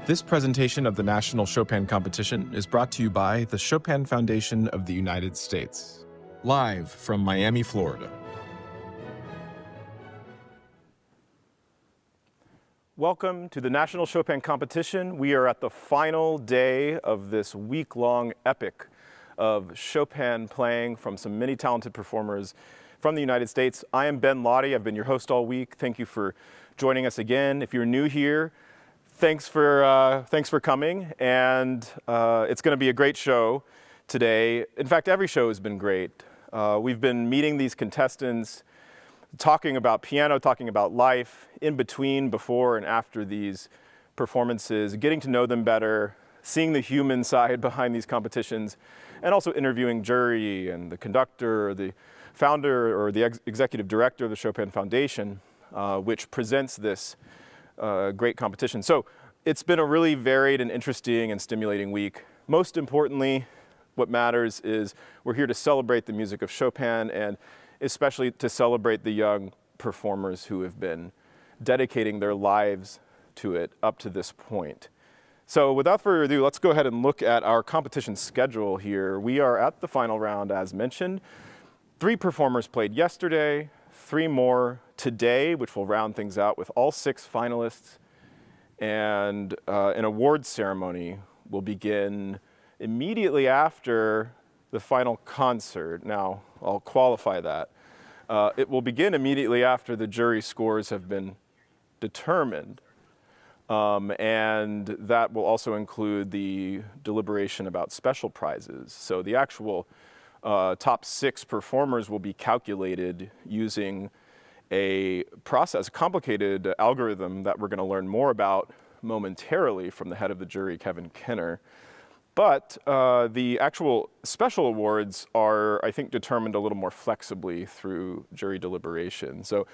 This presentation of the National Chopin Competition is brought to you by the Chopin Foundation of the United States. Live from Miami, Florida. Welcome to the National Chopin Competition. We are at the final day of this week-long epic of Chopin playing from some many talented performers from the United States. I am Ben Lottie. I've been your host all week. Thank you for joining us again. If you're new here, thanks for coming, and it's going to be a great show today. In fact, every show has been great. We've been meeting these contestants, talking about piano, talking about life, in between, before, and after these performances, getting to know them better, seeing the human side behind these competitions, and also interviewing jury and the conductor, or the founder, or the executive director of the Chopin Foundation, which presents this great competition. So it's been a really varied and interesting and stimulating week. Most importantly, what matters is we're here to celebrate the music of Chopin, and especially to celebrate the young performers who have been dedicating their lives to it up to this point. So without further ado, let's go ahead and look at our competition schedule here. We are at the final round, as mentioned. 3 performers played yesterday, 3 more today, which will round things out with all 6 finalists, and an awards ceremony will begin immediately after the final concert. Now, I'll qualify that. It will begin immediately after the jury scores have been determined, and that will also include the deliberation about special prizes. So the actual top 6 performers will be calculated using a process, a complicated algorithm that we're going to learn more about momentarily from the head of the jury, Kevin Kenner. But the actual special awards are, I think, determined a little more flexibly through jury deliberation. So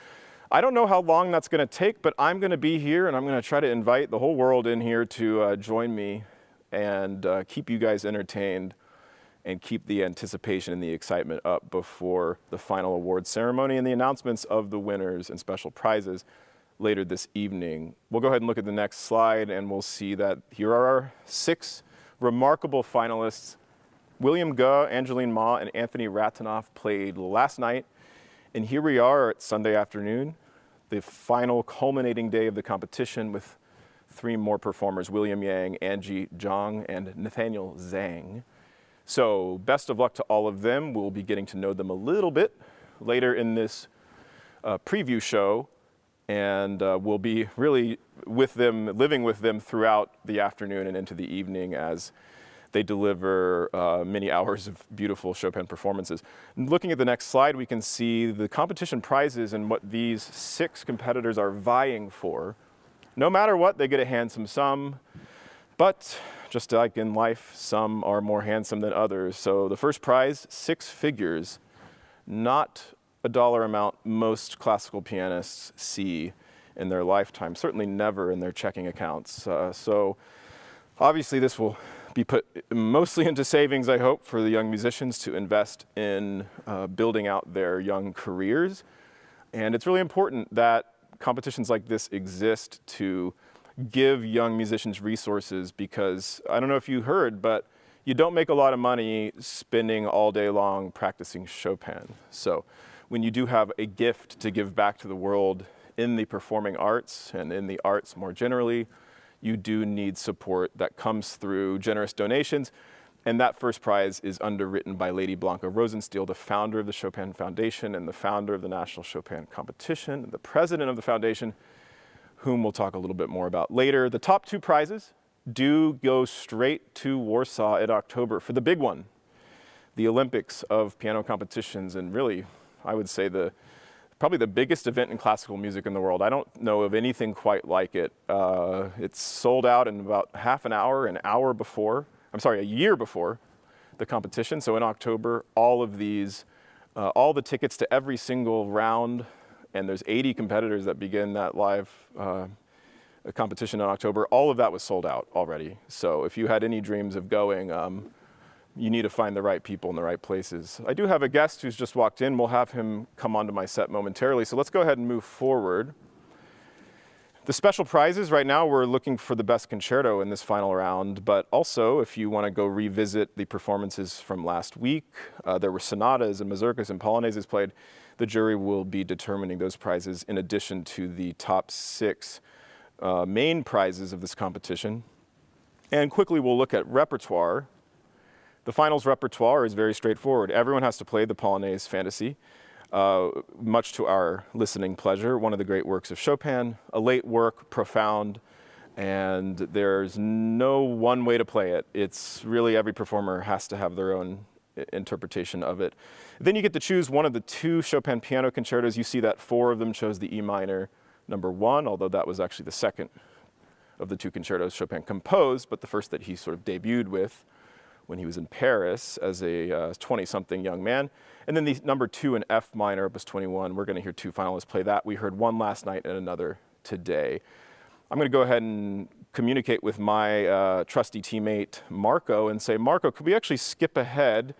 I don't know how long that's going to take, but I'm going to be here, and I'm going to try to invite the whole world in here to join me and keep you guys entertained and keep the anticipation and the excitement up before the final awards ceremony and the announcements of the winners and special prizes later this evening. We'll go ahead and look at the next slide, and we'll see that here are our 6 remarkable finalists. William Guh, Angeline Ma, and Anthony Ratanoff played last night, and here we are at Sunday afternoon, the final culminating day of the competition with 3 more performers, William Yang, Angie Zhang, and Nathaniel Zhang. So best of luck to all of them. We'll be getting to know them a little bit later in this preview show, and we'll be really with them, living with them throughout the afternoon and into the evening as they deliver many hours of beautiful Chopin performances. Looking at the next slide, we can see the competition prizes and what these 6 competitors are vying for. No matter what, they get a handsome sum, but just like in life, some are more handsome than others. So the first prize, 6 figures, not a dollar amount most classical pianists see in their lifetime, certainly never in their checking accounts. So obviously this will be put mostly into savings, I hope, for the young musicians to invest in building out their young careers. And it's really important that competitions like this exist to give young musicians resources, because I don't know if you heard, but you don't make a lot of money spending all day long practicing Chopin. So when you do have a gift to give back to the world in the performing arts and in the arts more generally, you do need support that comes through generous donations. And that first prize is underwritten by Lady Blanca Rosenstiel, the founder of the Chopin Foundation and the founder of the National Chopin Competition, and the president of the foundation, whom we'll talk a little bit more about later. The top 2 prizes do go straight to Warsaw in October for the big one, the Olympics of piano competitions, and really, I would say probably the biggest event in classical music in the world. I don't know of anything quite like it. It's sold out in about a year before the competition. So in October, all the tickets to every single round, and there's 80 competitors that begin that live competition in October. All of that was sold out already. So if you had any dreams of going, you need to find the right people in the right places. I do have a guest who's just walked in. We'll have him come onto my set momentarily. So let's go ahead and move forward. The special prizes, right now we're looking for the best concerto in this final round, but also if you want to go revisit the performances from last week, there were sonatas and mazurkas and polonaises played. The jury will be determining those prizes in addition to the top 6 main prizes of this competition. And quickly we'll look at repertoire. The finals repertoire is very straightforward. Everyone has to play the Polonaise-Fantaisie. Much to our listening pleasure, one of the great works of Chopin, a late work, profound, and there's no one way to play it. It's really every performer has to have their own interpretation of it. Then you get to choose one of the 2 Chopin piano concertos. You see that 4 of them chose the E minor number 1, although that was actually the second of the 2 concertos Chopin composed, but the first that he sort of debuted with when he was in Paris as a 20-something young man. And then the number 2 in F minor, opus 21, we're going to hear 2 finalists play that. We heard one last night and another today. I'm going to go ahead and communicate with my trusty teammate, Marco, and say, Marco, could we actually skip ahead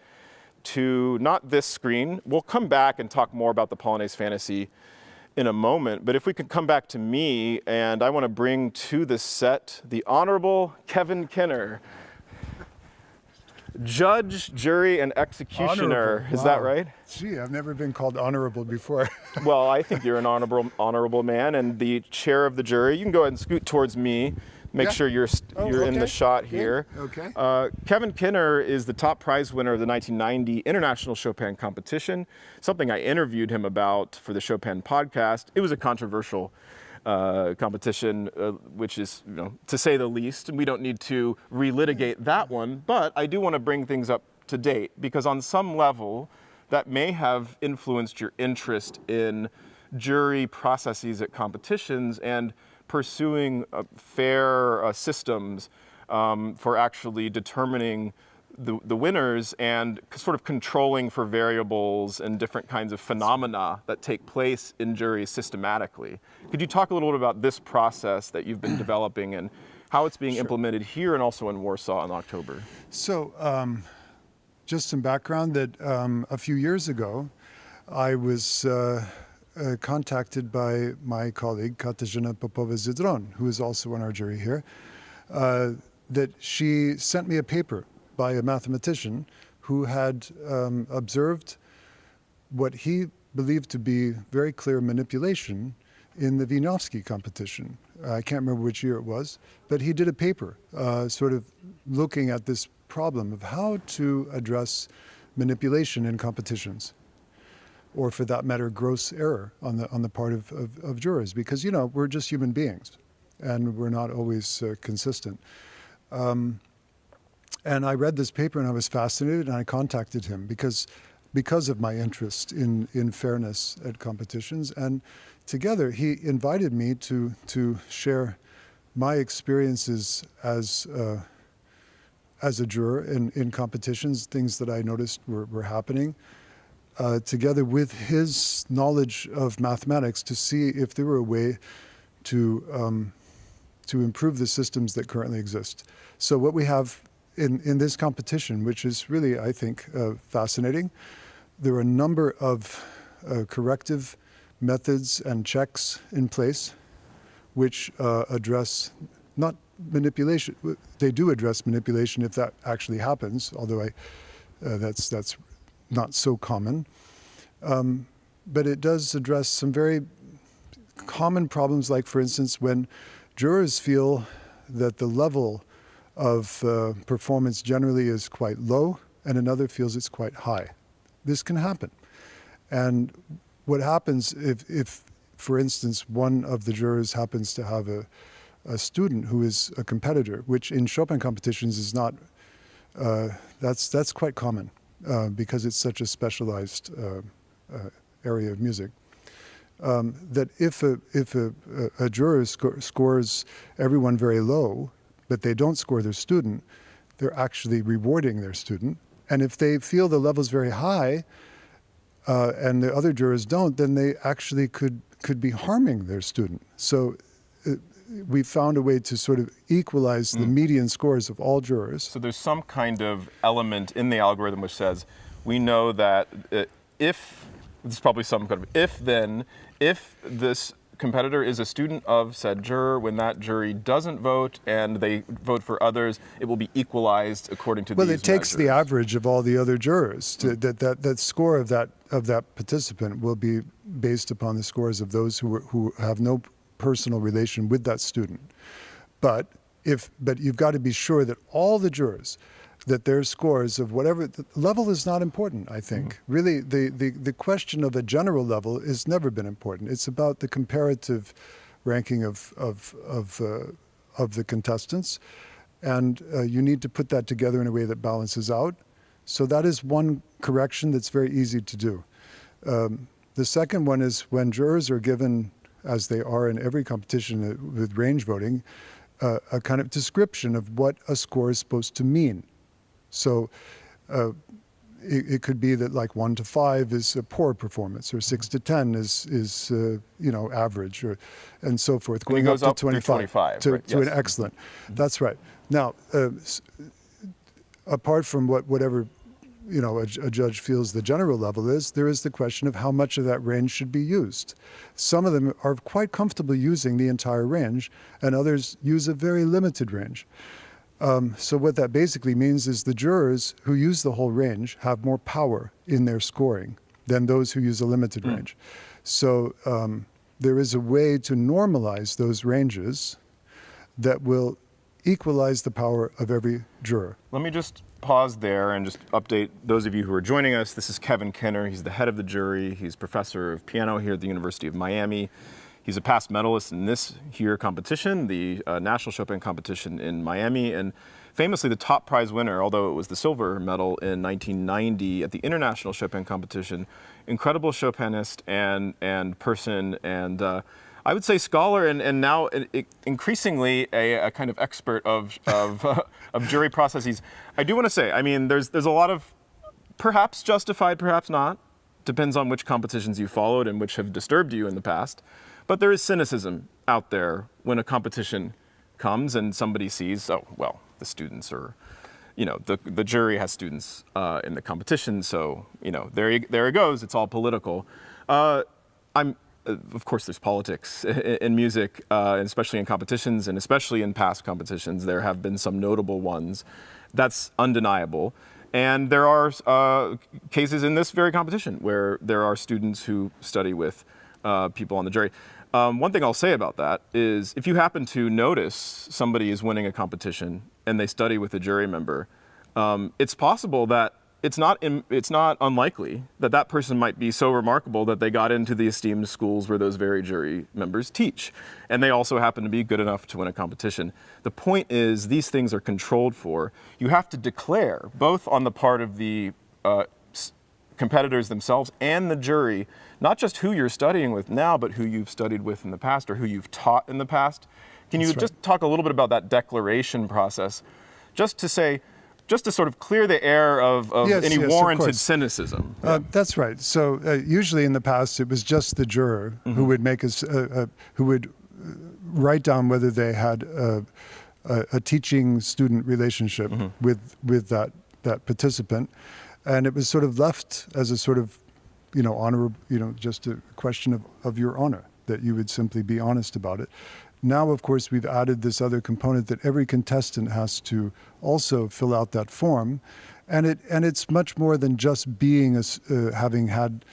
to not this screen? We'll come back and talk more about the Polonaise-Fantaisie in a moment, but if we could come back to me, and I want to bring to the set the Honorable Kevin Kinner. Judge, jury, and executioner. Honorable. Is that right? Gee, I've never been called honorable before. Well, I think you're an honorable man, and the chair of the jury. You can go ahead and scoot towards me. Make sure you're in the shot here. Okay. Kevin Kinner is the top prize winner of the 1990 International Chopin Competition, something I interviewed him about for the Chopin podcast. It was a controversial competition, which is, to say the least, and we don't need to relitigate that one, but I do want to bring things up to date, because on some level that may have influenced your interest in jury processes at competitions and pursuing fair systems for actually determining the winners and sort of controlling for variables and different kinds of phenomena that take place in juries systematically. Could you talk a little bit about this process that you've been developing and how it's being implemented here and also in Warsaw in October? So, just some background that a few years ago, I was contacted by my colleague, Katarzyna Popowa-Zydron, who is also on our jury here, that she sent me a paper by a mathematician who had observed what he believed to be very clear manipulation in the Wieniawski competition. I can't remember which year it was, but he did a paper sort of looking at this problem of how to address manipulation in competitions, or for that matter, gross error on the part of jurors, because, we're just human beings and we're not always consistent. And I read this paper and I was fascinated, and I contacted him because of my interest in fairness at competitions. And together he invited me to share my experiences as a juror in competitions, things that I noticed were happening, together with his knowledge of mathematics, to see if there were a way to improve the systems that currently exist. So what we have in this competition, which is really, I think, fascinating, there are a number of corrective methods and checks in place which address not manipulation. They do address manipulation if that actually happens, although that's not so common. But it does address some very common problems, like, for instance, when jurors feel that the level of performance generally is quite low and another feels it's quite high. This can happen. And what happens if, for instance, one of the jurors happens to have a student who is a competitor, which in Chopin competitions is not, that's quite common because it's such a specialized area of music. That if a juror scores everyone very low, but they don't score their student, they're actually rewarding their student. And if they feel the level's very high, and the other jurors don't, then they actually could be harming their student. So we found a way to sort of equalize the median scores of all jurors. So there's some kind of element in the algorithm which says, we know that if, this is probably some kind of if this competitor is a student of said juror. When that jury doesn't vote and they vote for others, it will be equalized according to well, these it takes measures. the average of all the other jurors. That score of that participant will be based upon the scores of those who have no personal relation with that student. But you've got to be sure that all the jurors, that their scores of whatever the level is not important, I think. Really, the question of a general level has never been important. It's about the comparative ranking of the contestants, and you need to put that together in a way that balances out. So that is one correction that's very easy to do. The second one is when jurors are given, as they are in every competition with range voting, a kind of description of what a score is supposed to mean. So it could be that like 1 to 5 is a poor performance, or 6 to 10 is average, and so forth. Going up to 25 to right? an excellent. That's right. Now, apart from whatever a judge feels the general level is, there is the question of how much of that range should be used. Some of them are quite comfortable using the entire range, and others use a very limited range. So what that basically means is the jurors who use the whole range have more power in their scoring than those who use a limited range. So there is a way to normalize those ranges that will equalize the power of every juror. Let me just pause there and just update those of you who are joining us. This is Kevin Kinner. He's the head of the jury. He's professor of piano here at the University of Miami. He's a past medalist in this here competition, the National Chopin Competition in Miami, and famously the top prize winner, although it was the silver medal in 1990 at the International Chopin Competition. Incredible Chopinist and person, and I would say scholar, and now increasingly a kind of expert of jury processes. I do want to say, I mean, there's a lot of, perhaps justified, perhaps not, depends on which competitions you followed and which have disturbed you in the past. But there is cynicism out there when a competition comes and somebody sees, oh, well, the students are, the jury has students in the competition, so, there it goes, it's all political. Of course, there's politics in music, and especially in competitions, and especially in past competitions. There have been some notable ones. That's undeniable. And there are cases in this very competition where there are students who study with people on the jury. One thing I'll say about that is if you happen to notice somebody is winning a competition and they study with a jury member, it's possible that it's not unlikely that that person might be so remarkable that they got into the esteemed schools where those very jury members teach. And they also happen to be good enough to win a competition. The point is these things are controlled for. You have to declare, both on the part of the competitors themselves and the jury, not just who you're studying with now, but who you've studied with in the past or who you've taught in the past. Can you just talk a little bit about that declaration process, just to sort of clear the air of any warranted cynicism? That's right. So usually in the past, it was just the juror who would make who would write down whether they had a teaching-student relationship with that participant, and it was sort of left as a sort of honorable, just a question of your honor, that you would simply be honest about it. Now, of course, we've added this other component that every contestant has to also fill out that form, and it's much more than just being having had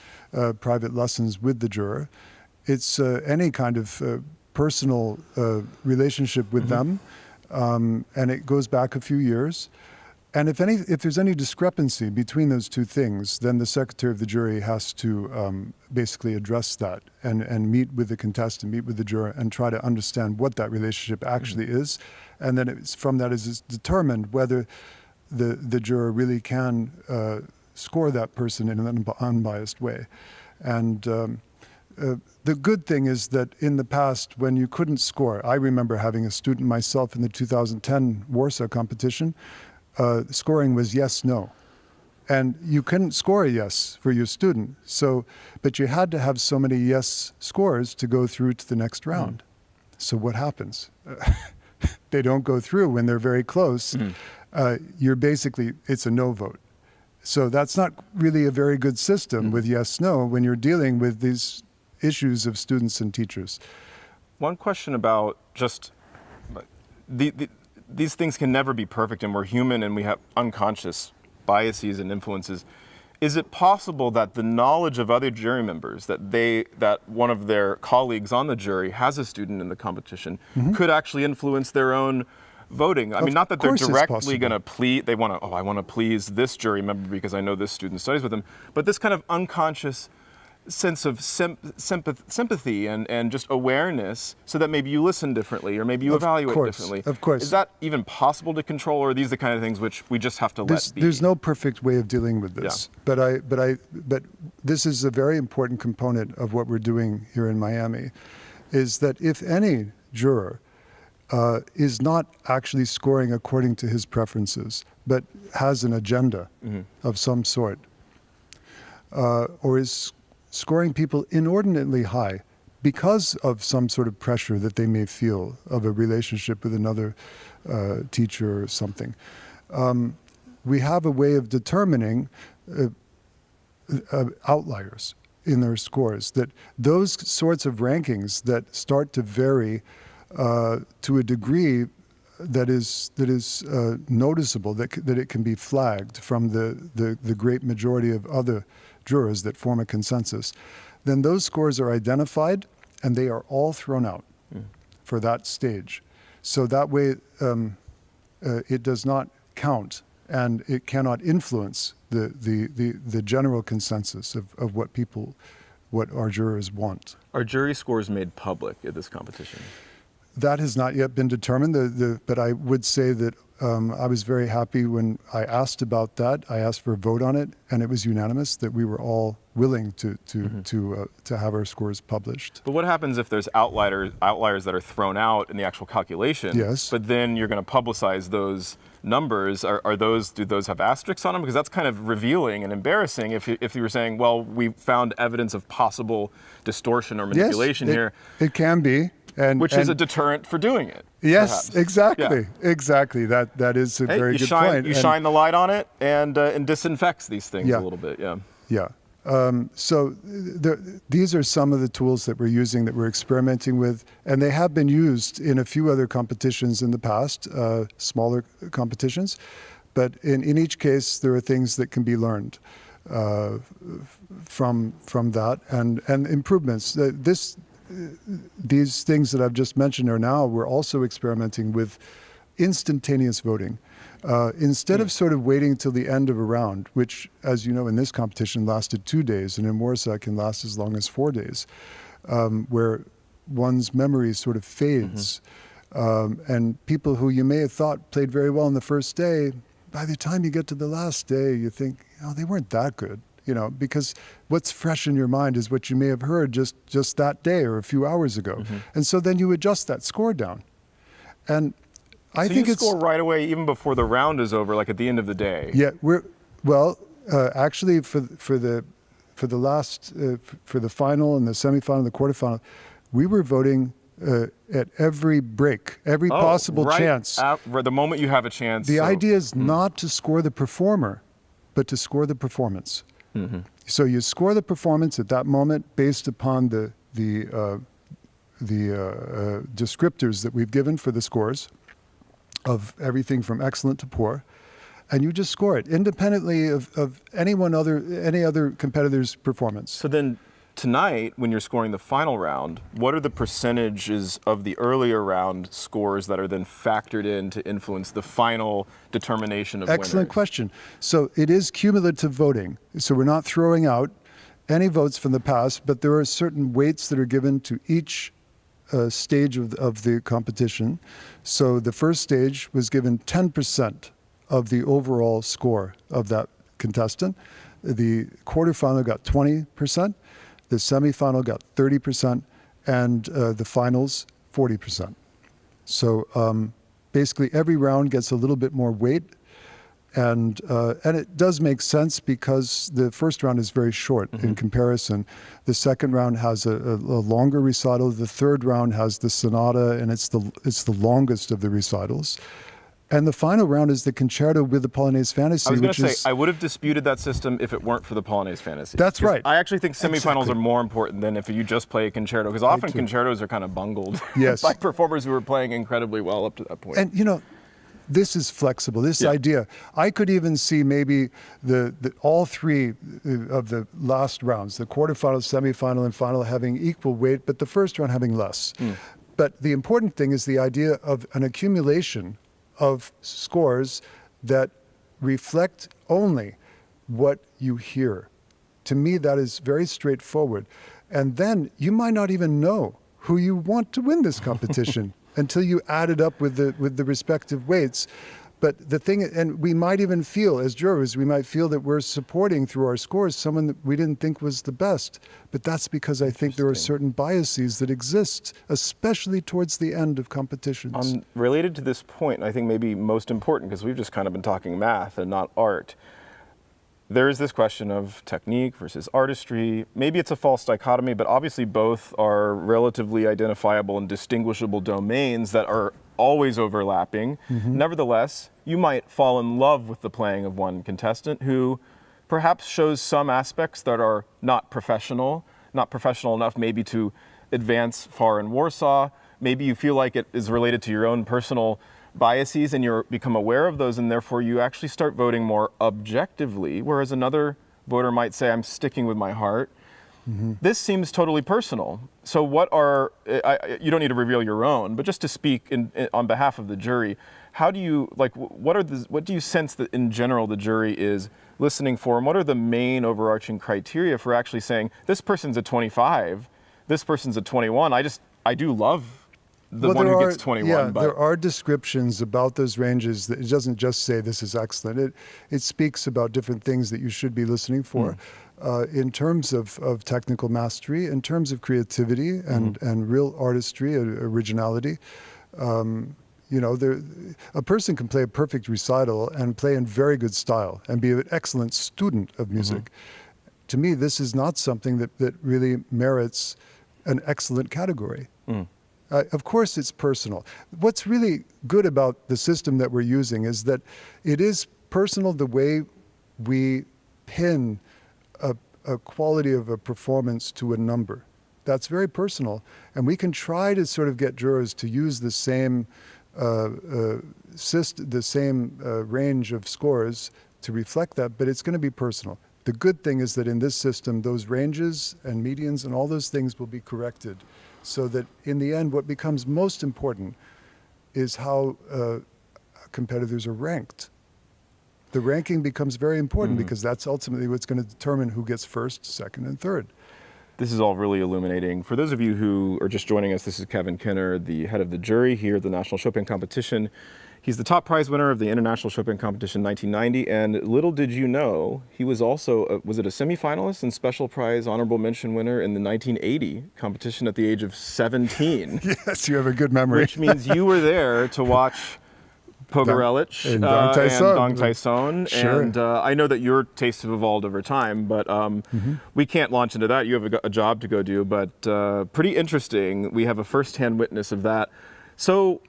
private lessons with the juror. It's any kind of personal relationship with them, and it goes back a few years. And if there's any discrepancy between those two things, then the secretary of the jury has to basically address that and meet with the contestant, meet with the juror, and try to understand what that relationship actually is. And then from that is determined whether the juror really can score that person in an unbiased way. And the good thing is that in the past, when you couldn't score, I remember having a student myself in the 2010 Warsaw competition. Scoring was yes, no. And you couldn't score a yes for your student. But you had to have so many yes scores to go through to the next round. So what happens? They don't go through when they're very close. It's a no vote. So that's not really a very good system with yes, no, when you're dealing with these, issues of students and teachers. One question about just these things can never be perfect, and we're human and we have unconscious biases and influences. Is it possible that the knowledge of other jury members, that one of their colleagues on the jury has a student in the competition, could actually influence their own voting? I mean, not that they're directly going to please, I want to please this jury member because I know this student studies with them, but this kind of unconscious sense of sympathy and just awareness, so that maybe you listen differently or maybe you evaluate differently. Of course. Is that even possible to control, or are these the kind of things which we just have to let be? There's no perfect way of dealing with this, but this is a very important component of what we're doing here in Miami, is that if any juror is not actually scoring according to his preferences, but has an agenda of some sort, or is scoring people inordinately high because of some sort of pressure that they may feel of a relationship with another teacher or something. We have a way of determining outliers in their scores, that those sorts of rankings that start to vary to a degree that is noticeable, that it can be flagged from the great majority of other jurors that form a consensus, then those scores are identified and they are all thrown out for that stage. So that way it does not count and it cannot influence the general consensus of what our jurors want. Are jury scores made public at this competition? That has not yet been determined, but I would say that I was very happy when I asked about that. I asked for a vote on it, and it was unanimous that we were all willing to have our scores published. But what happens if there's outliers that are thrown out in the actual calculation? Yes. But then you're going to publicize those numbers. Do those have asterisks on them? Because that's kind of revealing and embarrassing if you were saying, well, we found evidence of possible distortion or manipulation here. It can be. Which is a deterrent for doing it. Yes, perhaps. exactly. Yeah. Exactly. That is a very good point. You shine the light on it and disinfects these things a little bit. Yeah. Yeah. So these are some of the tools that we're using, that we're experimenting with, and they have been used in a few other competitions in the past, smaller competitions. But in each case, there are things that can be learned from that and improvements. These things that I've just mentioned we're also experimenting with instantaneous voting. Instead of sort of waiting till the end of a round, which, as you know, in this competition lasted 2 days, and in Warsaw can last as long as 4 days, where one's memory sort of fades. And people who you may have thought played very well on the first day, by the time you get to the last day, you think, oh, they weren't that good. Because what's fresh in your mind is what you may have heard just that day or a few hours ago. And so then you adjust that score down. And I think you score right away, even before the round is over, like at the end of the day. Yeah, actually for the final and the semifinal and the quarterfinal, we were voting at every break, every possible chance. The moment you have a chance. The idea is not to score the performer, but to score the performance. So you score the performance at that moment based upon the descriptors that we've given for the scores of everything from excellent to poor, and you just score it independently of any other competitor's performance. So then tonight, when you're scoring the final round, what are the percentages of the earlier round scores that are then factored in to influence the final determination of winners? Excellent question. So it is cumulative voting. So we're not throwing out any votes from the past, but there are certain weights that are given to each stage of the competition. So the first stage was given 10% of the overall score of that contestant. The quarterfinal got 20%. The semifinal got 30%, and the finals 40%. So basically, every round gets a little bit more weight, and it does make sense because the first round is very short in comparison. The second round has a longer recital. The third round has the sonata, and it's the longest of the recitals. And the final round is the concerto with the Polonaise-Fantaisie, I was going to say, I would have disputed that system if it weren't for the Polonaise-Fantaisie. That's right. I actually think semifinals are more important than if you just play a concerto, because often concertos are kind of bungled by performers who are playing incredibly well up to that point. And, you know, this is flexible, this idea. I could even see maybe all three of the last rounds, the quarterfinal, semifinal, and final, having equal weight, but the first round having less. But the important thing is the idea of an accumulation of scores that reflect only what you hear. To me, that is very straightforward. And then you might not even know who you want to win this competition until you add it up with the respective weights. But the thing, and we might even feel, as jurors, we might feel that we're supporting through our scores someone that we didn't think was the best. But that's because I think there are certain biases that exist, especially towards the end of competitions. Related to this point, I think maybe most important, because we've just kind of been talking math and not art, there is this question of technique versus artistry. Maybe it's a false dichotomy, but obviously both are relatively identifiable and distinguishable domains that are always overlapping. Nevertheless, you might fall in love with the playing of one contestant who perhaps shows some aspects that are not professional enough maybe to advance far in Warsaw. Maybe you feel like it is related to your own personal biases and you become aware of those, and therefore you actually start voting more objectively, whereas another voter might say, I'm sticking with my heart. This seems totally personal. So what are, you don't need to reveal your own, but just to speak on behalf of the jury, how do you, like, what do you sense that in general the jury is listening for, and what are the main overarching criteria for actually saying, this person's a 25, this person's a 21, I do love the one who gets 21. Yeah, there are descriptions about those ranges. That it doesn't just say this is excellent. It speaks about different things that you should be listening for in terms of technical mastery, in terms of creativity and real artistry, originality. You know, a person can play a perfect recital and play in very good style and be an excellent student of music. To me, this is not something that really merits an excellent category. Of course, it's personal. What's really good about the system that we're using is that it is personal the way we pin a quality of a performance to a number. That's very personal. And we can try to sort of get jurors to use the same range of scores to reflect that, but it's going to be personal. The good thing is that in this system, those ranges and medians and all those things will be corrected, so that in the end, what becomes most important is how competitors are ranked. The ranking becomes very important because that's ultimately what's going to determine who gets first, second, and third. This is all really illuminating. For those of you who are just joining us, this is Kevin Kinner, the head of the jury here at the National Chopin Competition. He's the top prize winner of the International Chopin Competition 1990, and little did you know, he was also, was it a semifinalist and special prize honorable mention winner in the 1980 competition at the age of 17. Yes, you have a good memory. Which means you were there to watch Pogorelich and Dong Taeson. Sure. And I know that your tastes have evolved over time, but we can't launch into that. You have a job to go do, but pretty interesting. We have a first-hand witness of that. So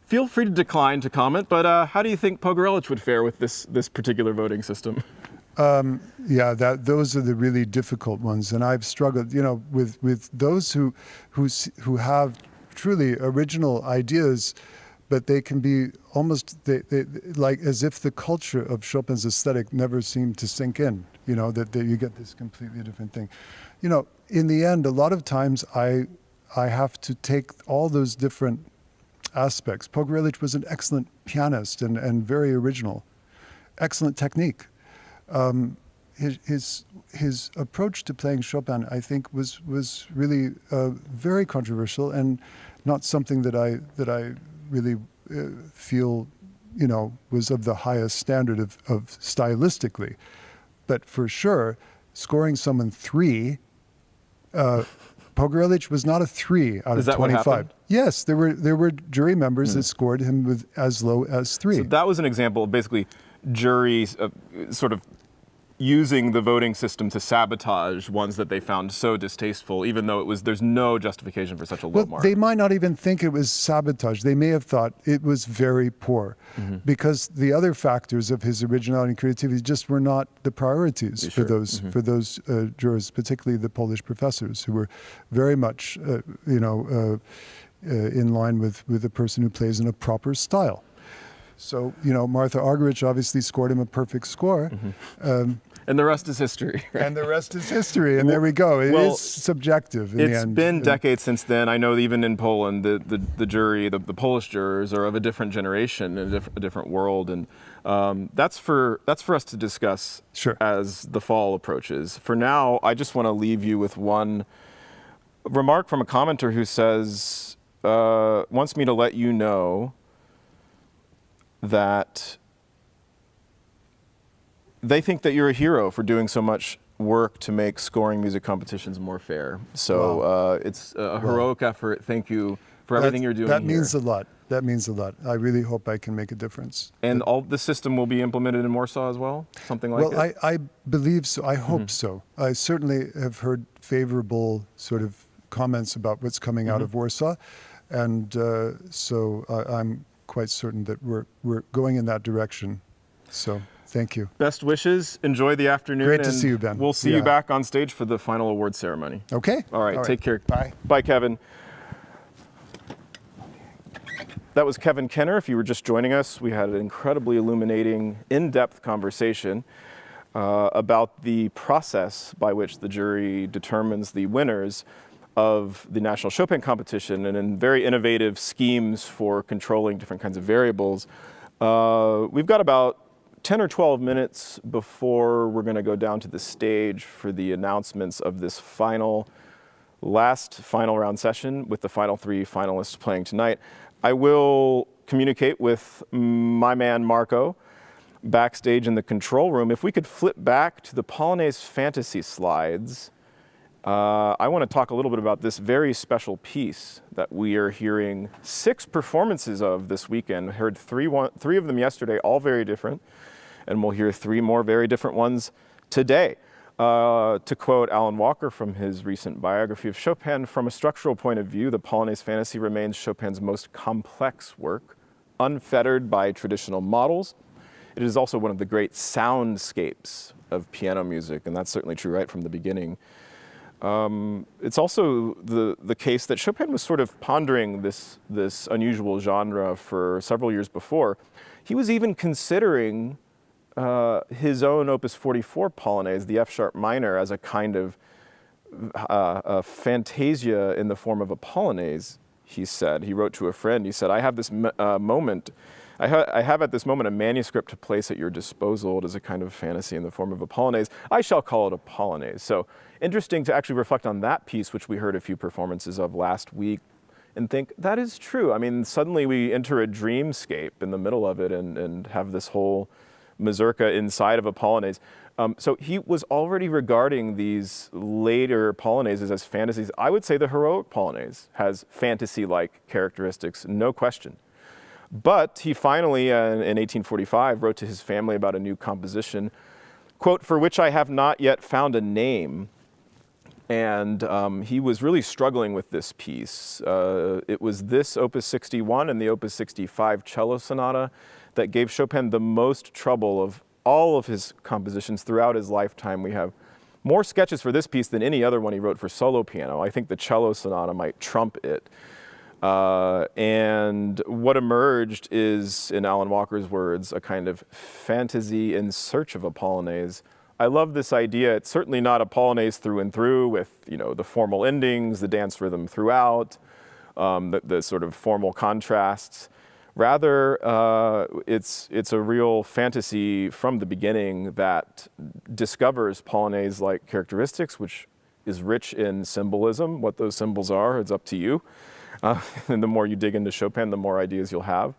feel free to decline to comment, but how do you think Pogorelich would fare with this particular voting system? Those are the really difficult ones, and I've struggled, you know, with those who have truly original ideas, but they can be almost they like as if the culture of Chopin's aesthetic never seemed to sink in. You know, that you get this completely different thing. You know, in the end, a lot of times I have to take all those different aspects. Pogorelich was an excellent pianist and very original, excellent technique. His approach to playing Chopin, I think, was really very controversial and not something that I really feel, you know, was of the highest standard of stylistically. But for sure, scoring someone 3, Pogorelich was not a 3 out of 25. What happened? Yes, there were jury members that scored him with as low as 3. So that was an example of basically juries sort of using the voting system to sabotage ones that they found so distasteful, even though there's no justification for such a low mark. They might not even think it was sabotage. They may have thought it was very poor because the other factors of his originality and creativity just were not the priorities for those jurors, particularly the Polish professors, who were very much, in line with a person who plays in a proper style. So, Martha Argerich obviously scored him a perfect score. And the rest is history. Right? And the rest is history, and there we go. It is subjective in the end. It's been decades since then. I know even in Poland, the jury, the Polish jurors are of a different generation, a different world, and that's for us to discuss as the fall approaches. For now, I just want to leave you with one remark from a commenter who says, wants me to let you know that they think that you're a hero for doing so much work to make scoring music competitions more fair. So it's a heroic effort. Thank you for everything you're doing. That means a lot. That means a lot. I really hope I can make a difference. And all the system will be implemented in Warsaw as well? Something like Well, I believe so. I hope so. I certainly have heard favorable sort of comments about what's coming out of Warsaw. And so I'm quite certain that we're going in that direction. So thank you. Best wishes. Enjoy the afternoon. Great to see you, Ben. We'll see you back on stage for the final award ceremony. Okay. All right. Take care. Bye. Bye, Kevin. That was Kevin Kenner. If you were just joining us, we had an incredibly illuminating, in-depth conversation about the process by which the jury determines the winners of the National Chopin Competition, and in very innovative schemes for controlling different kinds of variables. We've got about 10 or 12 minutes before we're going to go down to the stage for the announcements of this last final round session with the final 3 finalists playing tonight. I will communicate with my man Marco backstage in the control room. If we could flip back to the Polonaise-Fantaisie slides, I want to talk a little bit about this very special piece that we are hearing 6 performances of this weekend. I heard 3 of them yesterday, all very different, and we'll hear 3 more very different ones today. To quote Alan Walker from his recent biography of Chopin, from a structural point of view, the Polonaise-Fantaisie remains Chopin's most complex work, unfettered by traditional models. It is also one of the great soundscapes of piano music, and that's certainly true right from the beginning. It's also the case that Chopin was sort of pondering this unusual genre for several years before. He was even considering his own Opus 44 Polonaise, the F-sharp minor, as a kind of a fantasia in the form of a Polonaise, he said. He wrote to a friend, he said, I have this moment, I have at this moment a manuscript to place at your disposal. It is a kind of fantasy in the form of a Polonaise. I shall call it a Polonaise. So interesting to actually reflect on that piece, which we heard a few performances of last week, and think, that is true. I mean, suddenly we enter a dreamscape in the middle of it and have this whole mazurka inside of a Polonaise. So he was already regarding these later Polonaises as fantasies. I would say the heroic Polonaise has fantasy-like characteristics, no question. But he finally, in 1845, wrote to his family about a new composition, quote, for which I have not yet found a name. And he was really struggling with this piece. It was this Opus 61 and the Opus 65 cello sonata that gave Chopin the most trouble of all of his compositions throughout his lifetime. We have more sketches for this piece than any other one he wrote for solo piano. I think the cello sonata might trump it. And what emerged is, in Alan Walker's words, a kind of fantasy in search of a Polonaise. I love this idea. It's certainly not a Polonaise through and through with, the formal endings, the dance rhythm throughout, the sort of formal contrasts. Rather, it's a real fantasy from the beginning that discovers Polonaise-like characteristics, which is rich in symbolism. What those symbols are, it's up to you. And the more you dig into Chopin, the more ideas you'll have.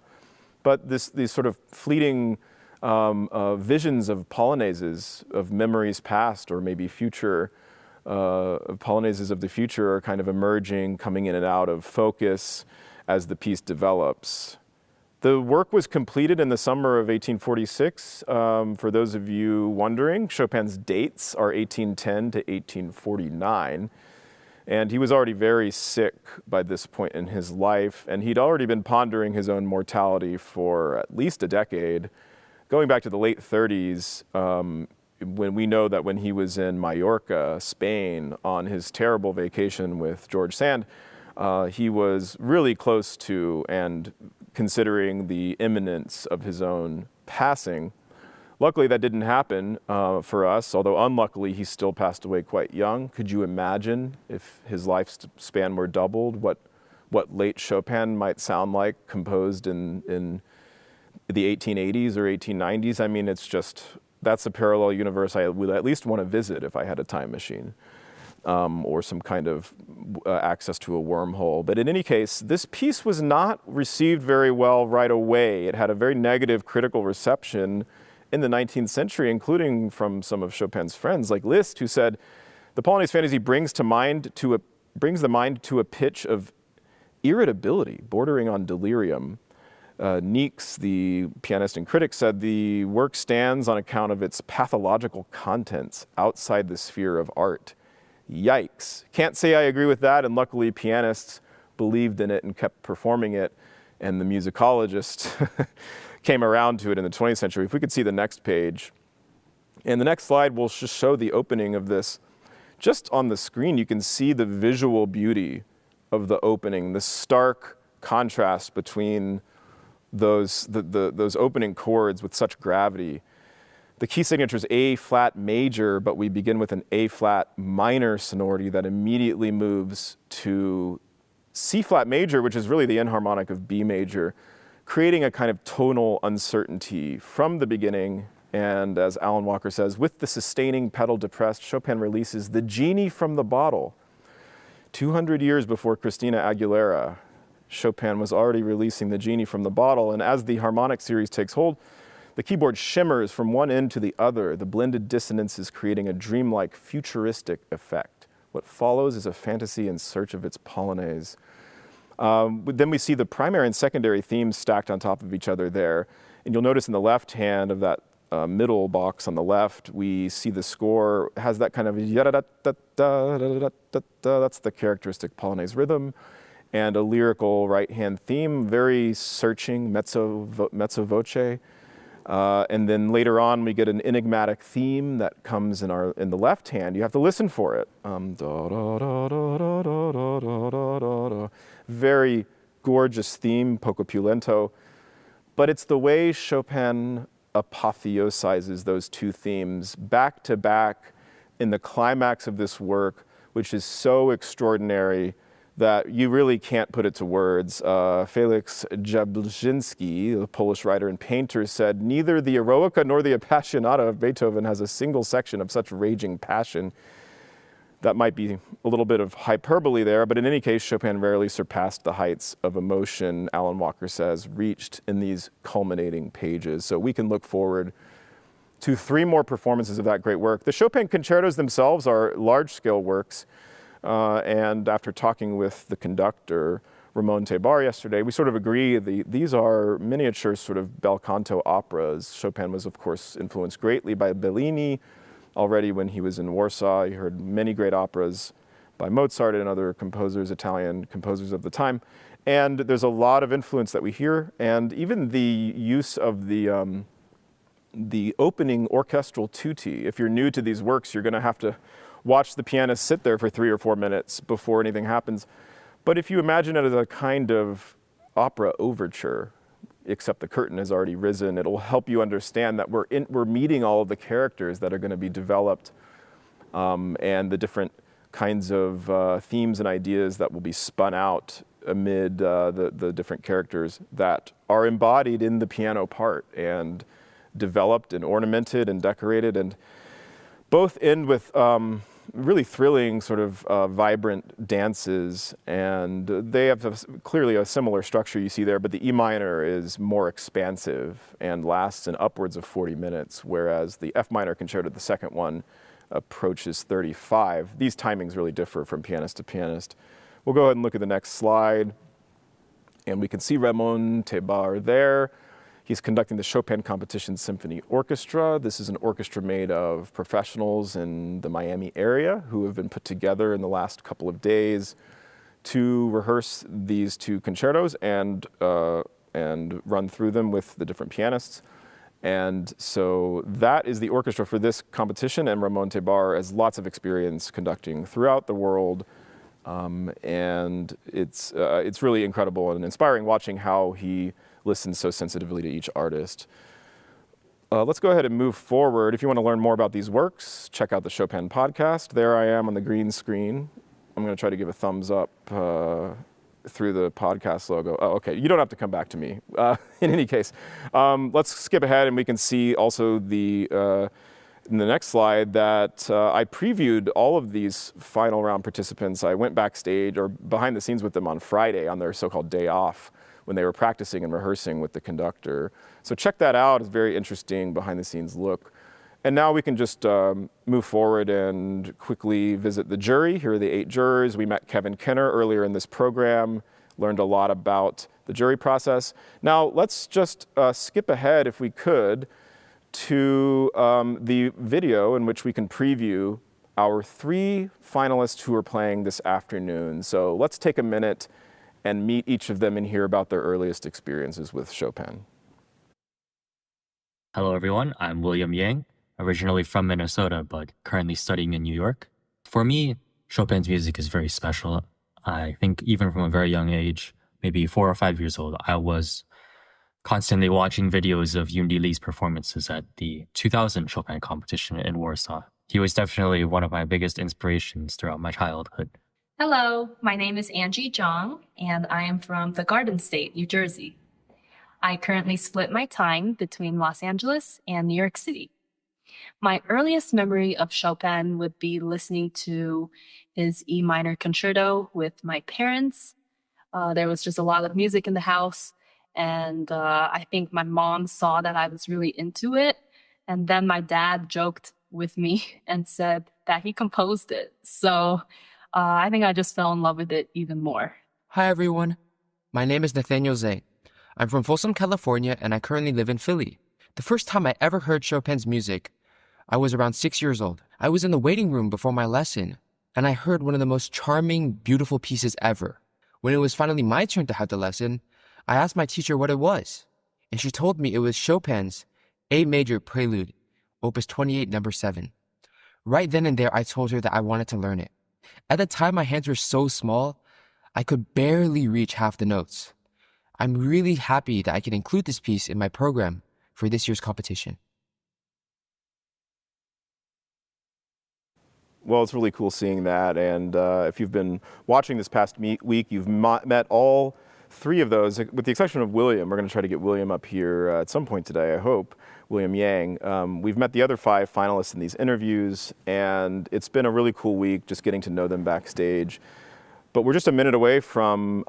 But these sort of fleeting visions of Polonaises, of memories past or maybe future, Polonaises of the future are kind of emerging, coming in and out of focus as the piece develops. The work was completed in the summer of 1846. For those of you wondering, Chopin's dates are 1810 to 1849. And he was already very sick by this point in his life, and he'd already been pondering his own mortality for at least a decade, going back to the late 30s, when we know that when he was in Mallorca, Spain, on his terrible vacation with George Sand, he was really close to and considering the imminence of his own passing. Luckily, that didn't happen for us, although unluckily, he still passed away quite young. Could you imagine if his lifespan were doubled, what late Chopin might sound like composed in the 1880s or 1890s? I mean, it's just, that's a parallel universe I would at least want to visit if I had a time machine. Or some kind of access to a wormhole. But in any case, this piece was not received very well right away. It had a very negative critical reception in the 19th century, including from some of Chopin's friends like Liszt, who said, the Polonaise-Fantaisie brings the mind to a pitch of irritability, bordering on delirium. Niecks, the pianist and critic, said the work stands on account of its pathological contents outside the sphere of art. Yikes. Can't say I agree with that, and luckily pianists believed in it and kept performing it, and the musicologists came around to it in the 20th century. If we could see the next page. And the next slide will just show the opening of this. Just on the screen, you can see the visual beauty of the opening, the stark contrast between those opening chords with such gravity. The key signature is A flat major, but we begin with an A flat minor sonority that immediately moves to C flat major, which is really the enharmonic of B major, creating a kind of tonal uncertainty from the beginning. And as Alan Walker says, with the sustaining pedal depressed, Chopin releases the genie from the bottle. 200 years before Christina Aguilera, Chopin was already releasing the genie from the bottle. And as the harmonic series takes hold, the keyboard shimmers from one end to the other, the blended dissonances creating a dreamlike, futuristic effect. What follows is a fantasy in search of its Polonaise. Then we see the primary and secondary themes stacked on top of each other there. And you'll notice in the left hand of that middle box on the left, we see the score has that kind of that's the characteristic Polonaise rhythm, and a lyrical right-hand theme, very searching, mezzo voce. And then later on, we get an enigmatic theme that comes in the left hand. You have to listen for it. Very gorgeous theme, poco più lento. But it's the way Chopin apotheosizes those two themes back to back in the climax of this work, which is so extraordinary that you really can't put it to words. Felix Jablzinski, the Polish writer and painter, said, neither the Eroica nor the Appassionata of Beethoven has a single section of such raging passion. That might be a little bit of hyperbole there, but in any case, Chopin rarely surpassed the heights of emotion, Alan Walker says, reached in these culminating pages. So we can look forward to 3 more performances of that great work. The Chopin concertos themselves are large-scale works. And after talking with the conductor, Ramón Tabar, yesterday, we sort of agree these are miniature sort of bel canto operas. Chopin was, of course, influenced greatly by Bellini. Already when he was in Warsaw, he heard many great operas by Mozart and other composers, Italian composers of the time. And there's a lot of influence that we hear. And even the use of the opening orchestral tutti. If you're new to these works, you're going to have to watch the pianist sit there for 3 or 4 minutes before anything happens. But if you imagine it as a kind of opera overture, except the curtain has already risen, it'll help you understand that we're meeting all of the characters that are going to be developed and the different kinds of themes and ideas that will be spun out amid the different characters that are embodied in the piano part and developed and ornamented and decorated, and both end with really thrilling sort of vibrant dances, and they have clearly a similar structure you see there, but the E minor is more expansive and lasts in upwards of 40 minutes, whereas the F minor concerto, the second one, approaches 35. These timings really differ from pianist to pianist. We'll go ahead and look at the next slide. And we can see Ramón Tabar there. He's conducting the Chopin Competition Symphony Orchestra. This is an orchestra made of professionals in the Miami area who have been put together in the last couple of days to rehearse these two concertos and run through them with the different pianists. And so that is the orchestra for this competition, and Ramón Tabar has lots of experience conducting throughout the world. And it's really incredible and inspiring watching how he listens so sensitively to each artist. Let's go ahead and move forward. If you want to learn more about these works, check out the Chopin podcast. There I am on the green screen. I'm going to try to give a thumbs up through the podcast logo. Oh, okay, you don't have to come back to me. In any case, let's skip ahead and we can see also in the next slide that I previewed all of these final round participants. I went backstage or behind the scenes with them on Friday on their so-called day off when they were practicing and rehearsing with the conductor. So check that out. It's a very interesting behind the scenes look. And now we can just move forward and quickly visit the jury. Here are the 8 jurors. We met Kevin Kenner earlier in this program, learned a lot about the jury process. Now let's just skip ahead, if we could, to the video in which we can preview our 3 finalists who are playing this afternoon. So let's take a minute and meet each of them and hear about their earliest experiences with Chopin. Hello everyone, I'm William Yang, originally from Minnesota, but currently studying in New York. For me, Chopin's music is very special. I think even from a very young age, maybe 4 or 5 years old, I was constantly watching videos of Yoon Lee's performances at the 2000 Chopin competition in Warsaw. He was definitely one of my biggest inspirations throughout my childhood. Hello, my name is Angie Zhang, and I am from the Garden State, New Jersey. I currently split my time between Los Angeles and New York City. My earliest memory of Chopin would be listening to his E minor concerto with my parents. There was just a lot of music in the house, and I think my mom saw that I was really into it, and then my dad joked with me and said that he composed it. So I think I just fell in love with it even more. Hi everyone, my name is Nathaniel Zhang. I'm from Folsom, California, and I currently live in Philly. The first time I ever heard Chopin's music, I was around 6 years old. I was in the waiting room before my lesson, and I heard one of the most charming, beautiful pieces ever. When it was finally my turn to have the lesson, I asked my teacher what it was, and she told me it was Chopin's A Major Prelude, Opus 28, number 7. Right then and there, I told her that I wanted to learn it. At the time, my hands were so small, I could barely reach half the notes. I'm really happy that I can include this piece in my program for this year's competition. Well, it's really cool seeing that, and if you've been watching this past week, you've met all 3 of those, with the exception of William. We're going to try to get William up here at some point today, I hope, William Yang. We've met the other 5 finalists in these interviews, and it's been a really cool week just getting to know them backstage. But we're just a minute away from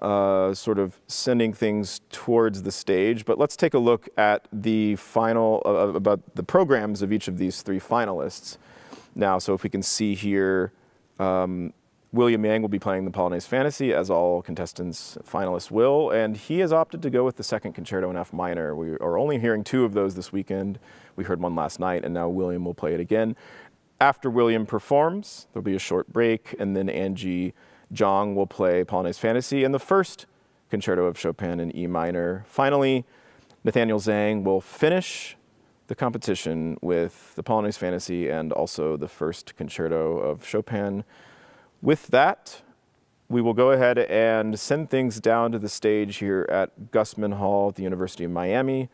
sort of sending things towards the stage. But let's take a look at the final, about the programs of each of these 3 finalists. Now, so if we can see here, William Yang will be playing the Polonaise-Fantaisie, as all contestants, finalists will, and he has opted to go with the second concerto in F minor. We are only hearing 2 of those this weekend. We heard one last night, and now William will play it again. After William performs, there'll be a short break, and then Angie Zhang will play Polonaise-Fantaisie and the first concerto of Chopin in E minor. Finally, Nathaniel Zhang will finish the competition with the Polonaise-Fantaisie and also the first concerto of Chopin. With that, we will go ahead and send things down to the stage here at Gusman Hall at the University of Miami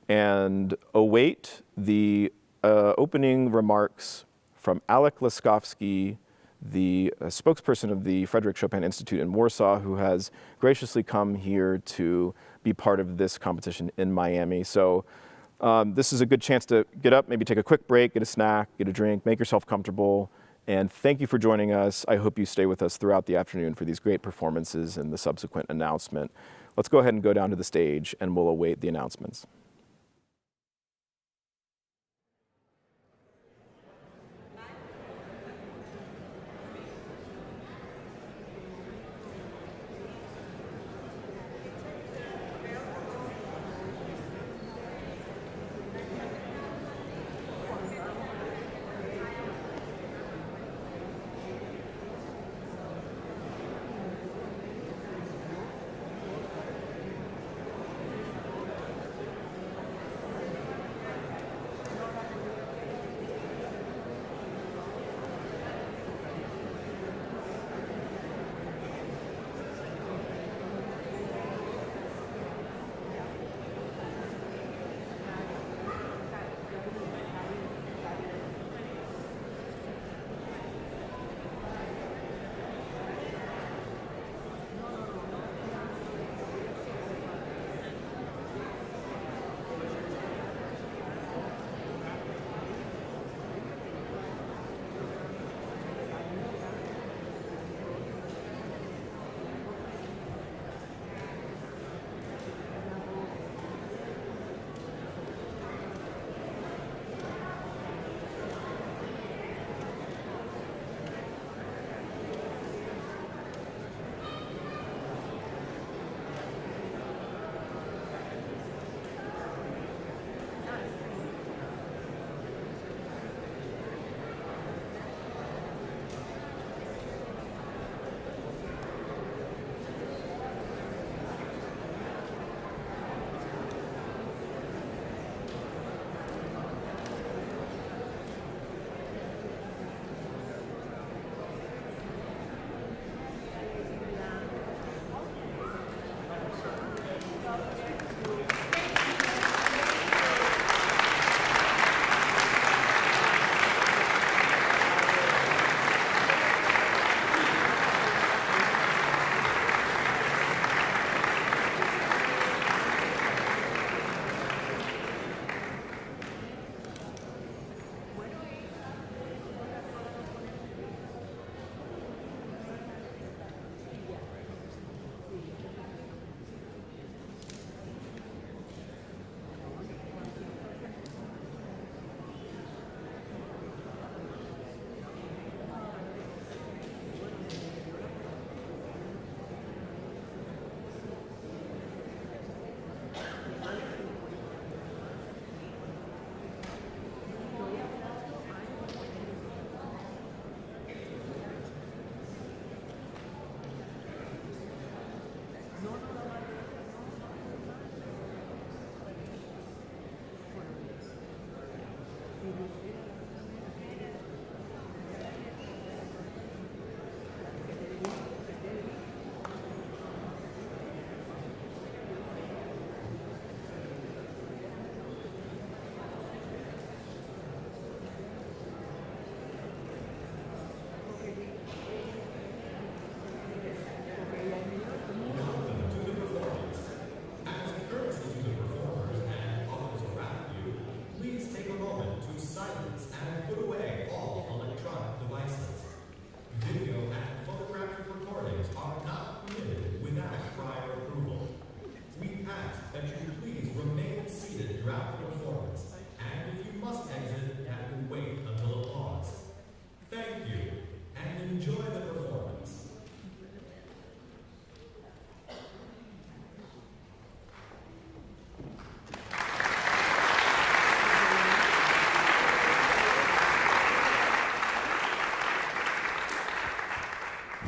and await the opening remarks from Alek Laskowski, the spokesperson of the Frederick Chopin Institute in Warsaw, who has graciously come here to be part of this competition in Miami. So this is a good chance to get up, maybe take a quick break, get a snack, get a drink, make yourself comfortable. And thank you for joining us. I hope you stay with us throughout the afternoon for these great performances and the subsequent announcement. Let's go ahead and go down to the stage and we'll await the announcements.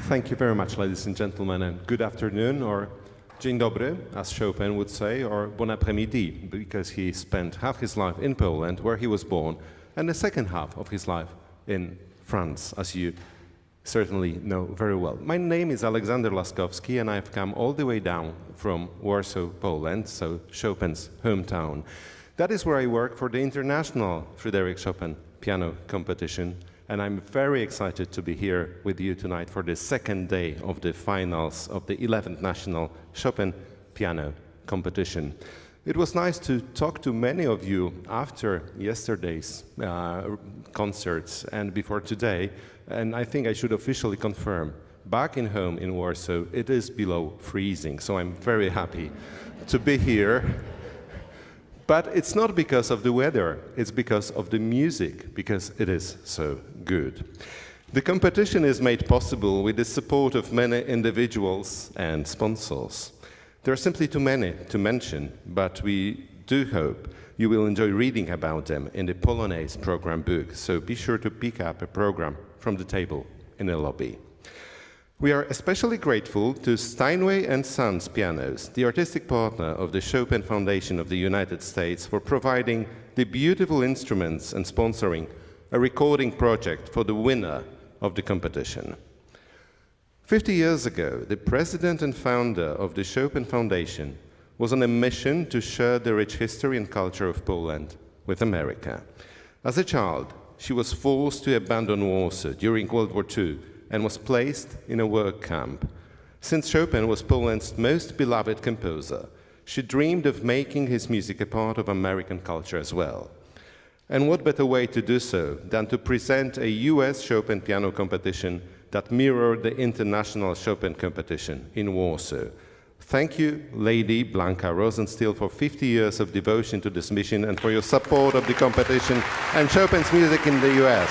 Thank you very much, ladies and gentlemen, and good afternoon, or dzień dobry, as Chopin would say, or bon après-midi, because he spent half his life in Poland, where he was born, and the second half of his life in France, as you certainly know very well. My name is Alexander Laskowski, and I've come all the way down from Warsaw, Poland, so Chopin's hometown. That is where I work for the International Frédéric Chopin Piano Competition, and I'm very excited to be here with you tonight for the second day of the finals of the 11th National Chopin Piano Competition. It was nice to talk to many of you after yesterday's concerts and before today, and I think I should officially confirm, back in home in Warsaw, it is below freezing, so I'm very happy to be here. But it's not because of the weather, it's because of the music, because it is so good. The competition is made possible with the support of many individuals and sponsors. There are simply too many to mention, but we do hope you will enjoy reading about them in the Polonaise program book, so be sure to pick up a program from the table in the lobby. We are especially grateful to Steinway & Sons Pianos, the artistic partner of the Chopin Foundation of the United States, for providing the beautiful instruments and sponsoring a recording project for the winner of the competition. 50 years ago, the president and founder of the Chopin Foundation was on a mission to share the rich history and culture of Poland with America. As a child, she was forced to abandon Warsaw during World War II and was placed in a work camp. Since Chopin was Poland's most beloved composer, she dreamed of making his music a part of American culture as well. And what better way to do so than to present a US Chopin piano competition that mirrored the International Chopin Competition in Warsaw. Thank you, Lady Blanca Rosenstiel, for 50 years of devotion to this mission and for your support of the competition and Chopin's music in the US.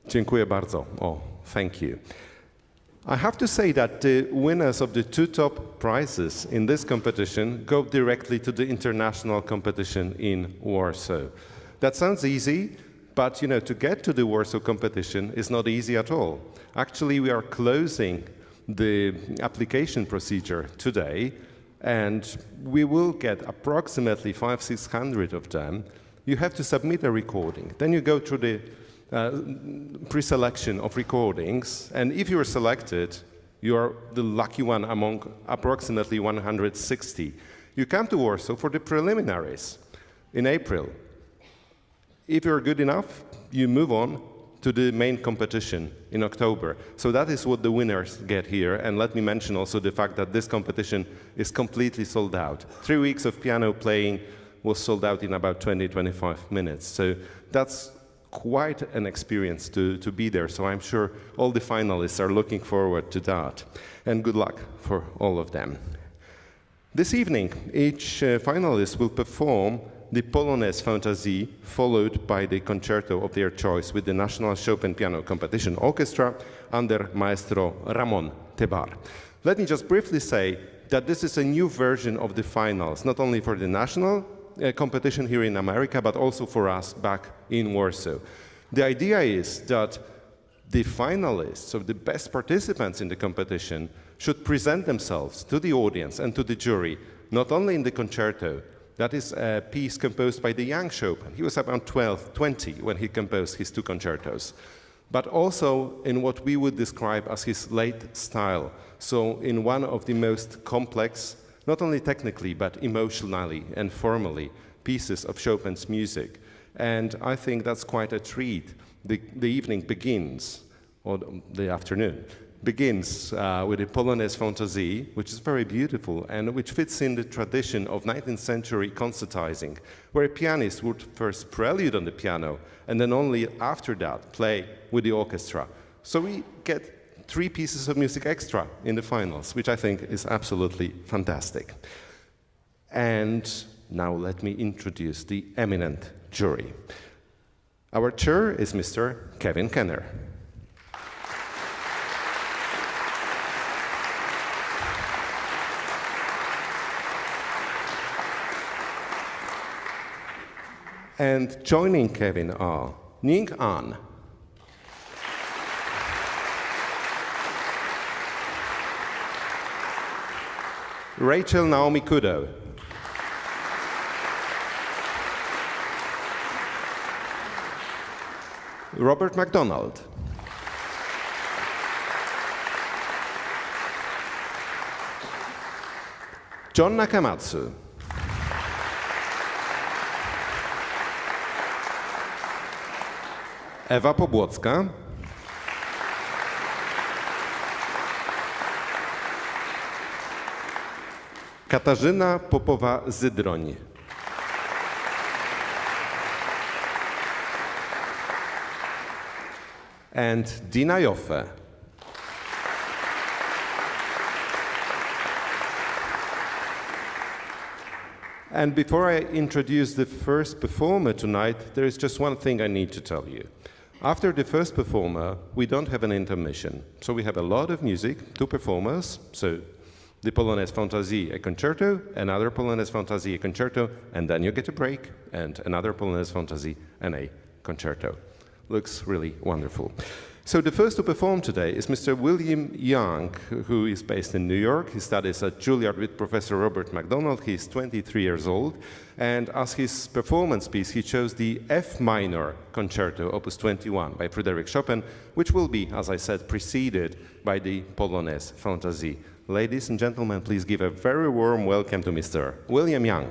Dziękuję bardzo. Oh, thank you. I have to say that the winners of the two top prizes in this competition go directly to the international competition in Warsaw. That sounds easy, but to get to the Warsaw competition is not easy at all. Actually, we are closing the application procedure today, and we will get approximately 500-600 of them. You have to submit a recording. Then you go through the pre-selection of recordings, and if you are selected, you are the lucky one among approximately 160. You come to Warsaw for the preliminaries in April. If you're good enough, you move on to the main competition in October. So that is what the winners get here, and let me mention also the fact that this competition is completely sold out. 3 weeks of piano playing was sold out in about 20-25 minutes, so that's quite an experience to be there, so I'm sure all the finalists are looking forward to that. And good luck for all of them. This evening, each finalist will perform the Polonaise-Fantaisie, followed by the concerto of their choice with the National Chopin Piano Competition Orchestra under Maestro Ramón Tabar. Let me just briefly say that this is a new version of the finals, not only for the national competition here in America, but also for us back in Warsaw. The idea is that the finalists, so the best participants in the competition, should present themselves to the audience and to the jury, not only in the concerto, that is a piece composed by the young Chopin. He was about 20 when he composed his two concertos, but also in what we would describe as his late style, so in one of the most complex, not only technically, but emotionally and formally, pieces of Chopin's music. And I think that's quite a treat. The evening begins, or the afternoon, begins with the Polonaise-Fantaisie, which is very beautiful and which fits in the tradition of 19th century concertizing, where a pianist would first prelude on the piano and then only after that play with the orchestra. So we get 3 pieces of music extra in the finals, which I think is absolutely fantastic. And now let me introduce the eminent jury. Our chair is Mr. Kevin Kenner. And joining Kevin are Ning An, Rachel Naomi Kudo, Robert MacDonald, John Nakamatsu, Ewa Pobłocka, Katarzyna Popowa-Zydroń, and Dina Joffe. And before I introduce the first performer tonight, there is just one thing I need to tell you. After the first performer, we don't have an intermission. So we have a lot of music, 2 performers, so the Polonaise-Fantaisie, a concerto, another Polonaise-Fantaisie, a concerto, and then you get a break, and another Polonaise-Fantaisie and a concerto. Looks really wonderful. So the first to perform today is Mr. William Young, who is based in New York. He studies at Juilliard with Professor Robert MacDonald. He's 23 years old. And as his performance piece, he chose the F minor concerto, opus 21, by Frédéric Chopin, which will be, as I said, preceded by the Polonaise-Fantaisie. Ladies and gentlemen, please give a very warm welcome to Mr. William Young.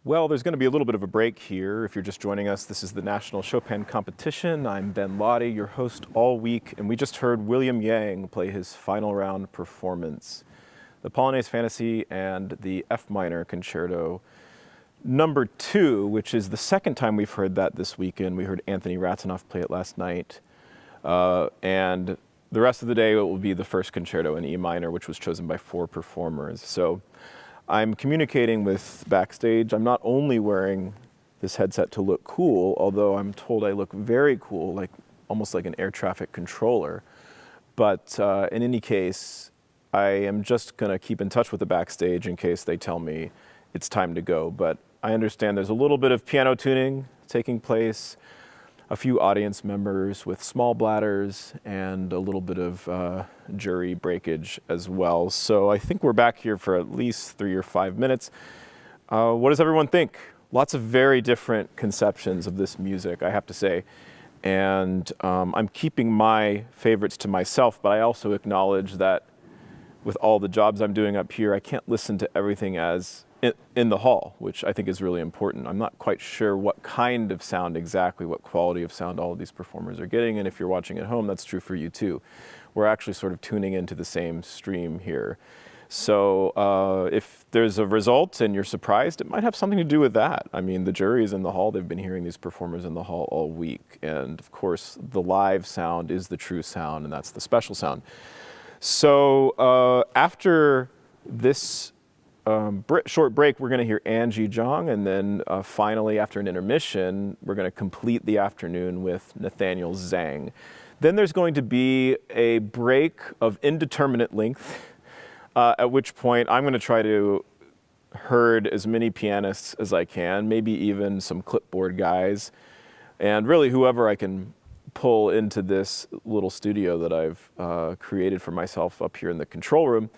Well, there's going to be a little bit of a break here. If you're just joining us, this is the National Chopin Competition. I'm Ben Lottie, your host all week, and we just heard William Yang play his final round performance, the Polonaise-Fantaisie and the F minor Concerto No. 2, which is the second time we've heard that this weekend. We heard Anthony Ratanoff play it last night, and the rest of the day it will be the first concerto in E minor, which was chosen by 4 performers. So I'm communicating with backstage. I'm not only wearing this headset to look cool, although I'm told I look very cool, like almost like an air traffic controller. But in any case, I am just going to keep in touch with the backstage in case they tell me it's time to go. But I understand there's a little bit of piano tuning taking place, a few audience members with small bladders, and a little bit of jury breakage as well. So I think we're back here for at least 3 or 5 minutes. What does everyone think? Lots of very different conceptions of this music, I have to say. And I'm keeping my favorites to myself, but I also acknowledge that with all the jobs I'm doing up here, I can't listen to everything as in the hall, which I think is really important. I'm not quite sure what kind of sound exactly, what quality of sound all of these performers are getting, and if you're watching at home, that's true for you too. We're actually sort of tuning into the same stream here. So if there's a result and you're surprised, it might have something to do with that. I mean, the jury is in the hall. They've been hearing these performers in the hall all week. And of course, the live sound is the true sound, and that's the special sound. So after this short break, we're going to hear Angie Zhang, and then finally, after an intermission, we're going to complete the afternoon with Nathaniel Zhang. Then there's going to be a break of indeterminate length, at which point I'm going to try to herd as many pianists as I can, maybe even some clipboard guys, and really whoever I can pull into this little studio that I've created for myself up here in the control room.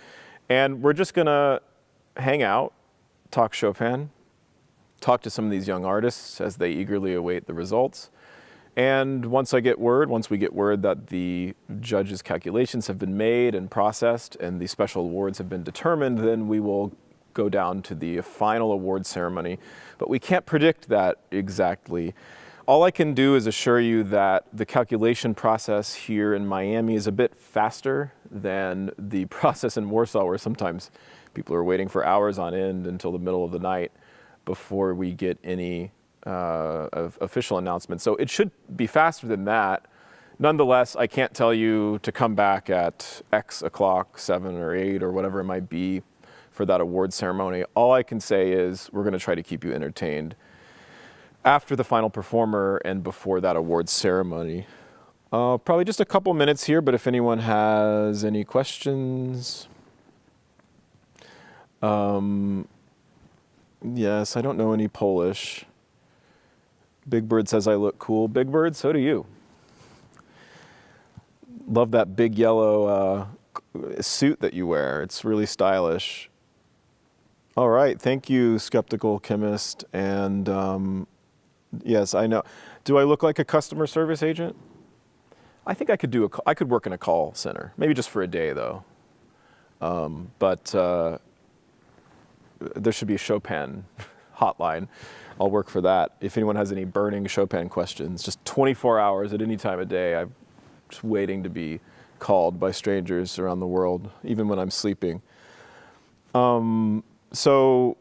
And we're just going to hang out, talk Chopin, talk to some of these young artists as they eagerly await the results. And once we get word that the judges' calculations have been made and processed and the special awards have been determined, then we will go down to the final award ceremony. But we can't predict that exactly. All I can do is assure you that the calculation process here in Miami is a bit faster than the process in Warsaw, where sometimes people are waiting for hours on end until the middle of the night before we get any official announcement. So it should be faster than that. Nonetheless, I can't tell you to come back at X o'clock, 7 or 8 or whatever it might be for that award ceremony. All I can say is we're going to try to keep you entertained after the final performer and before that award ceremony. Probably just a couple minutes here, but if anyone has any questions. Yes, I don't know any Polish. Big Bird says I look cool. Big Bird, so do you. Love that big yellow suit that you wear. It's really stylish. All right, thank you, Skeptical Chemist. And yes, I know. Do I look like a customer service agent? I think I could work in a call center, maybe just for a day though. But there should be a Chopin hotline. I'll work for that. If anyone has any burning Chopin questions, just 24 hours at any time of day, I'm just waiting to be called by strangers around the world, even when I'm sleeping. So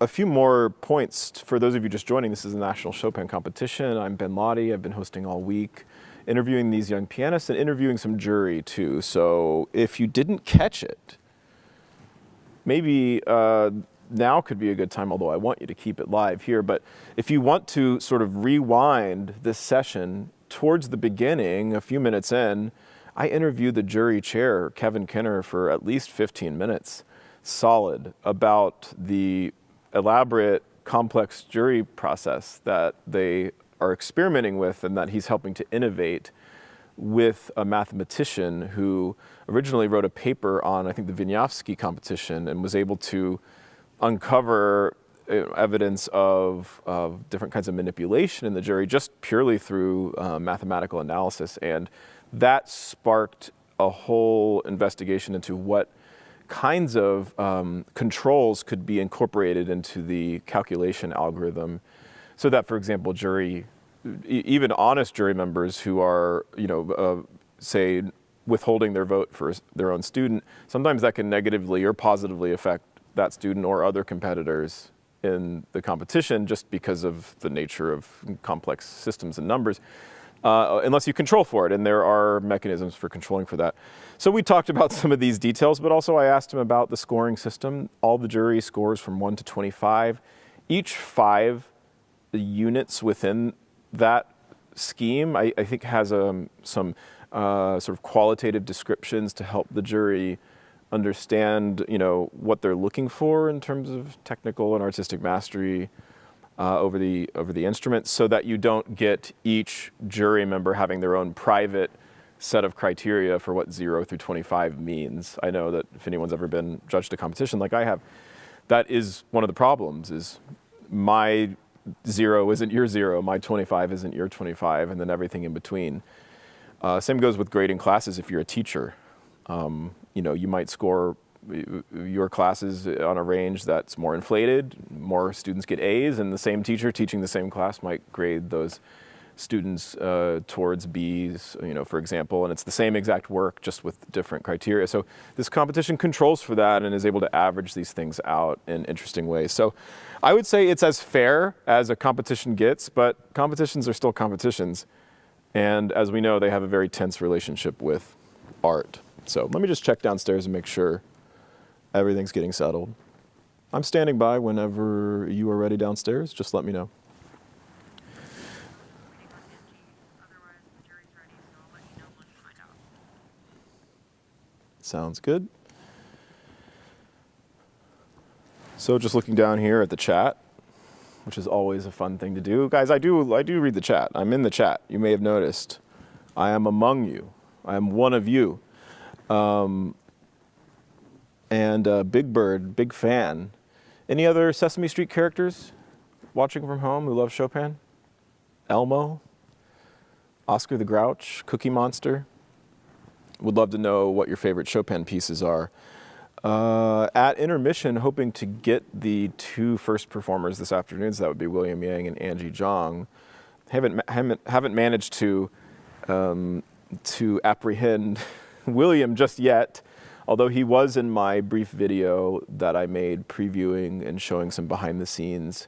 a few more points for those of you just joining. This is the National Chopin Competition. I'm Ben Lottie. I've been hosting all week, interviewing these young pianists and interviewing some jury too. So if you didn't catch it, maybe now could be a good time, although I want you to keep it live here. But if you want to sort of rewind this session towards the beginning, a few minutes in, I interviewed the jury chair, Kevin Kinner, for at least 15 minutes, solid, about the elaborate, complex jury process that they are experimenting with and that he's helping to innovate with a mathematician who originally wrote a paper on, I think, the Wieniawski competition and was able to uncover evidence of different kinds of manipulation in the jury just purely through mathematical analysis. And that sparked a whole investigation into what kinds of controls could be incorporated into the calculation algorithm so that, for example, even honest jury members who are, say, withholding their vote for their own student, sometimes that can negatively or positively affect that student or other competitors in the competition just because of the nature of complex systems and numbers, unless you control for it, and there are mechanisms for controlling for that. So we talked about some of these details, but also I asked him about the scoring system. All the jury scores from 1 to 25. Each 5 units within that scheme, I think, has some sort of qualitative descriptions to help the jury understand, what they're looking for in terms of technical and artistic mastery over the instrument, so that you don't get each jury member having their own private set of criteria for what 0 through 25 means. I know that if anyone's ever been judged a competition like I have, that is one of the problems, is my 0 isn't your 0, my 25 isn't your 25, and then everything in between. Same goes with grading classes if you're a teacher. You might score your classes on a range that's more inflated, more students get A's, and the same teacher teaching the same class might grade those students towards B's, for example, and it's the same exact work just with different criteria. So this competition controls for that and is able to average these things out in interesting ways. So I would say it's as fair as a competition gets, but competitions are still competitions. And as we know, they have a very tense relationship with art. So let me just check downstairs and make sure everything's getting settled. I'm standing by whenever you are ready downstairs. Just let me know. Sounds good. So just looking down here at the chat, which is always a fun thing to do. Guys, I do read the chat. I'm in the chat. You may have noticed. I am among you. I am one of you. Big Bird, big fan. Any other Sesame Street characters watching from home who love Chopin? Elmo? Oscar the Grouch? Cookie Monster? Would love to know what your favorite Chopin pieces are. At Intermission, hoping to get the 2 first performers this afternoon, so that would be William Yang and Angie Zhang. Haven't managed to apprehend William just yet, although he was in my brief video that I made previewing and showing some behind the scenes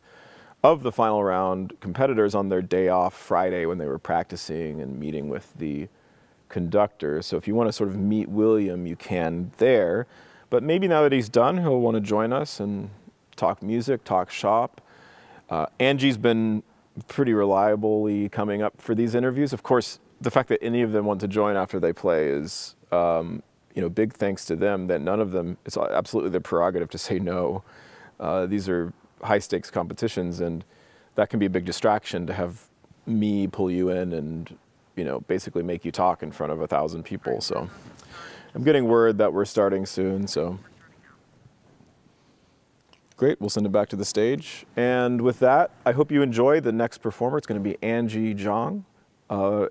of the final round competitors on their day off Friday when they were practicing and meeting with the conductor. So if you want to sort of meet William, you can there. But maybe now that he's done, he'll want to join us and talk music, talk shop. Angie's been pretty reliably coming up for these interviews. Of course, the fact that any of them want to join after they play is, big thanks to them, that none of them, it's absolutely their prerogative to say no. These are high stakes competitions, and that can be a big distraction to have me pull you in and, basically make you talk in front of 1,000 people. So I'm getting word that we're starting soon, so great, we'll send it back to the stage. And with that, I hope you enjoy the next performer. It's going to be Angie Zhang.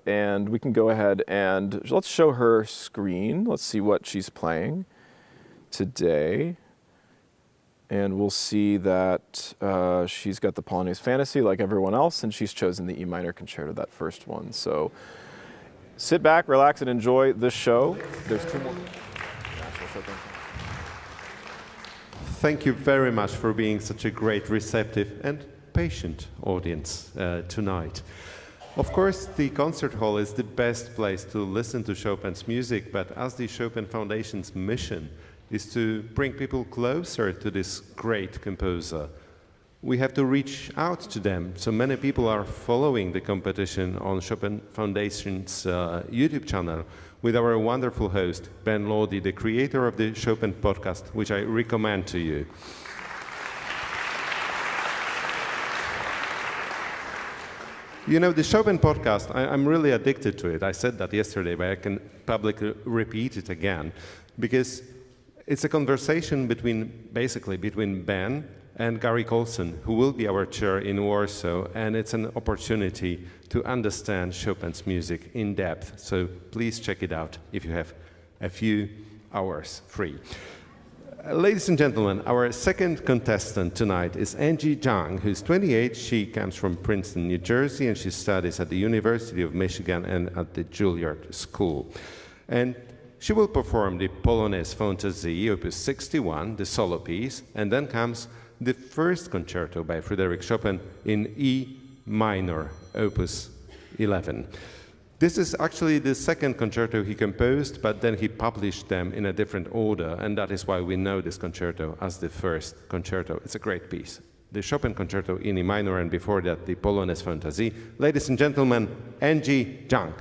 And we can go ahead and let's show her screen. Let's see what she's playing today. And we'll see that she's got the Polonaise-Fantaisie like everyone else, and she's chosen the E minor concerto, that first one. So sit back, relax, and enjoy this show. There's 2 more. Thank you very much for being such a great, receptive, and patient audience tonight. Of course, the concert hall is the best place to listen to Chopin's music, but as the Chopin Foundation's mission is to bring people closer to this great composer, we have to reach out to them. So many people are following the competition on Chopin Foundation's YouTube channel with our wonderful host, Ben Lodi, the creator of the Chopin podcast, which I recommend to you. The Chopin podcast, I'm really addicted to it. I said that yesterday, but I can publicly repeat it again, because it's a conversation between Ben and Gary Colson, who will be our chair in Warsaw, and it's an opportunity to understand Chopin's music in depth. So please check it out if you have a few hours free. Ladies and gentlemen, our second contestant tonight is Angie Zhang, who's 28. She comes from Princeton, New Jersey, and she studies at the University of Michigan and at the Juilliard School. And she will perform the Polonaise-Fantaisie, opus 61, the solo piece, and then comes the first concerto by Frédéric Chopin in E minor, opus 11. This is actually the second concerto he composed, but then he published them in a different order, and that is why we know this concerto as the first concerto. It's a great piece. The Chopin Concerto in E minor, and before that, the Polonaise-Fantaisie. Ladies and gentlemen, Angie Zhang.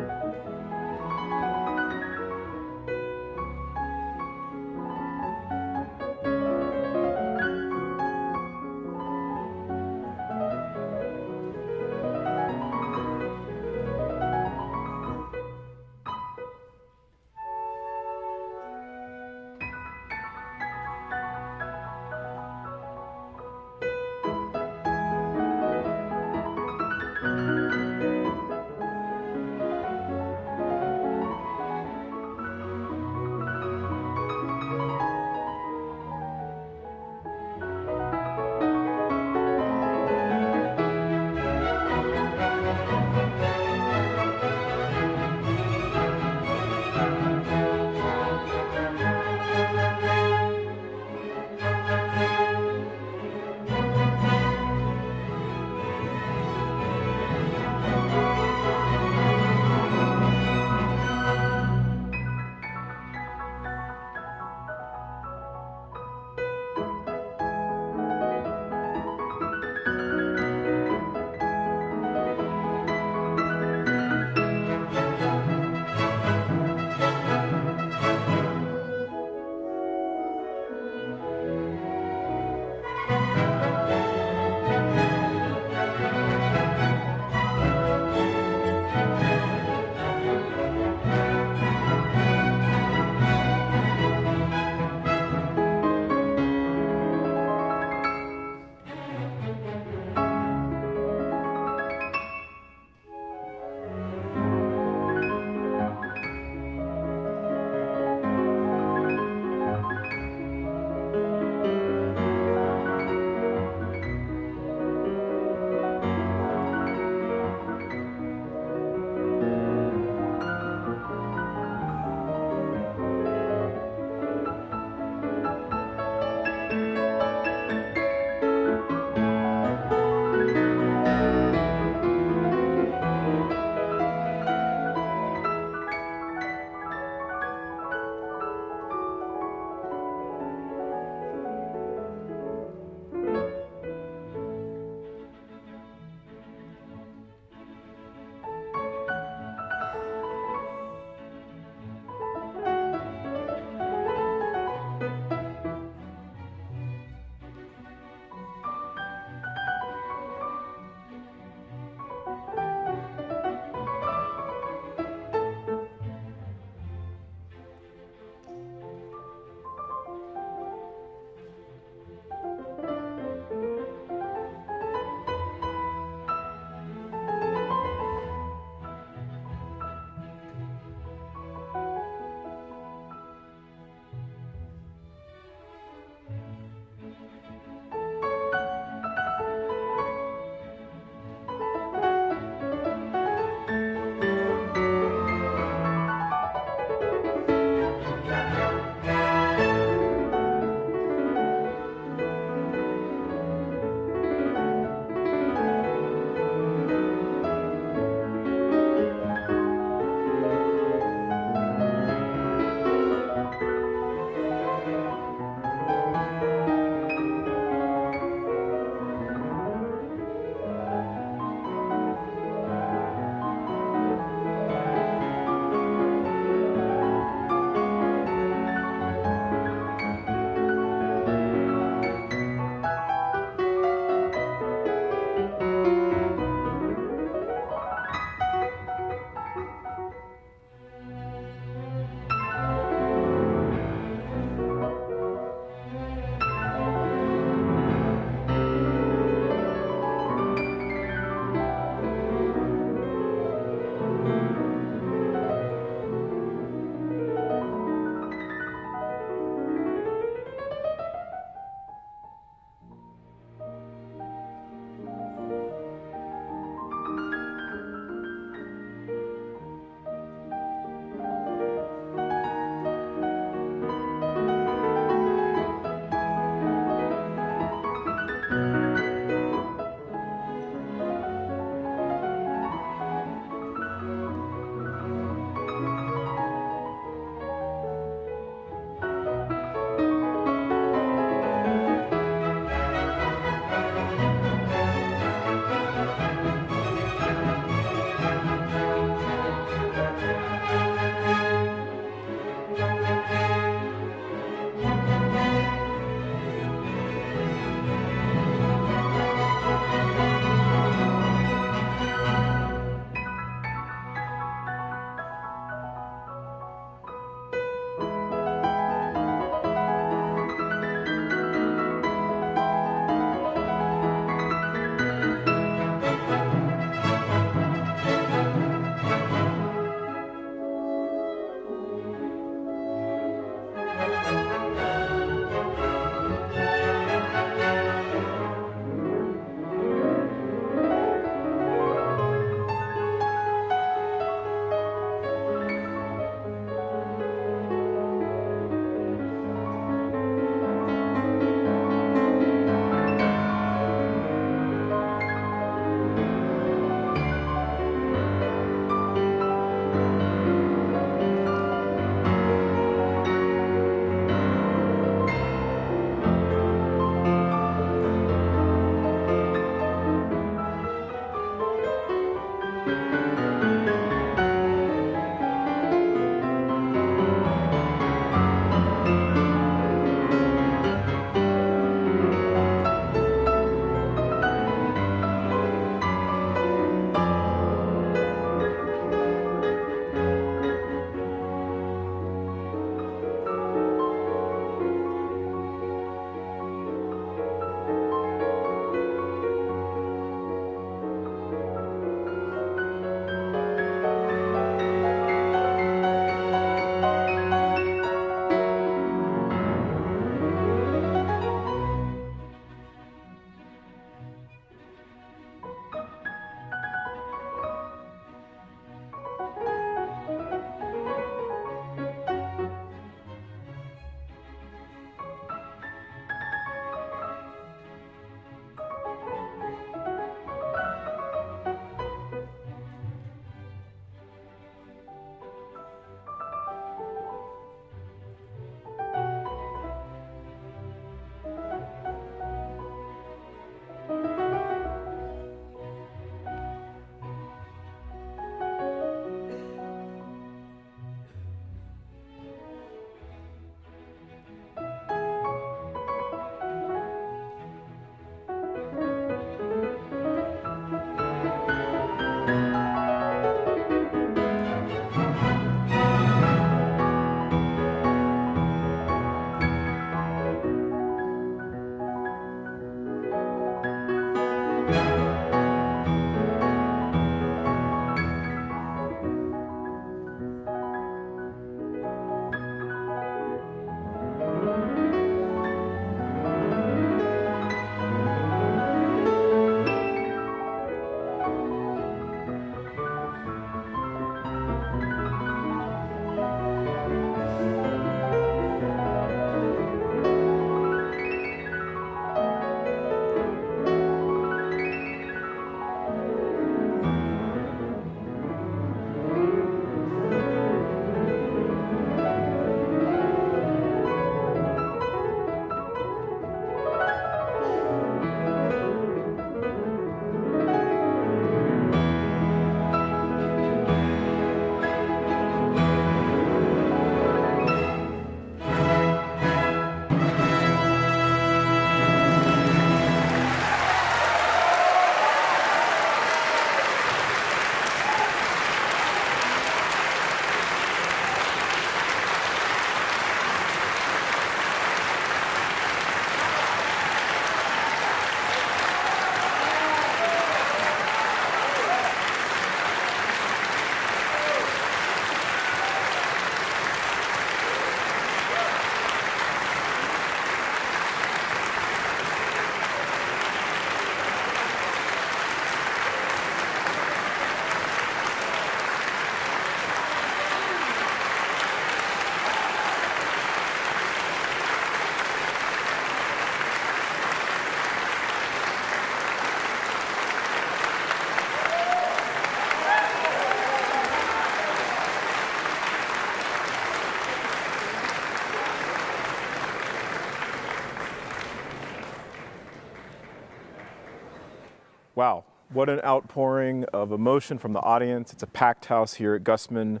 Wow, what an outpouring of emotion from the audience. It's a packed house here at Gusman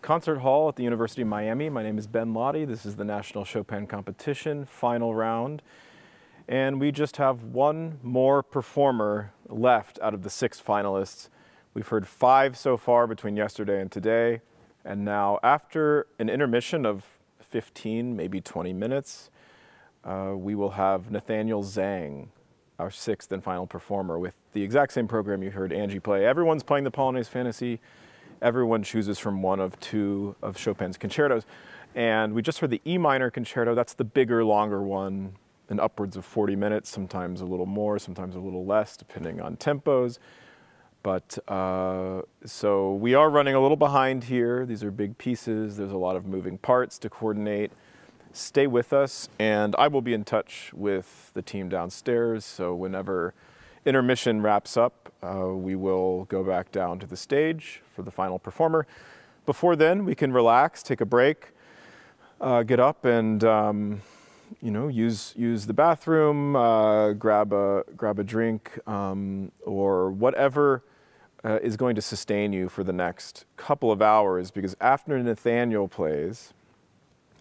Concert Hall at the University of Miami. My name is Ben Lottie. This is the National Chopin Competition final round. And we just have one more performer left out of the 6 finalists. We've heard 5 so far between yesterday and today. And now after an intermission of 15, maybe 20 minutes, we will have Nathaniel Zhang, our 6th and final performer, with the exact same program you heard Angie play. Everyone's playing the Polonaise-Fantaisie. Everyone chooses from one of 2 of Chopin's concertos. And we just heard the E minor concerto. That's the bigger, longer one, in upwards of 40 minutes, sometimes a little more, sometimes a little less, depending on tempos. But so we are running a little behind here. These are big pieces. There's a lot of moving parts to coordinate. Stay with us, and I will be in touch with the team downstairs. So whenever intermission wraps up, we will go back down to the stage for the final performer. Before then, we can relax, take a break, get up and use the bathroom, grab a drink, or whatever is going to sustain you for the next couple of hours, because after Nathaniel plays,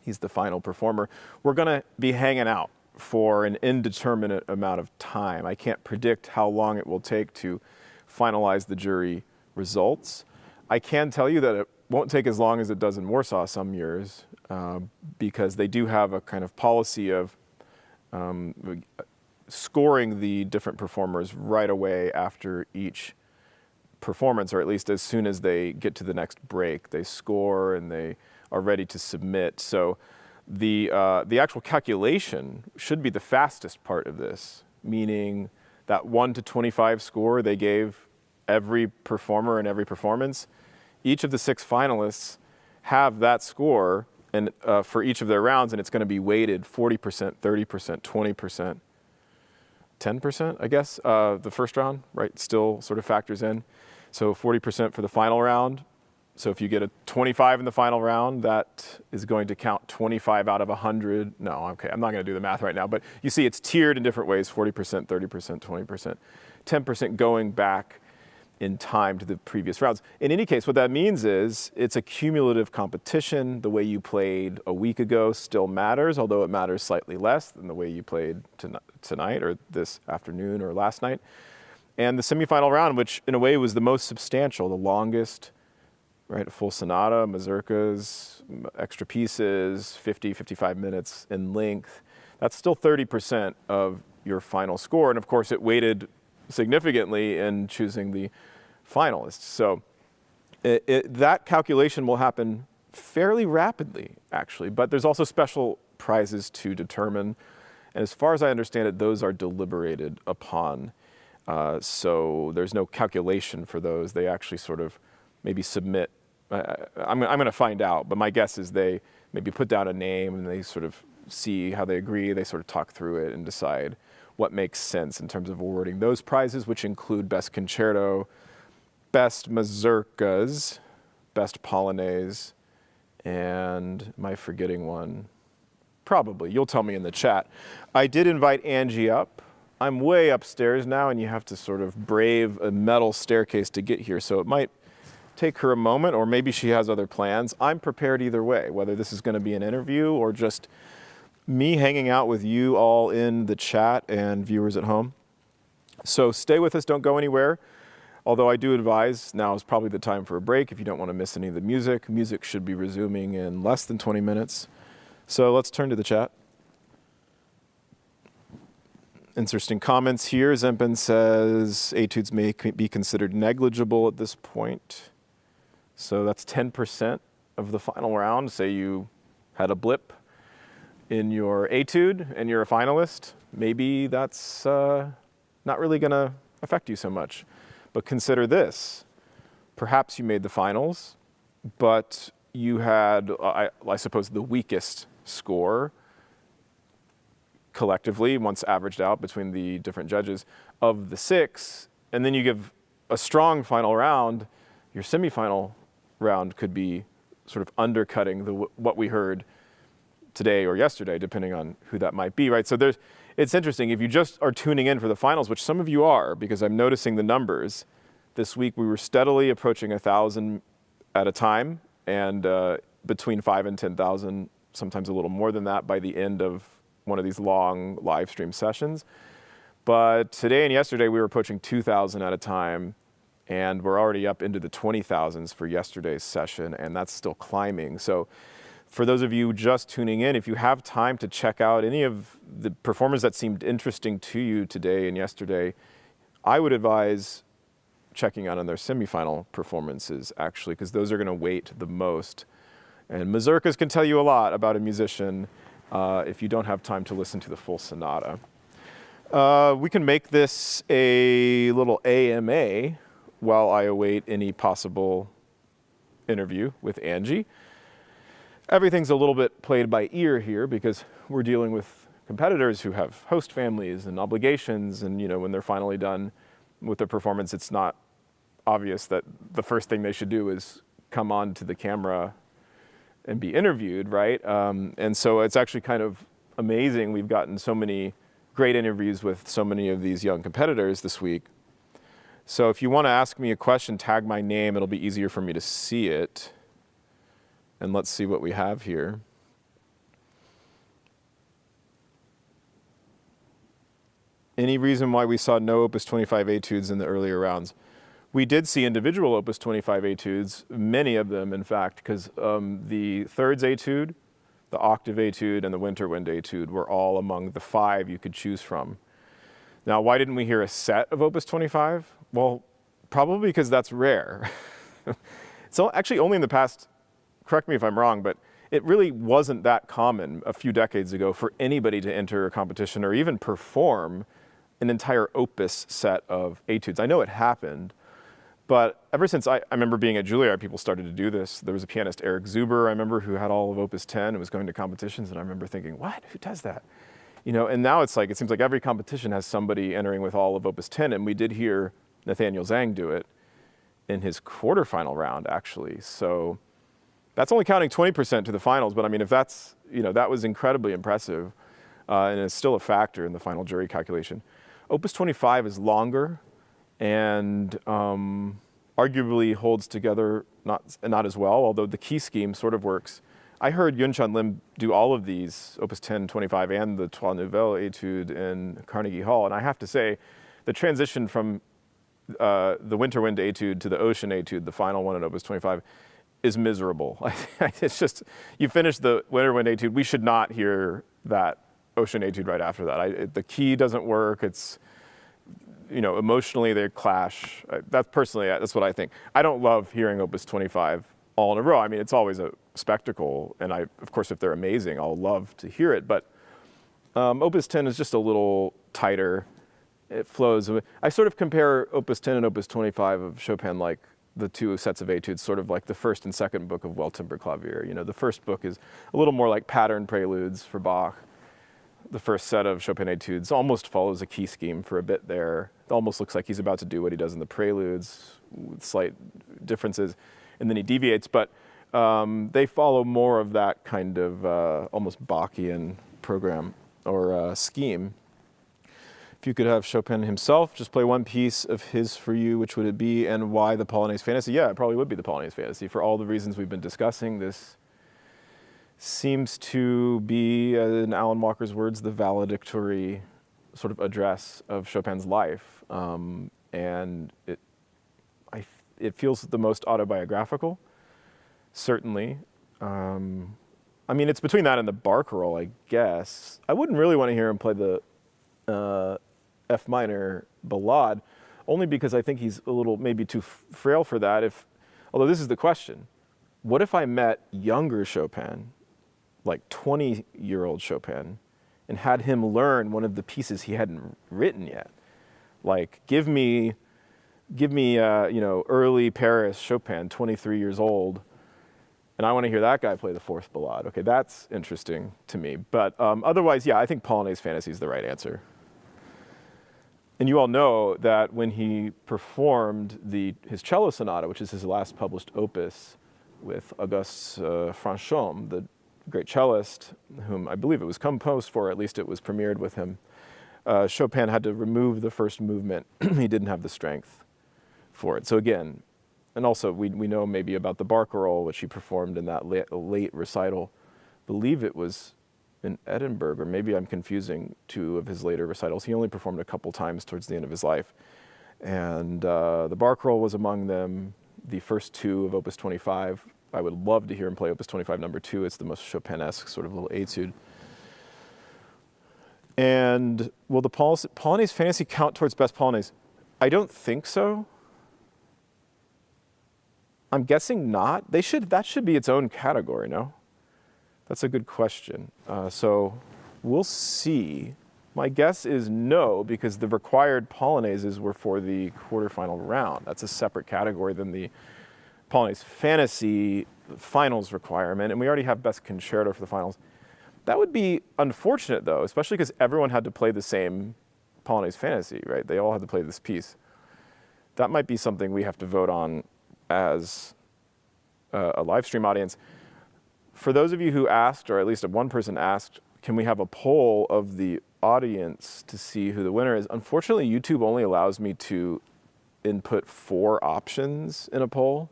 he's the final performer, we're going to be hanging out for an indeterminate amount of time. I can't predict how long it will take to finalize the jury results. I can tell you that it won't take as long as it does in Warsaw some years, because they do have a kind of policy of scoring the different performers right away after each performance, or at least as soon as they get to the next break. They score and they are ready to submit. So the actual calculation should be the fastest part of this, meaning that 1 to 25 score they gave every performer in every performance. Each of the 6 finalists have that score and for each of their rounds, and it's going to be weighted 40%, 30%, 20%, 10%, I guess, the first round, right, still sort of factors in. So 40% for the final round. So if you get a 25 in the final round, that is going to count 25 out of 100. No, okay, I'm not going to do the math right now, but you see it's tiered in different ways, 40%, 30%, 20%, 10% going back in time to the previous rounds. In any case, what that means is it's a cumulative competition. The way you played a week ago still matters, although it matters slightly less than the way you played tonight or this afternoon or last night. And the semifinal round, which in a way was the most substantial, the longest, right? A full sonata, mazurkas, extra pieces, 50, 55 minutes in length. That's still 30% of your final score. And of course, it weighted significantly in choosing the finalists. So that calculation will happen fairly rapidly, actually. But there's also special prizes to determine. And as far as I understand it, those are deliberated upon. So there's no calculation for those. They actually sort of maybe submit. I'm going to find out, but my guess is they maybe put down a name and they sort of see how they agree. They sort of talk through it and decide what makes sense in terms of awarding those prizes, which include Best Concerto, Best Mazurkas, Best Polonaise, and am I forgetting one? Probably. You'll tell me in the chat. I did invite Angie up. I'm way upstairs now, and you have to sort of brave a metal staircase to get here, so it might take her a moment, or maybe she has other plans. I'm prepared either way, whether this is going to be an interview or just me hanging out with you all in the chat and viewers at home. So stay with us, don't go anywhere. Although I do advise now is probably the time for a break if you don't want to miss any of the music. Music should be resuming in less than 20 minutes. So let's turn to the chat. Interesting comments here. Zempen says etudes may be considered negligible at this point. So that's 10% of the final round. Say you had a blip in your etude and you're a finalist. Maybe that's not really going to affect you so much. But consider this. Perhaps you made the finals, but you had, I suppose, the weakest score collectively, once averaged out between the different judges, of the 6, and then you give a strong final round, your semifinal round could be sort of undercutting what we heard today or yesterday, depending on who that might be, right? So it's interesting, if you just are tuning in for the finals, which some of you are, because I'm noticing the numbers, this week we were steadily approaching 1,000 at a time, and between 5 and 10,000, sometimes a little more than that by the end of one of these long live stream sessions. But today and yesterday we were approaching 2,000 at a time, and we're already up into the 20,000s for yesterday's session, and that's still climbing. So for those of you just tuning in, if you have time to check out any of the performers that seemed interesting to you today and yesterday, I would advise checking out on their semifinal performances, actually, because those are going to weight the most. And mazurkas can tell you a lot about a musician if you don't have time to listen to the full sonata. We can make this a little AMA while I await any possible interview with Angie. Everything's a little bit played by ear here because we're dealing with competitors who have host families and obligations, and when they're finally done with their performance, it's not obvious that the first thing they should do is come on to the camera and be interviewed, right? And so it's actually kind of amazing. We've gotten so many great interviews with so many of these young competitors this week. So if you want to ask me a question, tag my name. It'll be easier for me to see it. And let's see what we have here. Any reason why we saw no Opus 25 etudes in the earlier rounds? We did see individual Opus 25 etudes, many of them, in fact, because the thirds etude, the octave etude, and the winter wind etude were all among the 5 you could choose from. Now, why didn't we hear a set of Opus 25? Well, probably because that's rare. It's actually only in the past, correct me if I'm wrong, but it really wasn't that common a few decades ago for anybody to enter a competition or even perform an entire opus set of etudes. I know it happened, but ever since I remember being at Juilliard, people started to do this. There was a pianist, Eric Zuber, I remember, who had all of Opus 10 and was going to competitions, and I remember thinking, what? Who does that? And now it's like, it seems like every competition has somebody entering with all of Opus 10, and we did hear Nathaniel Zhang do it in his quarterfinal round, actually. So that's only counting 20% to the finals, but I mean, if that's, that was incredibly impressive, and it's still a factor in the final jury calculation. Opus 25 is longer and arguably holds together not as well, although the key scheme sort of works. I heard Yunchan Lim do all of these, Opus 10, 25, and the Trois Nouvelles etude in Carnegie Hall, and I have to say, the transition from the Winter Wind etude to the Ocean etude, the final one at Opus 25, is miserable. It's just, you finish the Winter Wind etude, we should not hear that Ocean etude right after that. The key doesn't work, it's, emotionally they clash. That's what I think. I don't love hearing Opus 25 all in a row. I mean, it's always a spectacle, and of course, if they're amazing, I'll love to hear it, but Opus 10 is just a little tighter. It flows. I sort of compare Opus 10 and Opus 25 of Chopin like the two sets of etudes, sort of like the first and second book of Well-Timbered Clavier. The first book is a little more like pattern preludes for Bach. The first set of Chopin etudes almost follows a key scheme for a bit there. It almost looks like he's about to do what he does in the preludes with slight differences, and then he deviates, but they follow more of that kind of almost Bachian program or scheme. If you could have Chopin himself just play one piece of his for you, which would it be, and why the Polonaise-Fantaisie? Yeah, it probably would be the Polonaise-Fantaisie for all the reasons we've been discussing. This seems to be, in Alan Walker's words, the valedictory sort of address of Chopin's life, and it feels the most autobiographical, certainly. I mean, it's between that and the Barcarolle, I guess. I wouldn't really want to hear him play the F minor ballade, only because I think he's a little maybe too frail for that. Although this is the question, what if I met younger Chopin, like 20-year-old Chopin, and had him learn one of the pieces he hadn't written yet? Like, give me, early Paris Chopin, 23 years old, and I want to hear that guy play the fourth ballade. Okay, that's interesting to me. But otherwise, yeah, I think Polonaise-Fantaisie is the right answer. And you all know that when he performed his cello sonata, which is his last published opus, with Auguste Franchomme, the great cellist, whom I believe it was composed for, at least it was premiered with him, Chopin had to remove the first movement. He didn't have the strength for it. So again, and also we know maybe about the barcarolle, which he performed in that late recital. I believe it was in Edinburgh, or maybe I'm confusing two of his later recitals. He only performed a couple times towards the end of his life. And the barcarolle was among them. The first two of Opus 25, I would love to hear him play Opus 25 number 2. It's the most Chopin-esque sort of little etude. And will the Polonaise-Fantaisie count towards Best Polonaise? I don't think so. I'm guessing not. That should be its own category, no? That's a good question. So we'll see. My guess is no, because the required Polonaises were for the quarterfinal round. That's a separate category than the Polonaise-Fantaisie finals requirement, and we already have Best Concerto for the finals. That would be unfortunate, though, especially because everyone had to play the same Polonaise-Fantaisie, right? They all had to play this piece. That might be something we have to vote on as a live stream audience. For those of you who asked, or at least one person asked, can we have a poll of the audience to see who the winner is? Unfortunately, YouTube only allows me to input 4 options in a poll.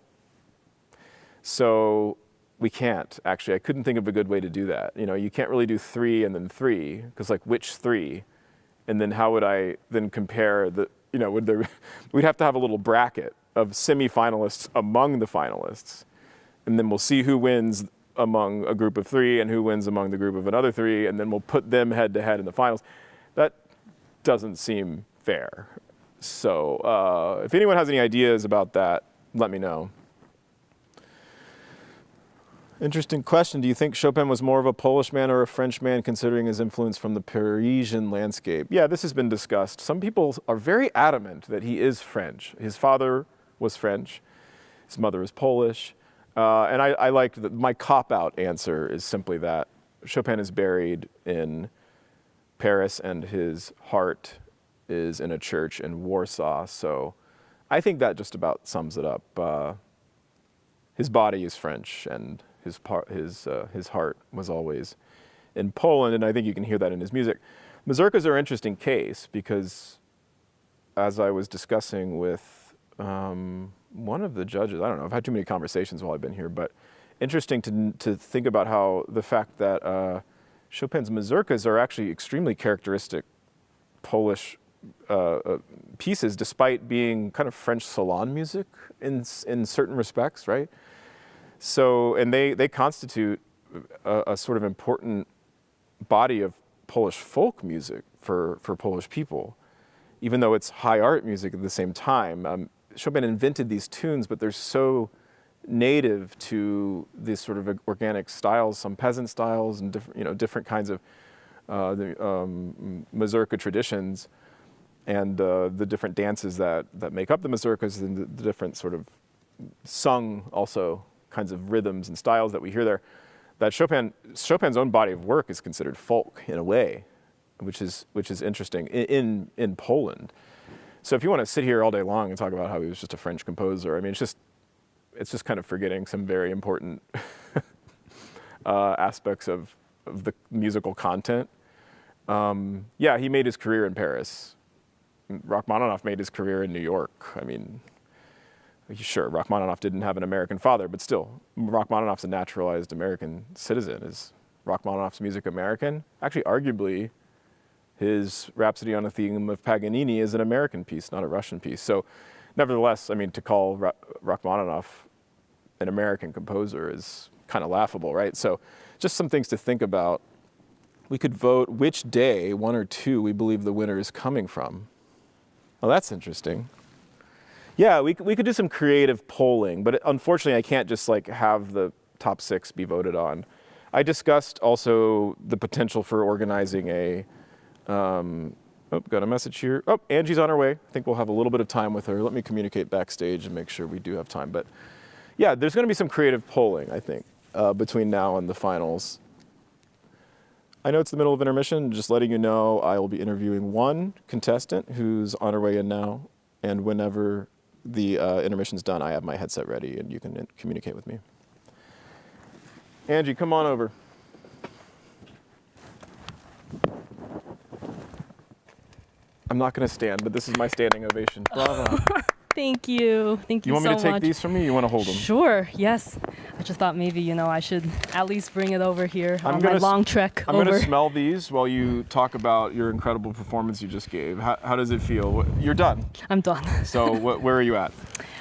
So we can't, actually. I couldn't think of a good way to do that. You know, you can't really do 3 and then 3, because like which 3? And then how would I then compare the, you know, we'd have to have a little bracket of semi-finalists among the finalists. And then we'll see who wins among a group of 3 and who wins among the group of another 3, and then we'll put them head to head in the finals. That doesn't seem fair. So if anyone has any ideas about that, let me know. Interesting question. Do you think Chopin was more of a Polish man or a French man, considering his influence from the Parisian landscape? Yeah, this has been discussed. Some people are very adamant that he is French. His father was French. His mother is Polish. And I like that. My cop-out answer is simply that Chopin is buried in Paris and his heart is in a church in Warsaw. So I think that just about sums it up. His body is French and his heart was always in Poland, and I think you can hear that in his music. Mazurkas are an interesting case because, as I was discussing with one of the judges, I don't know, I've had too many conversations while I've been here, but interesting to think about how the fact that Chopin's mazurkas are actually extremely characteristic Polish pieces, despite being kind of French salon music in certain respects, right? So, and they constitute a sort of important body of Polish folk music for Polish people, even though it's high art music at the same time. Chopin invented these tunes, but they're so native to these sort of organic styles, some peasant styles, and different kinds of mazurka traditions, and the different dances that make up the mazurkas, and the different sort of sung also kinds of rhythms and styles that we hear there, that Chopin's own body of work is considered folk in a way, which is interesting in Poland. So if you want to sit here all day long and talk about how he was just a French composer, I mean, it's just kind of forgetting some very important aspects of the musical content. Yeah, he made his career in Paris. Rachmaninoff made his career in New York. I mean, sure, Rachmaninoff didn't have an American father, but still, Rachmaninoff's a naturalized American citizen. Is Rachmaninoff's music American? Actually, arguably, his Rhapsody on a Theme of Paganini is an American piece, not a Russian piece. So, nevertheless, I mean, to call Rachmaninoff an American composer is kind of laughable, right? So, just some things to think about. We could vote which day, 1 or 2, we believe the winner is coming from. Oh, that's interesting. Yeah, we could do some creative polling, but unfortunately I can't just like have the top 6 be voted on. I discussed also the potential for organizing a, got a message here. Oh, Angie's on her way. I think we'll have a little bit of time with her. Let me communicate backstage and make sure we do have time. But yeah, there's gonna be some creative polling, I think, between now and the finals. I know it's the middle of intermission, just letting you know I will be interviewing one contestant who's on her way in now, and whenever the intermission's done, I have my headset ready and you can communicate with me. Angie, come on over. I'm not going to stand, but this is my standing ovation. Bravo. Thank you. Thank you so much. You want me to take these from you? You want to hold them? Sure, yes. I just thought maybe, I should at least bring it over here on my long trek I'm going to smell these while you talk about your incredible performance you just gave. How does it feel? You're done. I'm done. So where are you at?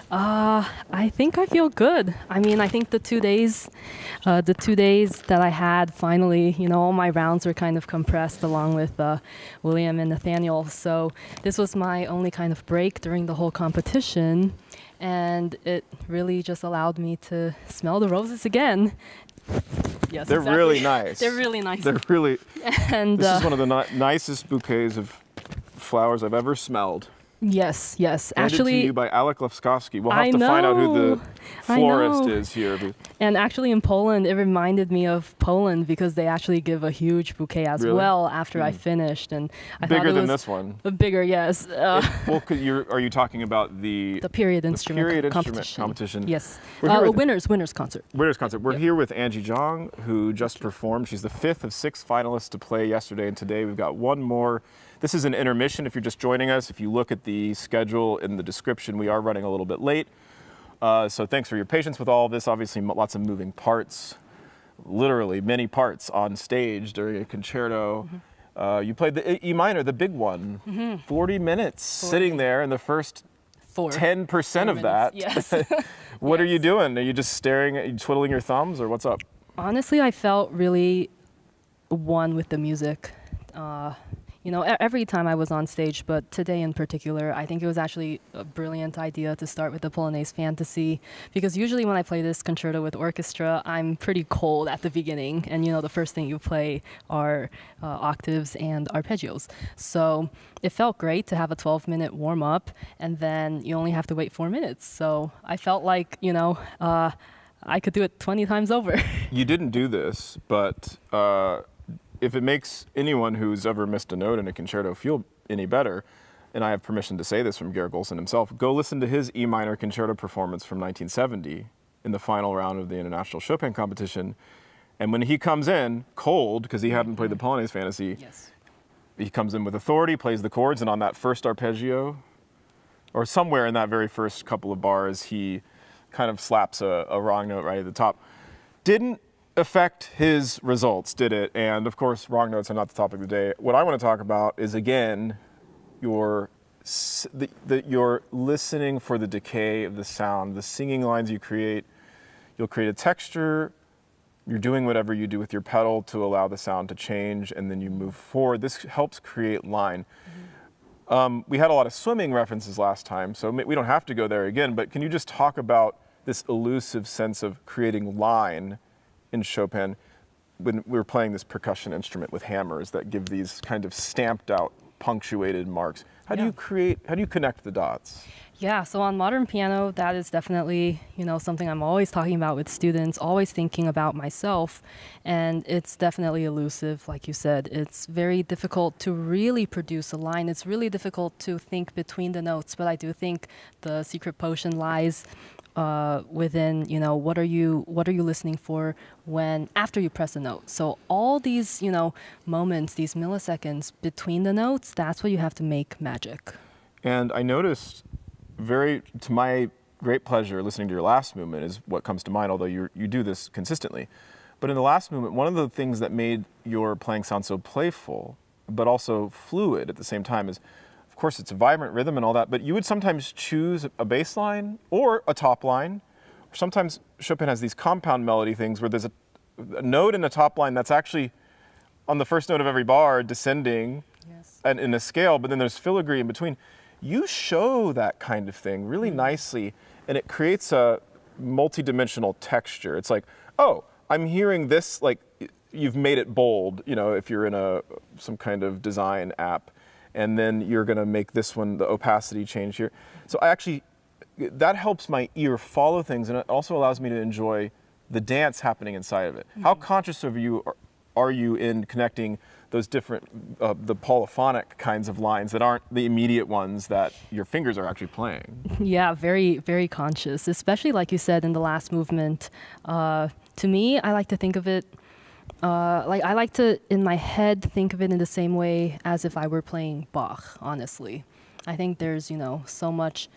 I think I feel good. I mean, I think the 2 days that I had finally, all my rounds were kind of compressed along with William and Nathaniel. So this was my only kind of break during the whole competition. And it really just allowed me to smell the roses again. Yes, They're really nice. They're really nice. They're really, and this is one of the nicest bouquets of flowers I've ever smelled. Yes. Handed Actually, to you by Alek Lewskowski. We'll have to find out who the florist is here. And actually in Poland, it reminded me of Poland because they actually give a huge bouquet as well after I finished. And I bigger thought it than was this one. Bigger, yes. Are you talking about the period instrument competition? Yes. Winners concert. Winners concert. We're here with Angie Zhang, who just performed. She's the 5th of 6 finalists to play yesterday and today. We've got one more. This is an intermission if you're just joining us. If you look at the schedule in the description, we are running a little bit late. So thanks for your patience with all of this. Obviously, lots of moving parts, literally many parts on stage during a concerto. You played the E minor, the big one, 40 minutes sitting there in the first 10% of that. Yes. What are you doing? Are you just staring, are you twiddling your thumbs, or what's up? Honestly, I felt really one with the music. Every time I was on stage, but today in particular, I think it was actually a brilliant idea to start with the Polonaise-Fantaisie, because usually when I play this concerto with orchestra, I'm pretty cold at the beginning, and the first thing you play are octaves and arpeggios. So it felt great to have a 12-minute warm-up, and then you only have to wait 4 minutes. So I felt like, I could do it 20 times over. You didn't do this, but if it makes anyone who's ever missed a note in a concerto feel any better, and I have permission to say this from Georg Olsen himself, go listen to his E minor concerto performance from 1970 in the final round of the International Chopin Competition. And when he comes in cold, because he hadn't played the Polonaise-Fantaisie, he comes in with authority, plays the chords, and on that first arpeggio, or somewhere in that very first couple of bars, he kind of slaps a wrong note right at the top. Didn't affect his results, did it? And of course, wrong notes are not the topic of the day. What I want to talk about is, again, your listening for the decay of the sound, the singing lines you create. You'll create a texture. You're doing whatever you do with your pedal to allow the sound to change, and then you move forward. This helps create line. We had a lot of swimming references last time, so we don't have to go there again, but can you just talk about this elusive sense of creating line in Chopin when we were playing this percussion instrument with hammers that give these kind of stamped out punctuated marks? How do you connect the dots? Yeah, so on modern piano, that is definitely, something I'm always talking about with students, always thinking about myself. And it's definitely elusive, like you said. It's very difficult to really produce a line. It's really difficult to think between the notes, but I do think the secret potion lies within, what are you listening for after you press a note. So all these, moments, these milliseconds between the notes, that's what you have to make magic. And I noticed, to my great pleasure, listening to your last movement is what comes to mind, although you do this consistently. But in the last movement, one of the things that made your playing sound so playful, but also fluid at the same time is, of course, it's a vibrant rhythm and all that, but you would sometimes choose a bass line or a top line. Or sometimes Chopin has these compound melody things where there's a note in a top line that's actually on the first note of every bar descending and in a scale, but then there's filigree in between. You show that kind of thing really nicely, and it creates a multi-dimensional texture. It's like, oh, I'm hearing this, like you've made it bold, if you're in some kind of design app. And then you're going to make this one, the opacity change here. So that helps my ear follow things, and it also allows me to enjoy the dance happening inside of it. How conscious of you are you in connecting those different, the polyphonic kinds of lines that aren't the immediate ones that your fingers are actually playing? Yeah, very, very conscious, especially like you said in the last movement. To me, I like to think of it Like I like to, in my head, think of it in the same way as if I were playing Bach, honestly. I think there's, so much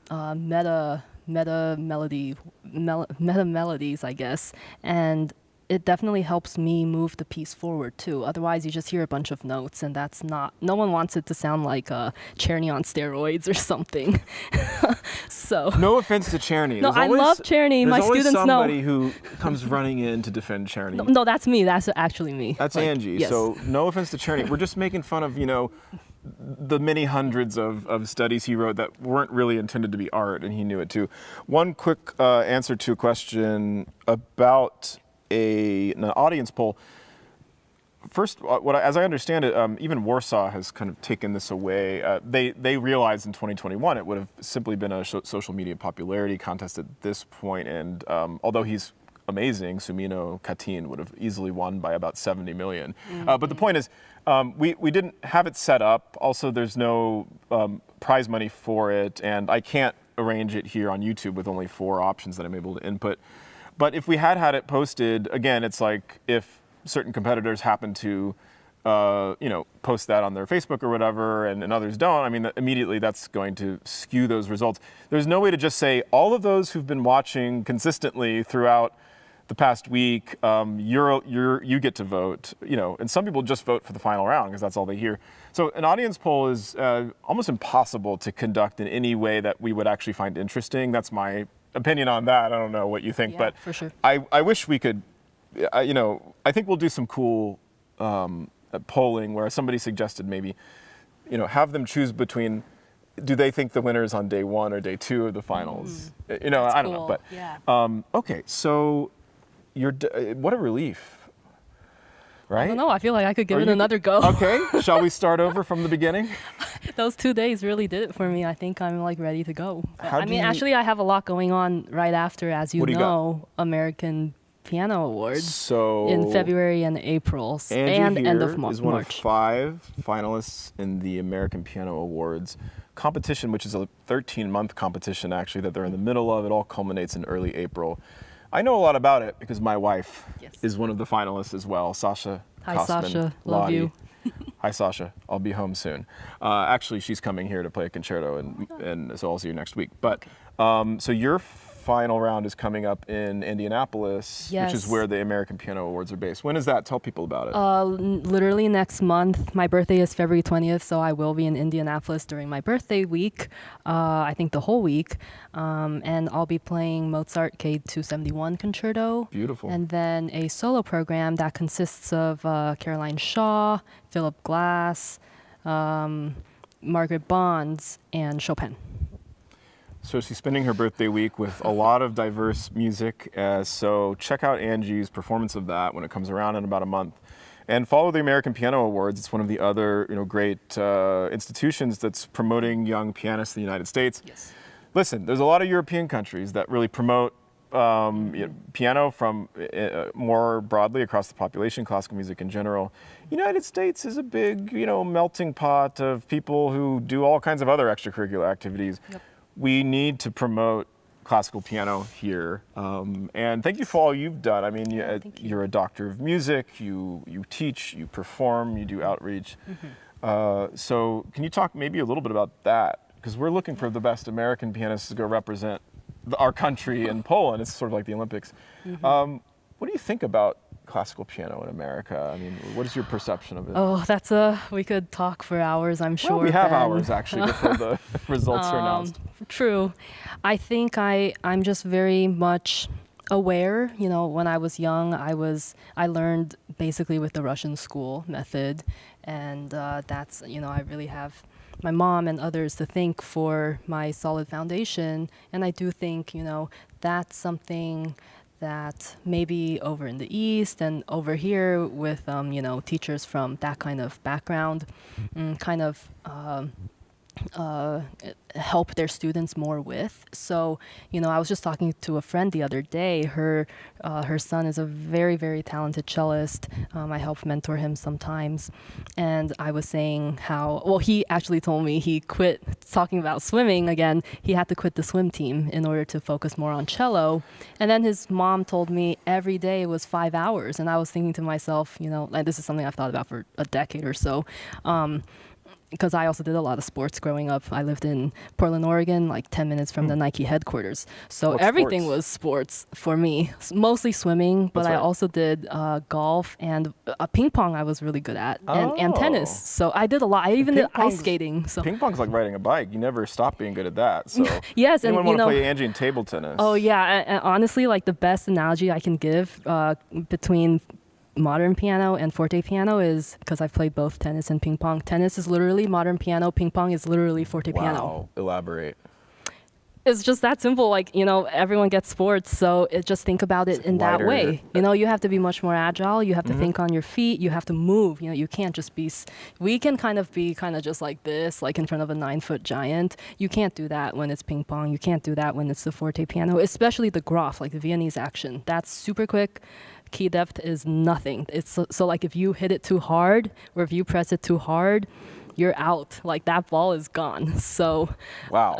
meta melodies, I guess, and it definitely helps me move the piece forward too. Otherwise, you just hear a bunch of notes, and that's not. No one wants it to sound like Czerny on steroids or something. So. No offense to Czerny. No, I love Czerny. My students know. There's always somebody who comes running in to defend Czerny. No, that's me. That's actually me. That's Angie. Yes. So no offense to Czerny. We're just making fun of the many hundreds of studies he wrote that weren't really intended to be art, and he knew it too. One quick answer to a question about an audience poll. First, as I understand it, even Warsaw has kind of taken this away. They realized in 2021 it would have simply been a social media popularity contest at this point, and although he's amazing, Sumino Katin would have easily won by about 70 million. But the point is, we didn't have it set up. Also, there's no prize money for it, and I can't arrange it here on YouTube with only 4 options that I'm able to input. But if we had it posted, again, it's like if certain competitors happen to, post that on their Facebook or whatever, and others don't, I mean, immediately that's going to skew those results. There's no way to just say all of those who've been watching consistently throughout the past week, you get to vote, and some people just vote for the final round because that's all they hear. So an audience poll is almost impossible to conduct in any way that we would actually find interesting. That's my opinion on that. I don't know what you think, but for sure. I wish we could, I think we'll do some cool polling where somebody suggested maybe, have them choose between, do they think the winner is on day 1 or day 2 of the finals? I don't know, but yeah. Okay, so what a relief, right? I don't know. I feel like I could give it another go. Okay, shall we start over from the beginning? Those 2 days really did it for me. I think I'm ready to go. Actually, I have a lot going on right after, as you know, got? American Piano Awards. So in February and April, Angie and here end of March. Is one of 5 finalists in the American Piano Awards competition, which is a 13-month competition actually that they're in the middle of. It all culminates in early April. I know a lot about it because my wife is one of the finalists as well, Sasha. Hi, Kosman, Sasha. Love you. Hi, Sasha. I'll be home soon. Actually, she's coming here to play a concerto, and so I'll see you next week. But so your final round is coming up in Indianapolis, which is where the American Piano Awards are based. When is that? Tell people about it. Literally next month. My birthday is February 20th, so I will be in Indianapolis during my birthday week, I think the whole week. And I'll be playing Mozart K271 Concerto. Beautiful. And then a solo program that consists of Caroline Shaw, Philip Glass, Margaret Bonds, and Chopin. So she's spending her birthday week with a lot of diverse music. So check out Angie's performance of that when it comes around in about a month. And follow the American Piano Awards. It's one of the other great institutions that's promoting young pianists in the United States. Yes. Listen, there's a lot of European countries that really promote piano from more broadly across the population, classical music in general. United States is a big, melting pot of people who do all kinds of other extracurricular activities. Yep. We need to promote classical piano here. And thank you for all you've done. I mean, you're a doctor of music, you teach, you perform, you do outreach. Mm-hmm. So can you talk maybe a little bit about that? Because we're looking for the best American pianists to go represent our country in Poland. It's sort of like the Olympics. Mm-hmm. What do you think about classical piano in America? I mean, what is your perception of it? Oh, we could talk for hours, I'm sure. Well, we have hours actually before the results are announced. True. I think I'm just very much aware. When I was young, I learned basically with the Russian school method, and that's, I really have my mom and others to thank for my solid foundation. And I do think, that's something that maybe over in the East and over here with, teachers from that kind of background, kind of help their students more with. So, I was just talking to a friend the other day. Her son is a very, very talented cellist. I help mentor him sometimes. And I was saying how, he actually told me he quit talking about swimming again. He had to quit the swim team in order to focus more on cello. And then his mom told me every day was 5 hours. And I was thinking to myself, and this is something I've thought about for a decade or so. Because I also did a lot of sports growing up. I lived in Portland, Oregon, like 10 minutes from the Nike headquarters. So everything was sports for me, mostly swimming, but I also did golf and ping pong I was really good at, and tennis. So I did a lot. I even did ice skating. So ping pong's like riding a bike. You never stop being good at that. So yes, anyone want to play Angie in table tennis? Oh yeah, and honestly, like the best analogy I can give between modern piano and forte piano is, because I've played both tennis and ping pong. Tennis is literally modern piano. Ping pong is literally forte piano. Wow, elaborate. It's just that simple. Like, everyone gets sports, so just think about it in that way. You have to be much more agile. You have to think on your feet. You have to move. You can't just be, we can kind of be just like this, like in front of a 9-foot giant. You can't do that when it's ping pong. You can't do that when it's the forte piano, especially the Graf, like the Viennese action. That's super quick. Key depth is nothing. It's so like if you hit it too hard or if you press it too hard, you're out. Like that ball is gone. So wow.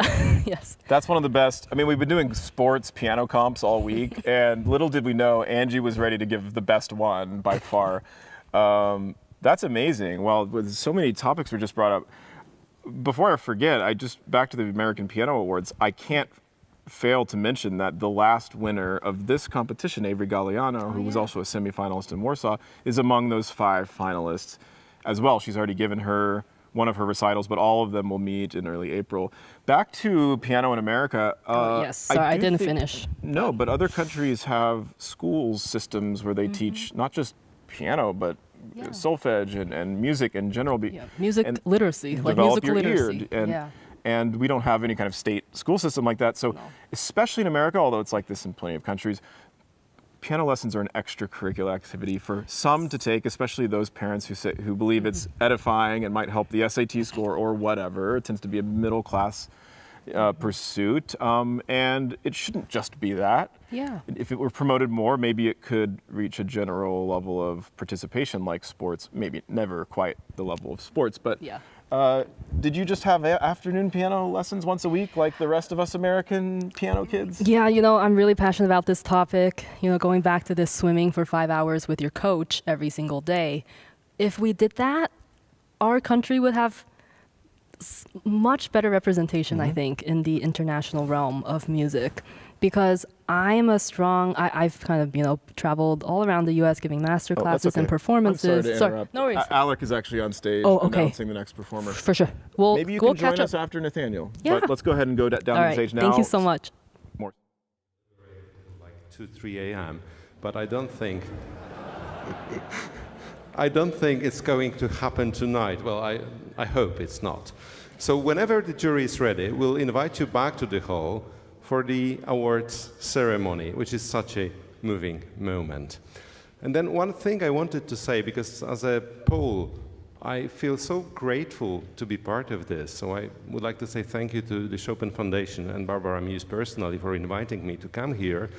Yes. That's one of the best. I mean, we've been doing sports piano comps all week, and little did we know Angie was ready to give the best one by far. That's amazing. Well, with so many topics were just brought up. Before I forget, back to the American Piano Awards, I can't fail to mention that the last winner of this competition, Avery Galliano, who was also a semifinalist in Warsaw, is among those 5 finalists as well. She's already given her one of her recitals, but all of them will meet in early April. Back to piano in America. Yes, sorry, I didn't finish. No, but other countries have schools systems where they teach not just piano, but solfege and music in general. Music literacy, like develop musical your literacy. ear. And we don't have any kind of state school system like that. So especially in America, although it's like this in plenty of countries, piano lessons are an extracurricular activity for some to take, especially those parents who believe it's edifying and might help the SAT score or whatever. It tends to be a middle class pursuit. And it shouldn't just be that. Yeah. If it were promoted more, maybe it could reach a general level of participation like sports. Maybe never quite the level of sports, but did you just have afternoon piano lessons once a week like the rest of us American piano kids? Yeah, I'm really passionate about this topic. Going back to this swimming for 5 hours with your coach every single day. If we did that, our country would have much better representation, I think, in the international realm of music. Because I've kind of, traveled all around the U.S. giving master classes and performances. I'm sorry to interrupt. No worries. Alec is actually on stage announcing the next performer. For sure. Well, maybe you can join us after Nathaniel. Yeah. But let's go ahead and go down the stage now. Thank you so much. More. Like 2, 3 a.m. But I don't think it's going to happen tonight. Well, I hope it's not. So whenever the jury is ready, we'll invite you back to the hall for the awards ceremony, which is such a moving moment. And then one thing I wanted to say, because as a Pole, I feel so grateful to be part of this. So I would like to say thank you to the Chopin Foundation and Barbara Muse personally for inviting me to come here.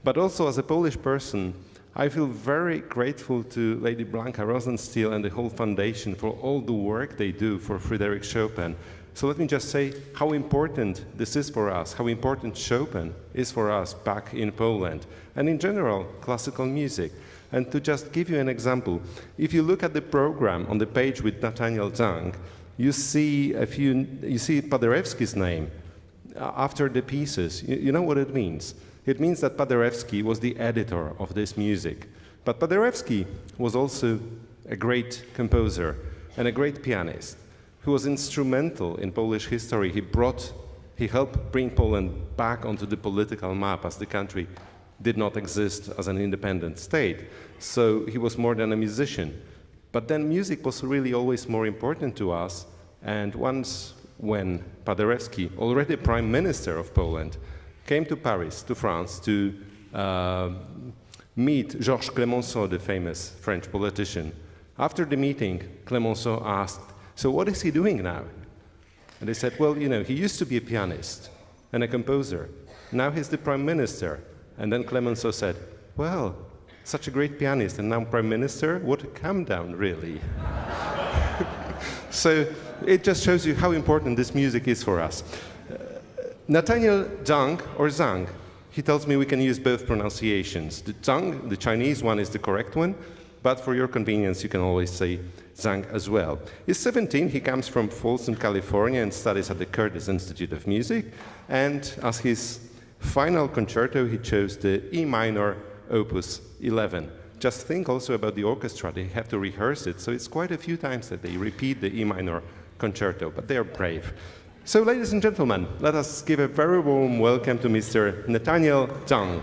But also as a Polish person, I feel very grateful to Lady Blanca Rosenstiel and the whole foundation for all the work they do for Frédéric Chopin. So let me just say how important this is for us, how important Chopin is for us back in Poland, and in general, classical music. And to just give you an example, if you look at the program on the page with Nathaniel Zhang, you see Paderewski's name after the pieces. You know what it means? It means that Paderewski was the editor of this music. But Paderewski was also a great composer and a great pianist who was instrumental in Polish history. He helped bring Poland back onto the political map as the country did not exist as an independent state. So he was more than a musician. But then music was really always more important to us. And once when Paderewski, already Prime Minister of Poland, came to Paris, to France, to meet Georges Clemenceau, the famous French politician. After the meeting, Clemenceau asked, "So what is he doing now?" And they said, well, you know, he used to be a pianist and a composer. Now he's the prime minister. And then Clemenceau said, well, such a great pianist and now prime minister? What a come down, really. So it just shows you how important this music is for us. Nathaniel Zhang, or Zhang, he tells me we can use both pronunciations. The Zhang, the Chinese one, is the correct one, but for your convenience, you can always say Zhang as well. He's 17, he comes from Folsom, California, and studies at the Curtis Institute of Music. And as his final concerto, he chose the E minor opus 11. Just think also about the orchestra, they have to rehearse it, so it's quite a few times that they repeat the E minor concerto, but they're brave. So, ladies and gentlemen, let us give a very warm welcome to Mr. Nathaniel Zhang.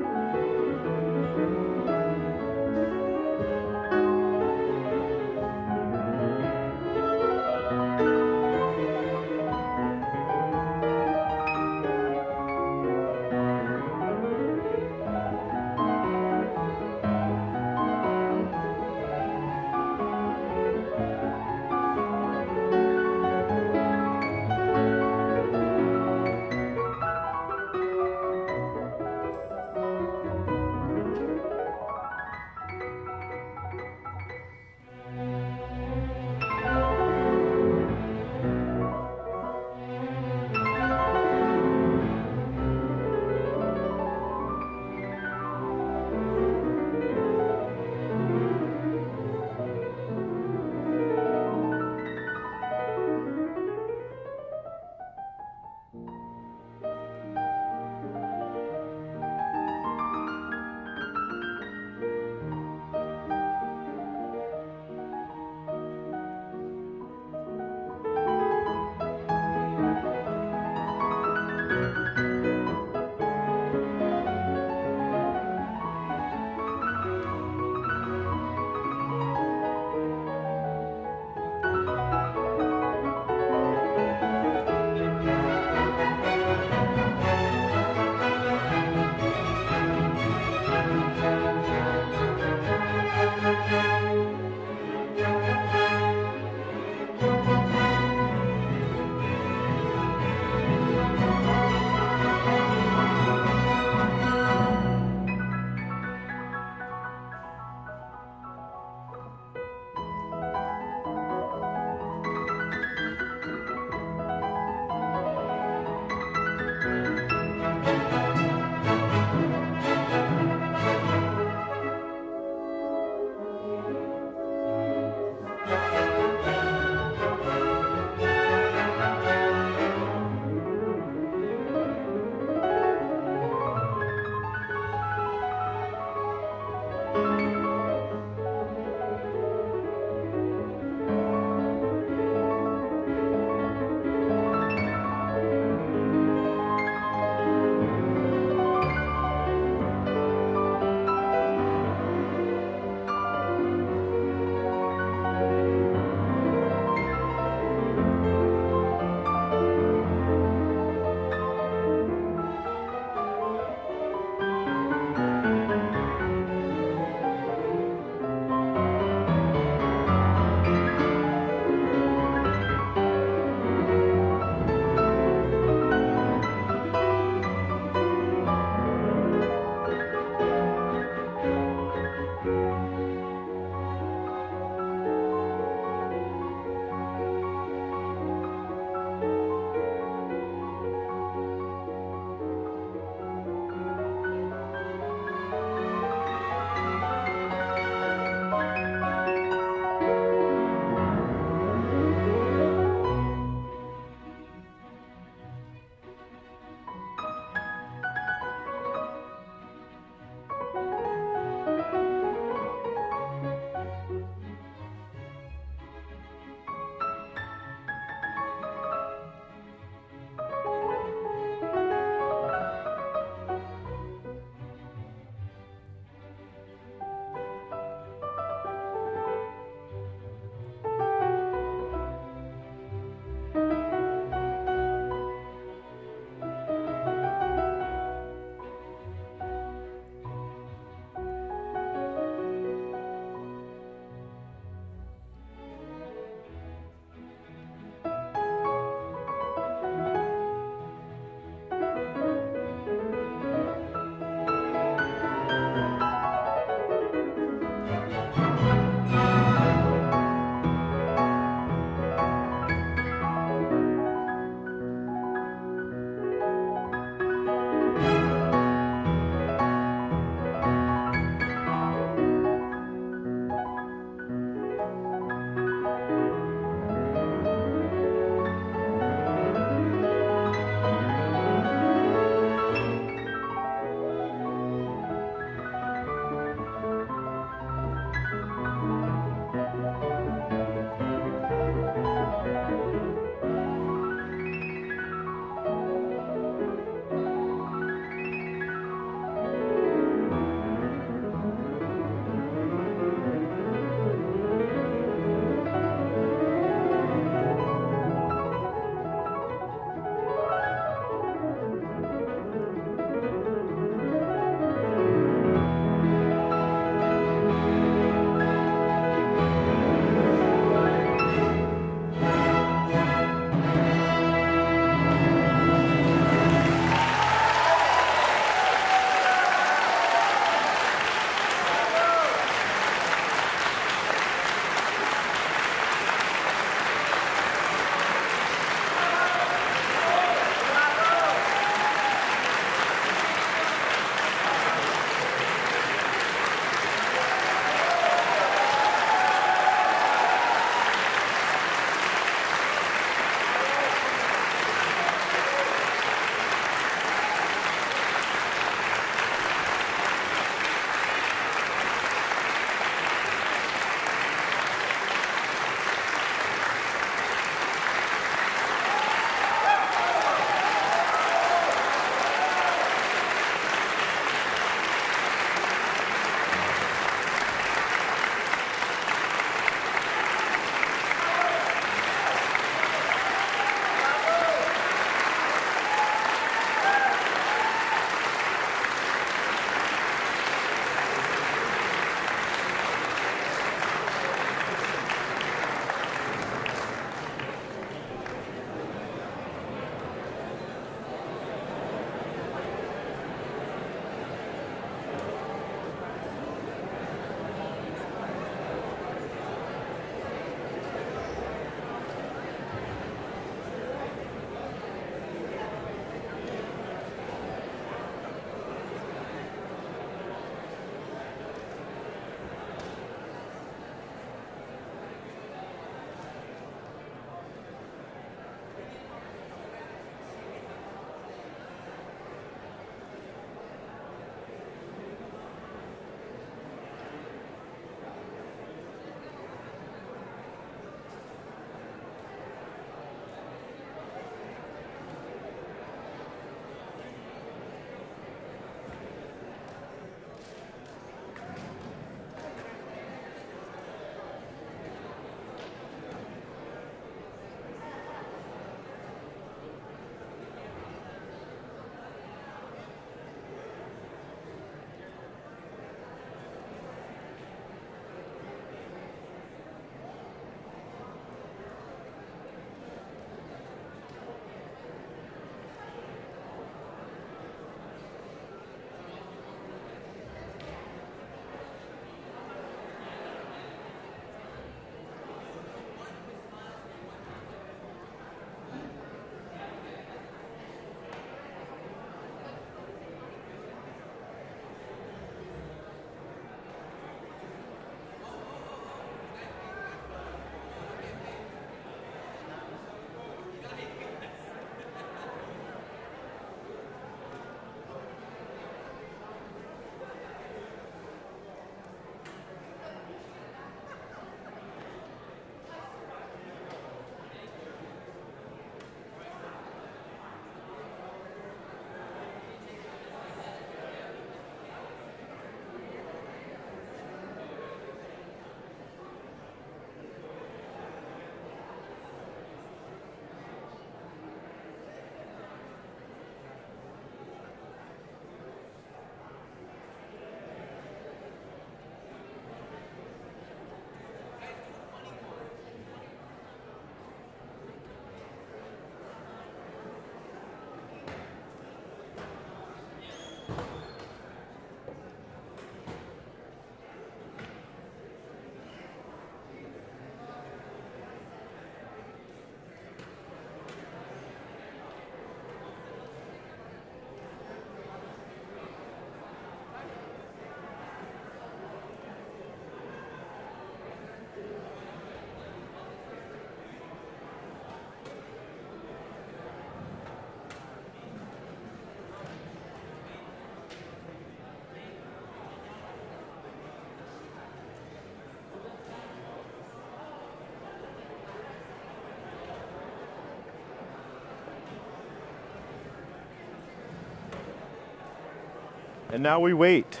And now we wait.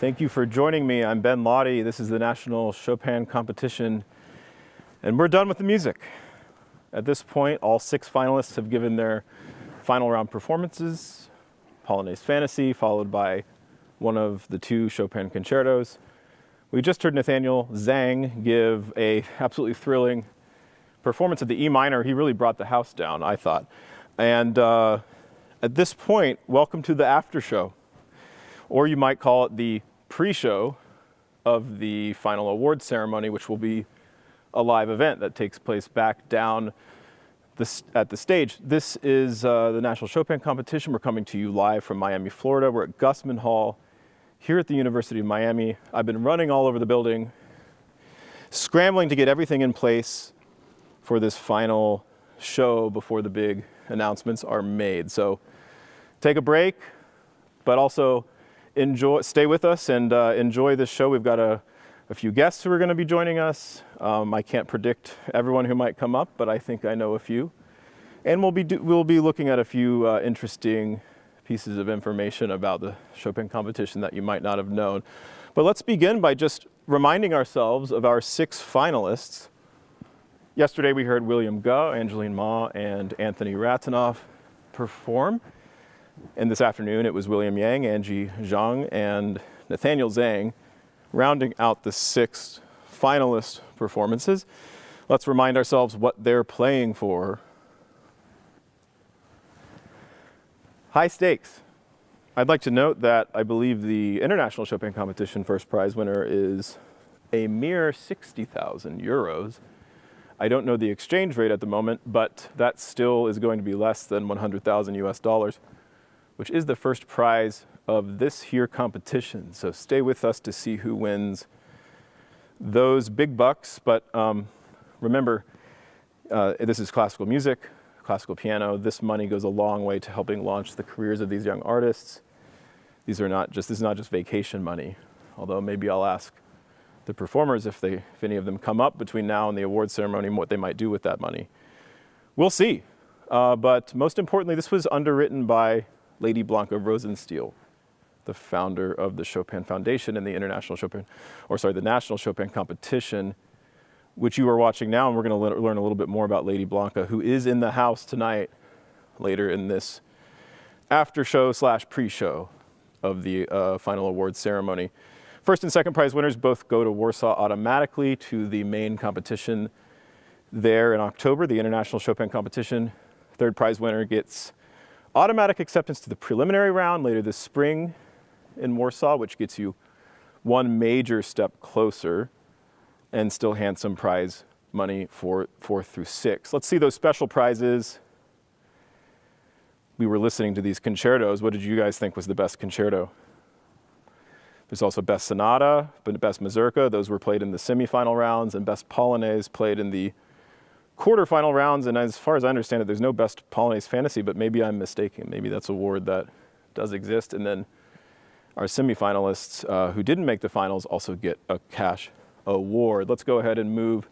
Thank you for joining me. I'm Ben Lottie. This is the National Chopin Competition, and we're done with the music. At this point, all 6 finalists have given their final round performances. Polonaise-Fantaisie, followed by one of the 2 Chopin concertos. We just heard Nathaniel Zhang give a absolutely thrilling performance of the E minor. He really brought the house down, I thought. And at this point, welcome to the after show, or you might call it the pre-show of the final award ceremony, which will be a live event that takes place back down at the stage. This is the National Chopin Competition. We're coming to you live from Miami, Florida. We're at Gusman Hall here at the University of Miami. I've been running all over the building, scrambling to get everything in place for this final show before the big announcements are made. So take a break, but also stay with us and enjoy this show. We've got a few guests who are going to be joining us. I can't predict everyone who might come up, but I think I know a few. And we'll be looking at a few interesting pieces of information about the Chopin competition that you might not have known. But let's begin by just reminding ourselves of our 6 finalists. Yesterday we heard William Guh, Angeline Ma, and Anthony Ratanoff perform. And this afternoon it was William Yang, Angie Zhang, and Nathaniel Zhang rounding out the 6 finalist performances. Let's remind ourselves what they're playing for. High stakes. I'd like to note that I believe the International Chopin Competition first prize winner is a mere 60,000 euros. I don't know the exchange rate at the moment, but that still is going to be less than 100,000 US dollars, which is the first prize of this here competition. So stay with us to see who wins those big bucks. But remember, this is classical music, classical piano. This money goes a long way to helping launch the careers of these young artists. This is not just vacation money, although maybe I'll ask the performers if any of them come up between now and the award ceremony and what they might do with that money. We'll see. But most importantly, this was underwritten by Lady Blanca Rosenstiel, the founder of the Chopin Foundation and the the National Chopin Competition, which you are watching now, and we're going to learn a little bit more about Lady Blanca, who is in the house tonight, later in this after show / pre-show of the final award ceremony. First and second prize winners both go to Warsaw automatically to the main competition there in October, the International Chopin Competition. Third prize winner gets automatic acceptance to the preliminary round later this spring in Warsaw, which gets you one major step closer and still handsome prize money for 4th through 6th. Let's see those special prizes. We were listening to these concertos. What did you guys think was the best concerto? There's also Best Sonata, but Best Mazurka. Those were played in the semifinal rounds, and Best Polonaise played in the quarterfinal rounds. And as far as I understand it, there's no Best Polonaise-Fantaisie, but maybe I'm mistaken. Maybe that's a award that does exist. And then our semifinalists who didn't make the finals also get a cash award. Let's go ahead and move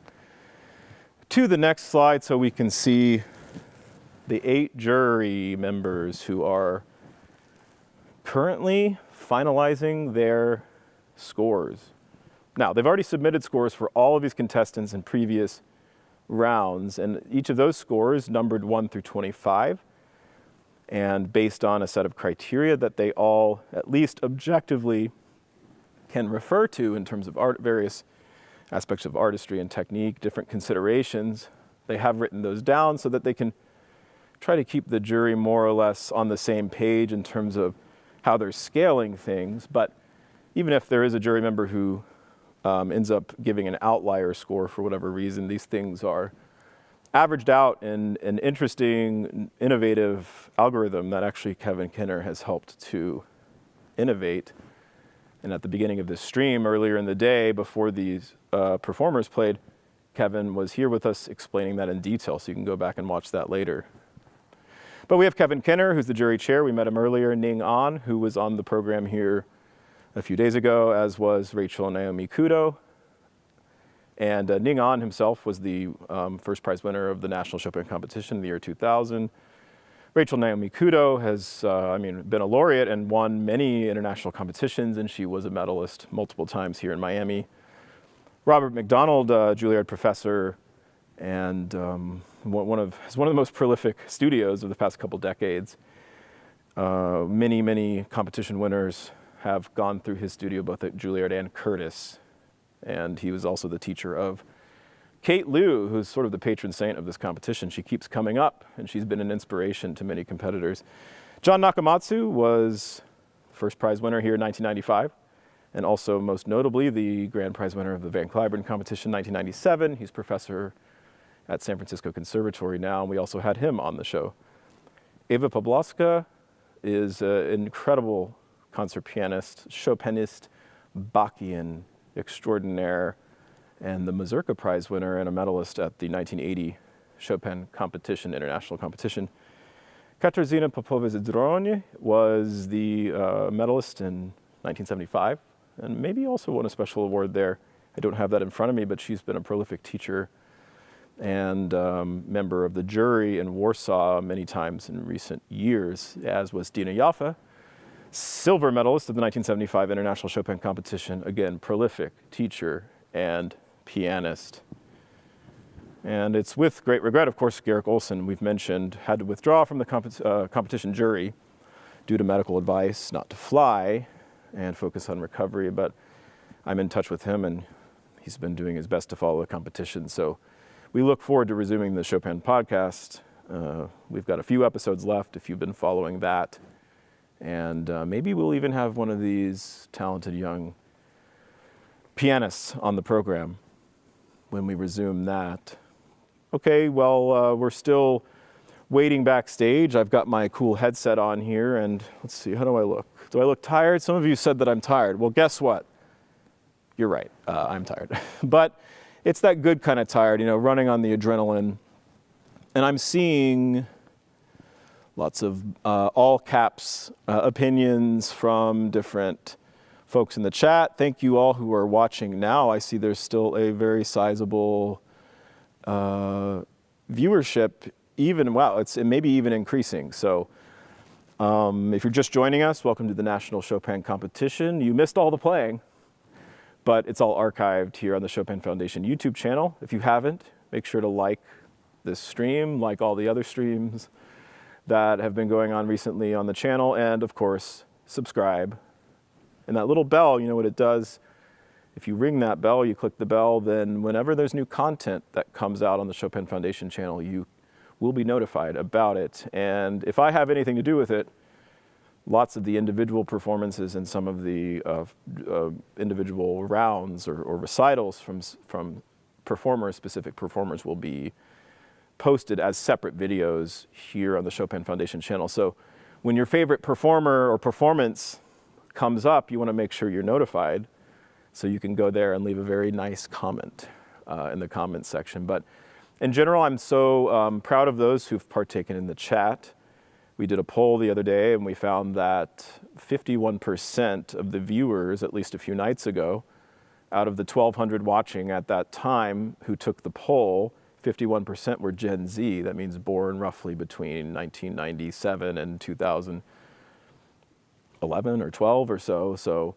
to the next slide so we can see the 8 jury members who are currently finalizing their scores. Now, they've already submitted scores for all of these contestants in previous rounds, and each of those scores numbered 1 through 25, and based on a set of criteria that they all, at least objectively, can refer to in terms of various aspects of artistry and technique, different considerations. They have written those down so that they can try to keep the jury more or less on the same page in terms of how they're scaling things. But even if there is a jury member who ends up giving an outlier score for whatever reason, these things are averaged out in an interesting, innovative algorithm that actually Kevin Kinner has helped to innovate. And at the beginning of this stream earlier in the day, before these performers played, Kevin was here with us explaining that in detail, so you can go back and watch that later. But we have Kevin Kinner, who's the jury chair. We met him earlier. Ning An, who was on the program here a few days ago, as was Rachel Naomi Kudo. And Ning An himself was the first prize winner of the National Chopin Competition in the year 2000. Rachel Naomi Kudo has, been a laureate and won many international competitions, and she was a medalist multiple times here in Miami. Robert McDonald, Juilliard professor, and one of the most prolific studios of the past couple decades. Many competition winners have gone through his studio, both at Juilliard and Curtis. And he was also the teacher of Kate Liu, who's sort of the patron saint of this competition. She keeps coming up, and she's been an inspiration to many competitors. John Nakamatsu was the first prize winner here in 1995, and also most notably the grand prize winner of the Van Cliburn competition 1997. He's professor at San Francisco Conservatory now, and we also had him on the show. Eva Pawlowska is an incredible concert pianist, Chopinist, Bacchian extraordinaire, and the Mazurka Prize winner and a medalist at the 1980 Chopin Competition, International Competition. Katarzyna Popova-Zdroń was the medalist in 1975, and maybe also won a special award there. I don't have that in front of me, but she's been a prolific teacher and member of the jury in Warsaw many times in recent years, as was Dina Jaffe, silver medalist of the 1975 International Chopin Competition. Again, prolific teacher and pianist. And it's with great regret, of course, Garrick Olson, we've mentioned, had to withdraw from the competition jury due to medical advice not to fly and focus on recovery. But I'm in touch with him, and he's been doing his best to follow the competition. So we look forward to resuming the Chopin podcast. We've got a few episodes left if you've been following that. And maybe we'll even have one of these talented young pianists on the program when we resume that. Okay, well, we're still waiting backstage. I've got my cool headset on here, and let's see, how do I look? Do I look tired? Some of you said that I'm tired. Well, guess what? You're right, I'm tired. But it's that good kind of tired, running on the adrenaline. And I'm seeing lots of all caps opinions from different folks in the chat. Thank you all who are watching now. I see there's still a very sizable viewership, it may be even increasing. So if you're just joining us, welcome to the National Chopin Competition. You missed all the playing, but it's all archived here on the Chopin Foundation YouTube channel. If you haven't, make sure to like this stream, like all the other streams that have been going on recently on the channel, and of course, subscribe. And that little bell, you know what it does? If you ring that bell, you click the bell, then whenever there's new content that comes out on the Chopin Foundation channel, you will be notified about it. And if I have anything to do with it, lots of the individual performances and some of the individual rounds or recitals from specific performers will be posted as separate videos here on the Chopin Foundation channel. So when your favorite performer or performance comes up, you want to make sure you're notified so you can go there and leave a very nice comment in the comments section. But in general, I'm so proud of those who've partaken in the chat. We did a poll the other day, and we found that 51% of the viewers, at least a few nights ago, out of the 1,200 watching at that time who took the poll, 51% were Gen Z. That means born roughly between 1997 and 2011 or 12 or so. So,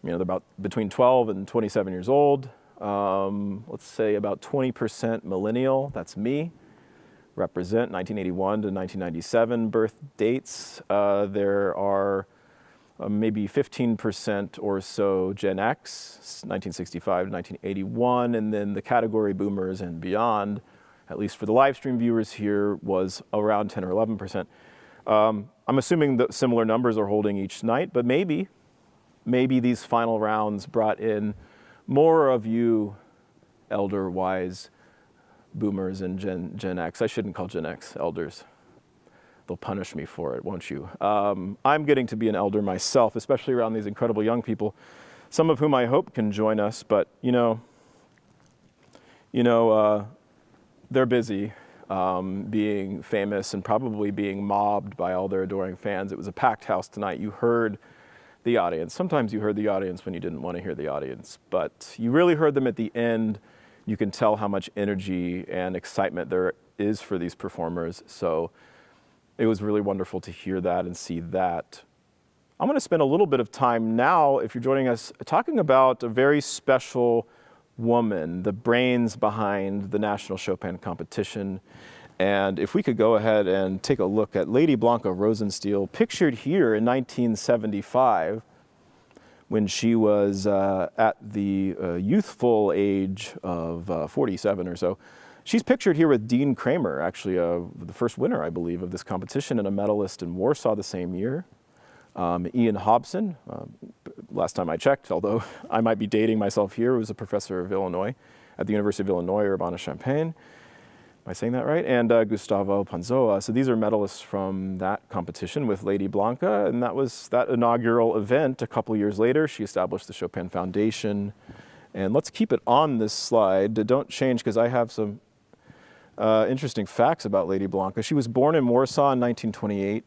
they're about between 12 and 27 years old. Let's say about 20% millennial, that's me, represent 1981 to 1997 birth dates. There are maybe 15% or so Gen X, 1965 to 1981, and then the category boomers and beyond, at least for the live stream viewers here, was around 10 or 11%. I'm assuming that similar numbers are holding each night, but maybe these final rounds brought in more of you elder, wise boomers and Gen X. I shouldn't call Gen X elders. They'll punish me for it, won't you? I'm getting to be an elder myself, especially around these incredible young people, some of whom I hope can join us, but they're busy being famous and probably being mobbed by all their adoring fans. It was a packed house tonight. You heard the audience. Sometimes you heard the audience when you didn't want to hear the audience, but you really heard them at the end. You can tell how much energy and excitement there is for these performers. So it was really wonderful to hear that and see that. I'm going to spend a little bit of time now, if you're joining us, talking about a very special woman, the brains behind the National Chopin Competition. And if we could go ahead and take a look at Lady Blanca Rosenstiel, pictured here in 1975, when she was at the youthful age of 47 or so. She's pictured here with Dean Kramer, actually the first winner, I believe, of this competition and a medalist in Warsaw the same year. Ian Hobson, last time I checked, although I might be dating myself here, was a professor of Illinois at the University of Illinois, Urbana-Champaign. Am I saying that right? And Gustavo Panzoa. So these are medalists from that competition with Lady Blanca, and that was that inaugural event. A couple years later, she established the Chopin Foundation. And let's keep it on this slide. Don't change, because I have some interesting facts about Lady Blanca. She was born in Warsaw in 1928,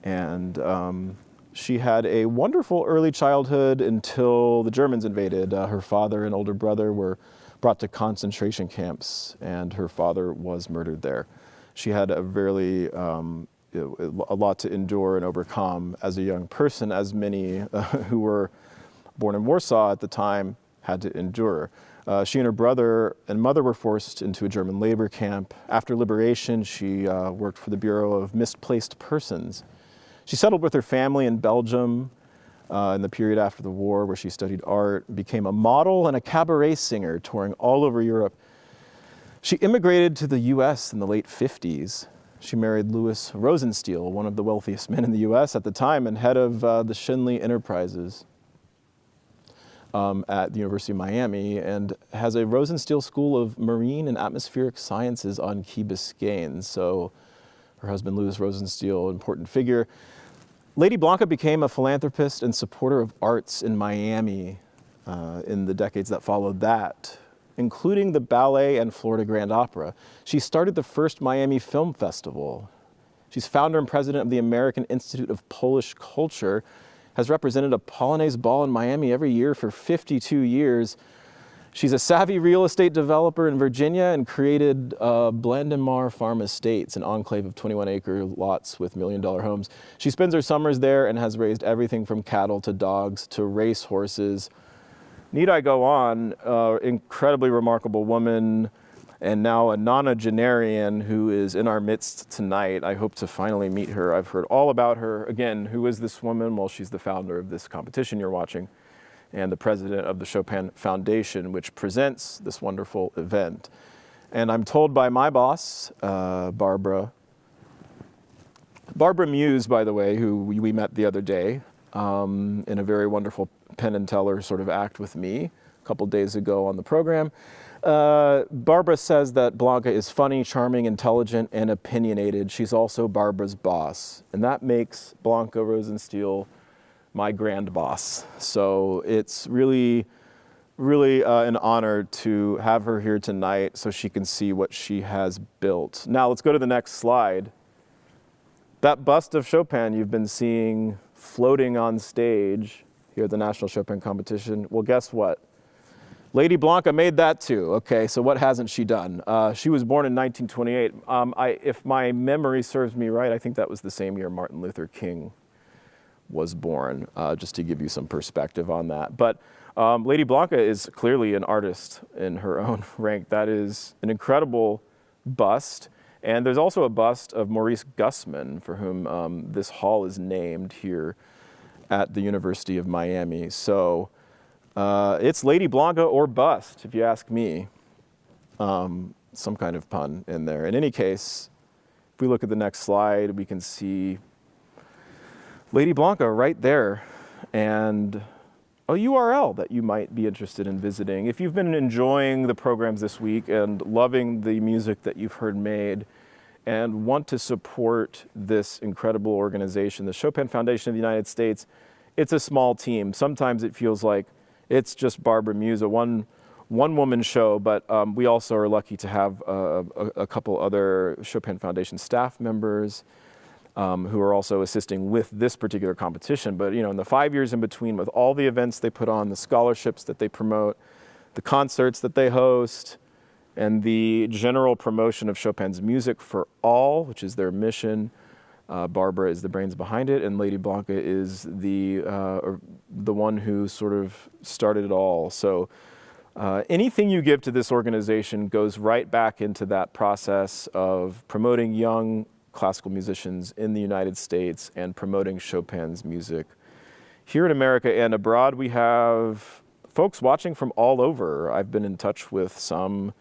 and she had a wonderful early childhood until the Germans invaded. Her father and older brother were brought to concentration camps, and her father was murdered there. She had a lot to endure and overcome as a young person, as many who were born in Warsaw at the time had to endure. She and her brother and mother were forced into a German labor camp. After liberation, she worked for the Bureau of Misplaced Persons. She settled with her family in Belgium in the period after the war, where she studied art, became a model and a cabaret singer, touring all over Europe. She immigrated to the US in the late 50s. She married Louis Rosenstiel, one of the wealthiest men in the US at the time and head of the Henle Enterprises at the University of Miami, and has a Rosenstiel School of Marine and Atmospheric Sciences on Key Biscayne. So her husband, Louis Rosenstiel, important figure. Lady Blanca became a philanthropist and supporter of arts in Miami in the decades that followed that, including the ballet and Florida Grand Opera. She started the first Miami Film Festival. She's founder and president of the American Institute of Polish Culture, has represented a Polonaise ball in Miami every year for 52 years. She's a savvy real estate developer in Virginia and created Blandemar Farm Estates, an enclave of 21-acre lots with million-dollar homes. She spends her summers there and has raised everything from cattle to dogs to race horses. Need I go on? Incredibly remarkable woman, and now a nonagenarian who is in our midst tonight. I hope to finally meet her. I've heard all about her. Again, who is this woman? Well, she's the founder of this competition you're watching, and the president of the Chopin Foundation, which presents this wonderful event. And I'm told by my boss, Barbara Muse, by the way, who we met the other day in a very wonderful Penn and Teller sort of act with me a couple days ago on the program. Barbara says that Blanca is funny, charming, intelligent, and opinionated. She's also Barbara's boss, and that makes Blanca Rosenstiel my grand boss. So it's really an honor to have her here tonight so she can see what she has built. Now let's go to the next slide. That bust of Chopin you've been seeing floating on stage here at the National Chopin Competition, well, guess what? Lady Blanca made that too. Okay, so what hasn't she done? She was born in 1928. If my memory serves me right, I think that was the same year Martin Luther King was born, just to give you some perspective on that. But Lady Blanca is clearly an artist in her own rank. That is an incredible bust. And there's also a bust of Maurice Gusman, for whom this hall is named here at the University of Miami. So it's Lady Blanca or bust, if you ask me. Some kind of pun in there. In any case, if we look at the next slide, we can see Lady Blanca right there, and a URL that you might be interested in visiting. If you've been enjoying the programs this week and loving the music that you've heard made and want to support this incredible organization, the Chopin Foundation of the United States, it's a small team. Sometimes it feels like it's just Barbara Muse, a one-woman show, but we also are lucky to have a couple other Chopin Foundation staff members who are also assisting with this particular competition. But in the 5 years in between, with all the events they put on, the scholarships that they promote, the concerts that they host, and the general promotion of Chopin's music for all, which is their mission, Barbara is the brains behind it, and Lady Blanca is the one who sort of started it all. So anything you give to this organization goes right back into that process of promoting young classical musicians in the United States and promoting Chopin's music. Here in America and abroad, we have folks watching from all over. I've been in touch with some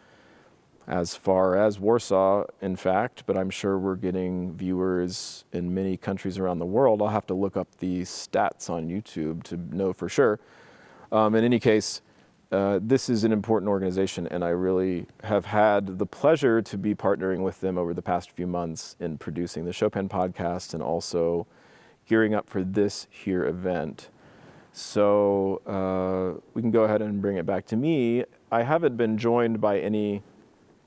as far as Warsaw, in fact, but I'm sure we're getting viewers in many countries around the world. I'll have to look up the stats on YouTube to know for sure. In any case, this is an important organization, and I really have had the pleasure to be partnering with them over the past few months in producing the Chopin podcast and also gearing up for this here event. So we can go ahead and bring it back to me. I haven't been joined by any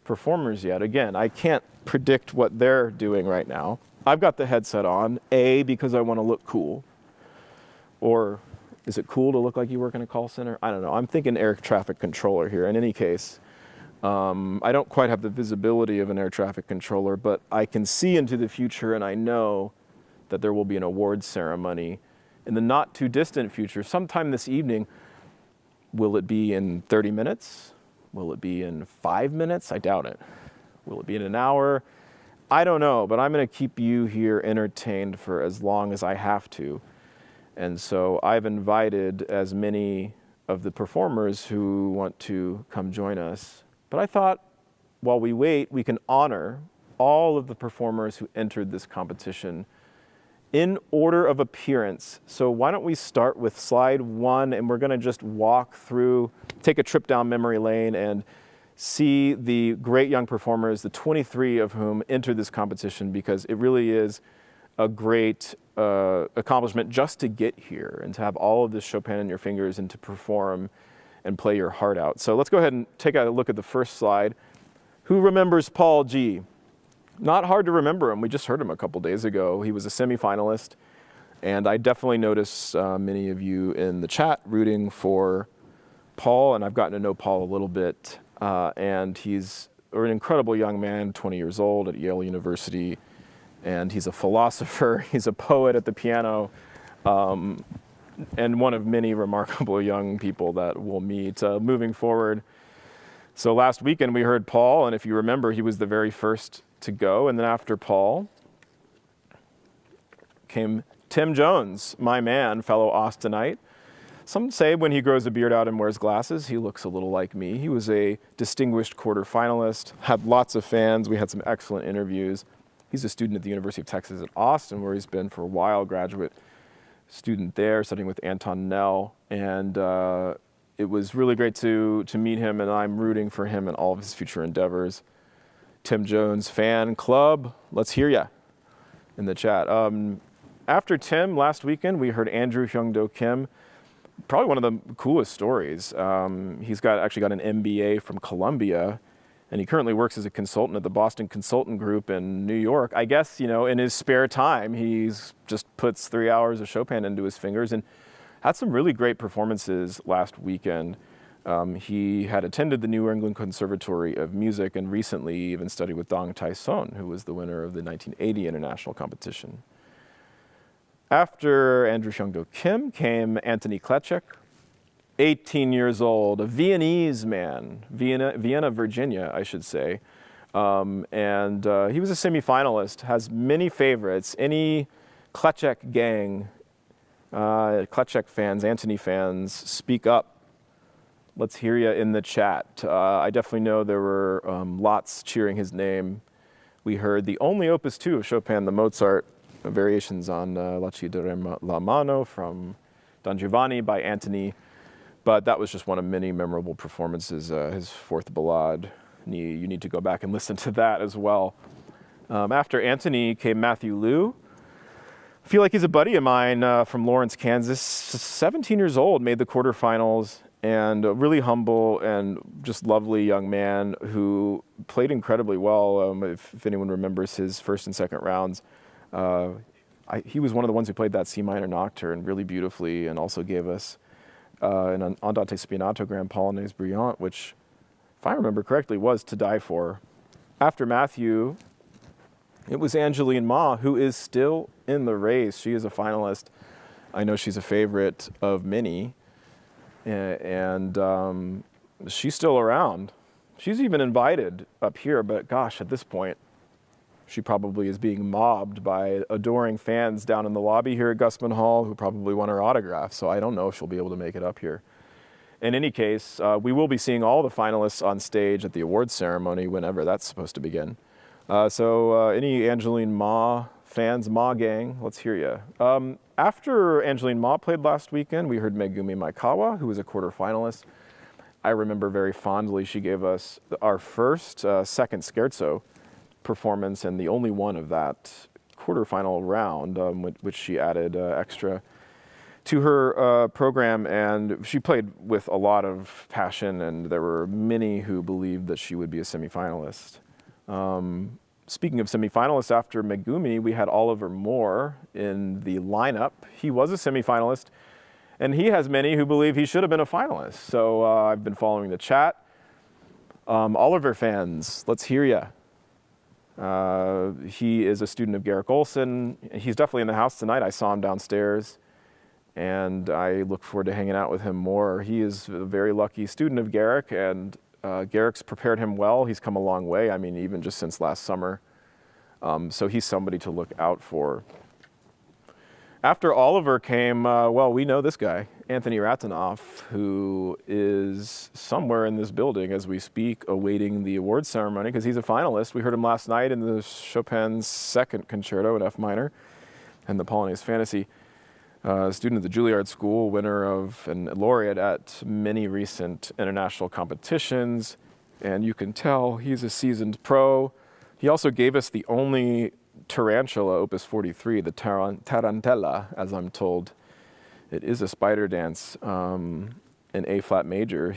performers yet. Again, I can't predict what they're doing right now. I've got the headset on, A, because I want to look cool. Or is it cool to look like you work in a call center? I don't know. I'm thinking air traffic controller here. In any case, I don't quite have the visibility of an air traffic controller, but I can see into the future, and I know that there will be an awards ceremony in the not too distant future, sometime this evening. Will it be in 30 minutes? Will it be in 5 minutes? I doubt it. Will it be in an hour? I don't know, but I'm going to keep you here entertained for as long as I have to. And so I've invited as many of the performers who want to come join us. But I thought while we wait, we can honor all of the performers who entered this competition in order of appearance. So why don't we start with slide 1, and we're going to just walk through, take a trip down memory lane and see the great young performers, the 23 of whom entered this competition, because it really is a great accomplishment just to get here and to have all of this Chopin in your fingers and to perform and play your heart out. So let's go ahead and take a look at the first slide. Who remembers Paul G? Not hard to remember him. We just heard him a couple days ago. He was a semifinalist, and I definitely noticed many of you in the chat rooting for Paul, and I've gotten to know Paul a little bit, and he's an incredible young man, 20 years old at Yale University, and he's a philosopher, he's a poet at the piano, and one of many remarkable young people that we'll meet moving forward. So last weekend we heard Paul, and if you remember, he was the very first to go, and then after Paul came Tim Jones, my man, fellow Austinite. Some say when he grows a beard out and wears glasses, he looks a little like me. He was a distinguished quarterfinalist, had lots of fans. We had some excellent interviews. He's a student at the University of Texas at Austin, where he's been for a while, graduate student there, studying with Anton Nell, and it was really great to meet him, and I'm rooting for him in all of his future endeavors. Tim Jones fan club, let's hear ya in the chat. After Tim, last weekend, we heard Andrew Hyung-do Kim, probably one of the coolest stories. He's actually got an MBA from Columbia, and he currently works as a consultant at the Boston Consultant Group in New York. I guess, in his spare time, he's just puts 3 hours of Chopin into his fingers and had some really great performances last weekend. He had attended the New England Conservatory of Music and recently even studied with Dong Tai-son, who was the winner of the 1980 international competition. After Andrew Hyung-do Kim came Anthony Klecek, 18 years old, a Viennese man, Vienna, Virginia, I should say. He was a semifinalist, has many favorites. Any Klecek gang, Klecek fans, Anthony fans, speak up. Let's hear you in the chat. I definitely know there were lots cheering his name. We heard the only Opus 2 of Chopin, the Mozart variations on La Ci daremo la mano from Don Giovanni by Anthony, but that was just one of many memorable performances. His fourth ballade, you need to go back and listen to that as well. After Anthony came Matthew Liu. I feel like he's a buddy of mine from Lawrence, Kansas, 17 years old, made the quarterfinals, and a really humble and just lovely young man who played incredibly well. If anyone remembers his first and second rounds, he was one of the ones who played that C minor nocturne really beautifully and also gave us an Andante Spianato Grand Polonaise Brillante, which, if I remember correctly, was to die for. After Matthew It was Angeline Ma, who is still in the race. She is a finalist. I know she's a favorite of many, and she's still around. She's even invited up here, but gosh, at this point, she probably is being mobbed by adoring fans down in the lobby here at Gusman Hall who probably want her autograph, so I don't know if she'll be able to make it up here. In any case, we will be seeing all the finalists on stage at the awards ceremony whenever that's supposed to begin. So any Angeline Ma fans, Ma gang, let's hear you. After Angeline Ma played last weekend, we heard Megumi Maekawa, who was a quarterfinalist. I remember very fondly she gave us our first second scherzo performance and the only one of that quarterfinal round, which she added extra to her program, and she played with a lot of passion, and there were many who believed that she would be a semifinalist. Speaking of semifinalists, after Megumi, we had Oliver Moore in the lineup. He was a semifinalist, and he has many who believe he should have been a finalist. So I've been following the chat. Oliver fans, let's hear ya. He is a student of Garrick Olson. He's definitely in the house tonight. I saw him downstairs, and I look forward to hanging out with him more. He is a very lucky student of Garrick, and Garrick's prepared him well. He's come a long way, I mean, even just since last summer. So he's somebody to look out for. After Oliver came, well, we know this guy, Anthony Ratanoff, who is somewhere in this building as we speak, awaiting the awards ceremony, because he's a finalist. We heard him last night in the Chopin's second concerto in F minor and the Polonaise-Fantaisie. Student at the Juilliard School, winner of and laureate at many recent international competitions, and you can tell he's a seasoned pro. He also gave us the only tarantula, Opus 43, the tarantella, as I'm told. It is a spider dance in A-flat major,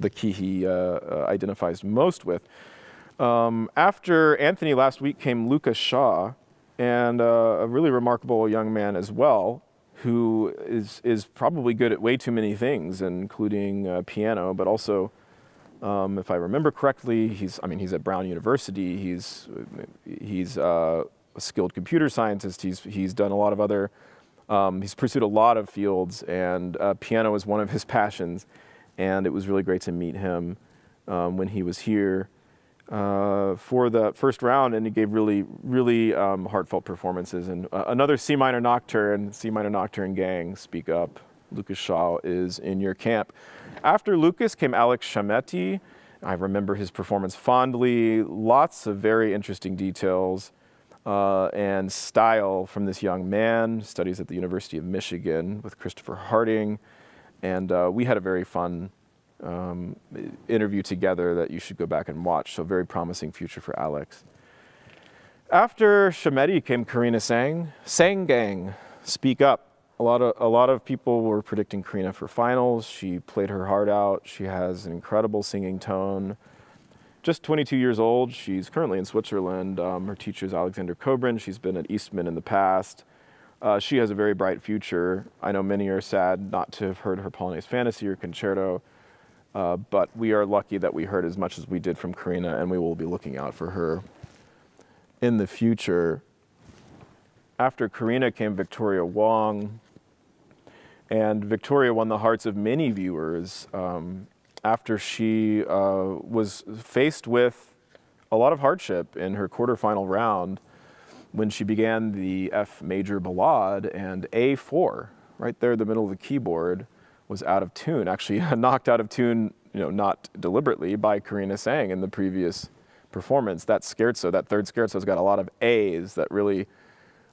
the key he identifies most with. After Anthony last week came Lucas Shaw, and a really remarkable young man as well, who is probably good at way too many things, including piano, but also, if I remember correctly, he's at Brown University. He's a skilled computer scientist. He's done a lot of other, he's pursued a lot of fields, and piano is one of his passions. And it was really great to meet him when he was here for the first round, and he gave really heartfelt performances. And another C minor nocturne gang, speak up. Lucas Shaw is in your camp. After Lucas came Alex Chametti. I remember his performance fondly. Lots of very interesting details and style from this young man. Studies at the University of Michigan with Christopher Harding. And we had a very fun interview together that you should go back and watch. So very promising future for Alex. After Chametti came Karina Sang. Sang gang, speak up. A lot of people were predicting Karina for finals. She played her heart out. She has an incredible singing tone. Just 22 years old. She's currently in Switzerland. Her teacher is Alexander Kobrin. She's been at Eastman in the past. She has a very bright future. I know many are sad not to have heard her Polonaise-Fantaisie or concerto, but we are lucky that we heard as much as we did from Karina, and we will be looking out for her in the future. After Karina came Victoria Wong, and Victoria won the hearts of many viewers after she was faced with a lot of hardship in her quarterfinal round when she began the F major ballade, and A4, right there in the middle of the keyboard, was out of tune, actually knocked out of tune, not deliberately, by Karina Sang in the previous performance. That scherzo, that third scherzo, has got a lot of A's that really,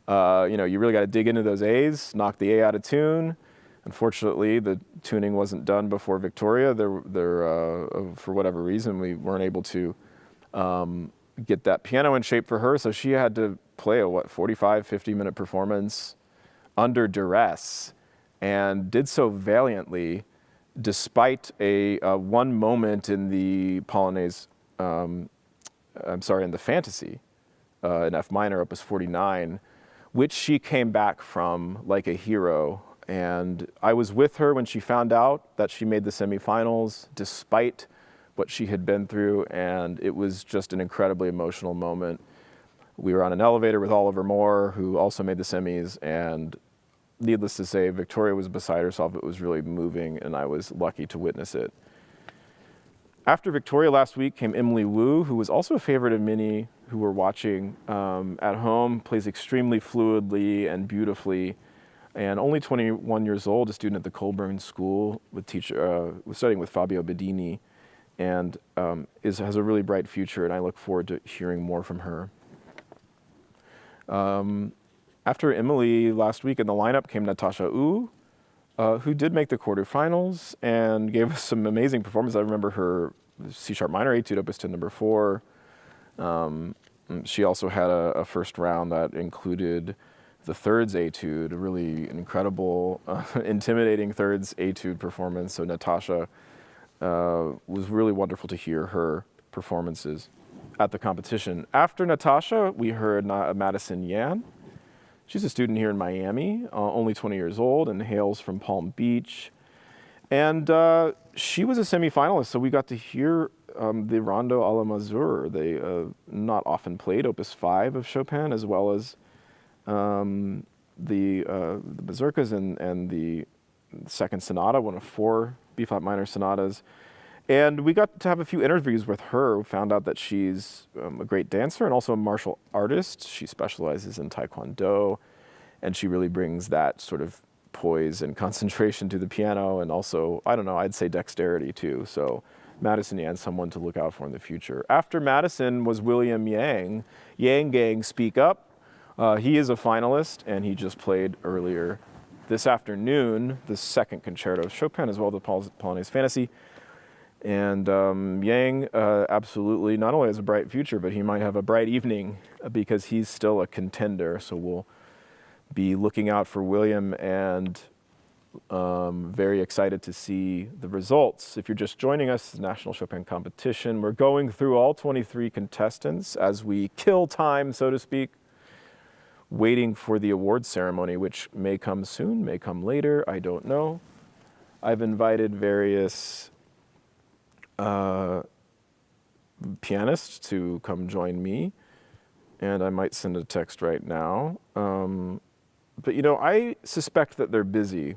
you really got to dig into those A's, knock the A out of tune. Unfortunately, the tuning wasn't done before Victoria. For whatever reason, we weren't able to get that piano in shape for her, so she had to play a 45, 50-minute performance under duress, and did so valiantly, despite a one moment in the Polonaise, in the Fantaisie, in F minor, Opus 49, which she came back from like a hero. And I was with her when she found out that she made the semifinals, despite what she had been through, and it was just an incredibly emotional moment. We were on an elevator with Oliver Moore, who also made the semis, and needless to say, Victoria was beside herself. It was really moving, and I was lucky to witness it. After Victoria last week came Emily Wu, who was also a favorite of many who were watching at home, plays extremely fluidly and beautifully, and only 21 years old, a student at the Colburn School, was studying with Fabio Bedini, and has a really bright future, and I look forward to hearing more from her. After Emily last week in the lineup came Natasha Wu, who did make the quarterfinals and gave us some amazing performances. I remember her C-sharp minor etude, opus 10 number 4. She also had a first round that included the thirds etude, a really incredible, intimidating thirds etude performance. So Natasha was really wonderful to hear her performances at the competition. After Natasha, we heard Madison Yan. She's a student here in Miami, only 20 years old, and hails from Palm Beach. And she was a semifinalist, so we got to hear the Rondo à la Mazur. They not often played opus 5 of Chopin, as well as the mazurkas and the second sonata, one of 4 B-flat minor sonatas. And we got to have a few interviews with her. We found out that she's a great dancer and also a martial artist. She specializes in Taekwondo, and she really brings that sort of poise and concentration to the piano, and also, I don't know, I'd say dexterity too. So Madison Yan, someone to look out for in the future. After Madison was William Yang. Yang Gang, speak up. He is a finalist, and he just played earlier this afternoon the second concerto of Chopin, as well as the Polonaise-Fantaisie. And Yang absolutely not only has a bright future, but he might have a bright evening because he's still a contender. So we'll be looking out for William, and very excited to see the results. If you're just joining us, the National Chopin Competition, we're going through all 23 contestants as we kill time, so to speak, waiting for the awards ceremony, which may come soon, may come later, I don't know. I've invited various pianists to come join me, and I might send a text right now. But you know, I suspect that they're busy,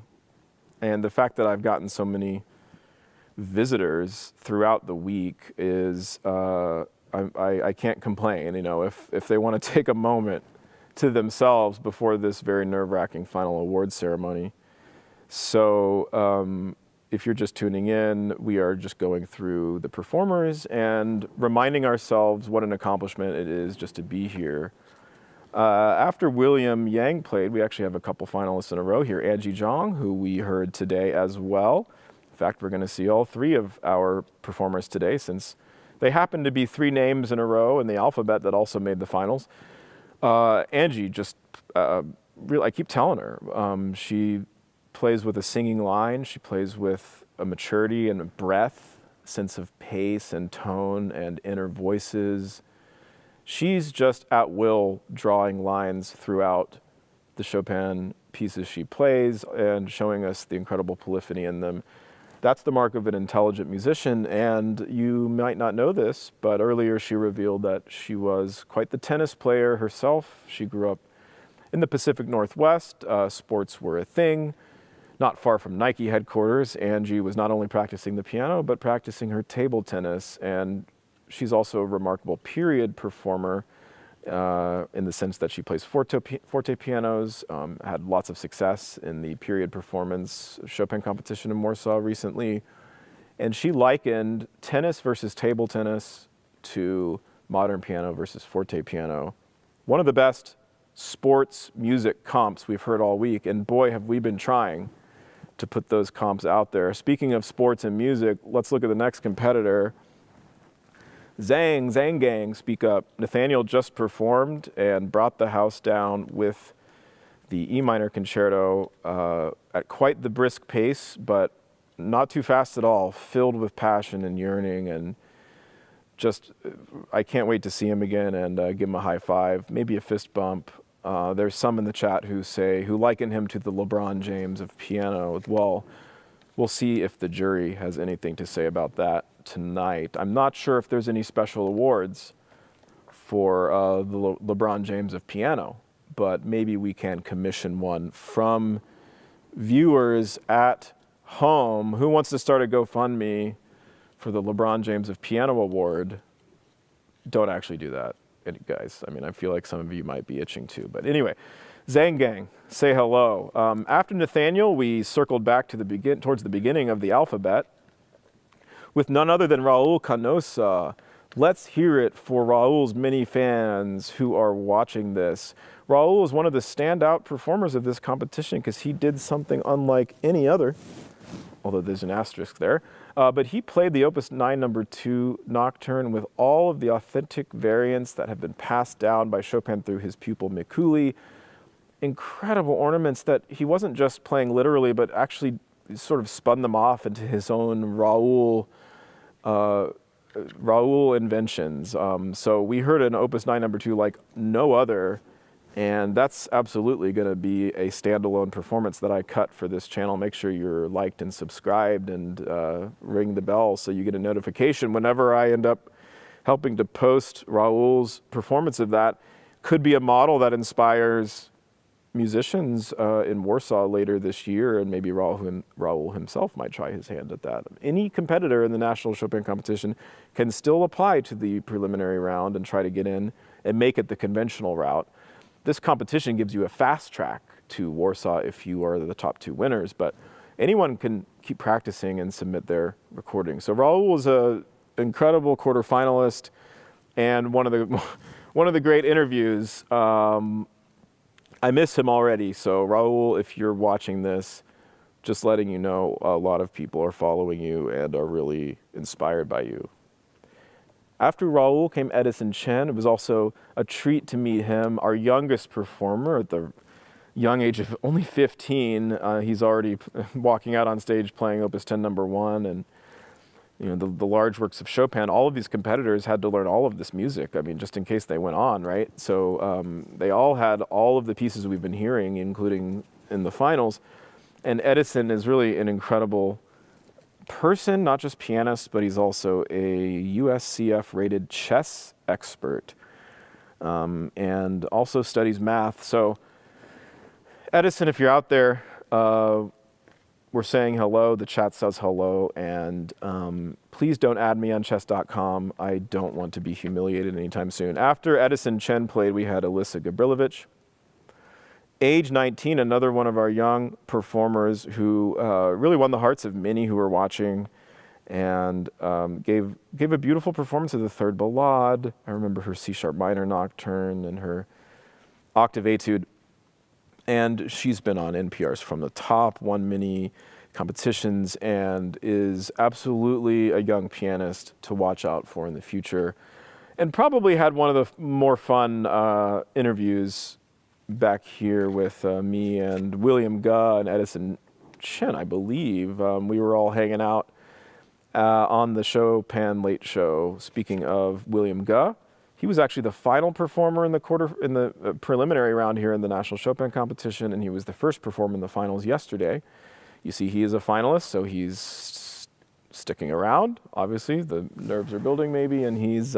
and the fact that I've gotten so many visitors throughout the week is, I can't complain. You know, if they want to take a moment to themselves before this very nerve-wracking final award ceremony. So if you're just tuning in, we are just going through the performers and reminding ourselves what an accomplishment it is just to be here. After William Yang played, we actually have a couple finalists in a row here. Angie Zhang, who we heard today as well. In fact, we're going to see all 3 of our performers today, since they happen to be 3 names in a row in the alphabet that also made the finals. Angie, just really, I keep telling her, she plays with a singing line. She plays with a maturity and a breadth, sense of pace and tone and inner voices. She's just at will drawing lines throughout the Chopin pieces she plays and showing us the incredible polyphony in them. That's the mark of an intelligent musician, and you might not know this, but earlier she revealed that she was quite the tennis player herself. She grew up in the Pacific Northwest. Sports were a thing. Not far from Nike headquarters, Angie was not only practicing the piano, but practicing her table tennis, and she's also a remarkable period performer in the sense that she plays forte pianos, had lots of success in the period performance Chopin competition in Warsaw recently. And she likened tennis versus table tennis to modern piano versus forte piano. One of the best sports music comps we've heard all week, and boy, have we been trying to put those comps out there. Speaking of sports and music, let's look at the next competitor. Zhang Gang, speak up. Nathaniel just performed and brought the house down with the E minor concerto at quite the brisk pace, but not too fast at all, filled with passion and yearning, and just, I can't wait to see him again and give him a high five, maybe a fist bump. There's some in the chat who liken him to the LeBron James of piano. Well, we'll see if the jury has anything to say about that tonight. I'm not sure if there's any special awards for the LeBron James of piano, but maybe we can commission one from viewers at home. Who wants to start a GoFundMe for the LeBron James of Piano Award? Don't actually do that, guys. I mean, I feel like some of you might be itching too. But anyway, Zhang Gang, say hello. After Nathaniel, we circled back to towards the beginning of the alphabet with none other than Raul Canosa. Let's hear it for Raul's many fans who are watching this. Raul is one of the standout performers of this competition because he did something unlike any other, although there's an asterisk there. But he played the Opus 9 No. 2 Nocturne with all of the authentic variants that have been passed down by Chopin through his pupil Mikuli. Incredible ornaments that he wasn't just playing literally, but actually sort of spun them off into his own Raul inventions. So we heard an Opus 9 No. 2 like no other, and that's absolutely going to be a standalone performance that I cut for this channel. Make sure you're liked and subscribed and ring the bell so you get a notification whenever I end up helping to post Raul's performance of that. Could be a model that inspires musicians in Warsaw later this year, and maybe Raul himself might try his hand at that. Any competitor in the National Chopin Competition can still apply to the preliminary round and try to get in and make it the conventional route. This competition gives you a fast track to Warsaw if you are the top 2 winners, but anyone can keep practicing and submit their recordings. So Raul was an incredible quarterfinalist and one of the great interviews. I miss him already, so Raul, if you're watching this, just letting you know a lot of people are following you and are really inspired by you. After Raul came Edison Chen. It was also a treat to meet him, our youngest performer at the young age of only 15. He's already walking out on stage playing Opus 10 No. 1, and the large works of Chopin. All of these competitors had to learn all of this music, I mean, just in case they went on, right? So they all had all of the pieces we've been hearing, including in the finals. And Edison is really an incredible person, not just pianist, but he's also a USCF-rated chess expert and also studies math. So Edison, if you're out there, we're saying hello. The chat says hello, and please don't add me on chess.com. I don't want to be humiliated anytime soon. After Edison Chen played, we had Alyssa Gabrilovich. Age 19, another one of our young performers who really won the hearts of many who were watching, and gave a beautiful performance of the Third Ballade. I remember her C-sharp minor nocturne and her octave etude. And she's been on NPR's From the Top, won many competitions, and is absolutely a young pianist to watch out for in the future. And probably had one of the more fun interviews back here with me and William Guh and Edison Chen, I believe. We were all hanging out on the Chopin Late Show. Speaking of William Guh, he was actually the final performer in the preliminary round here in the National Chopin Competition, and he was the first performer in the finals yesterday. You see, he is a finalist, so he's sticking around. Obviously, the nerves are building maybe, and he's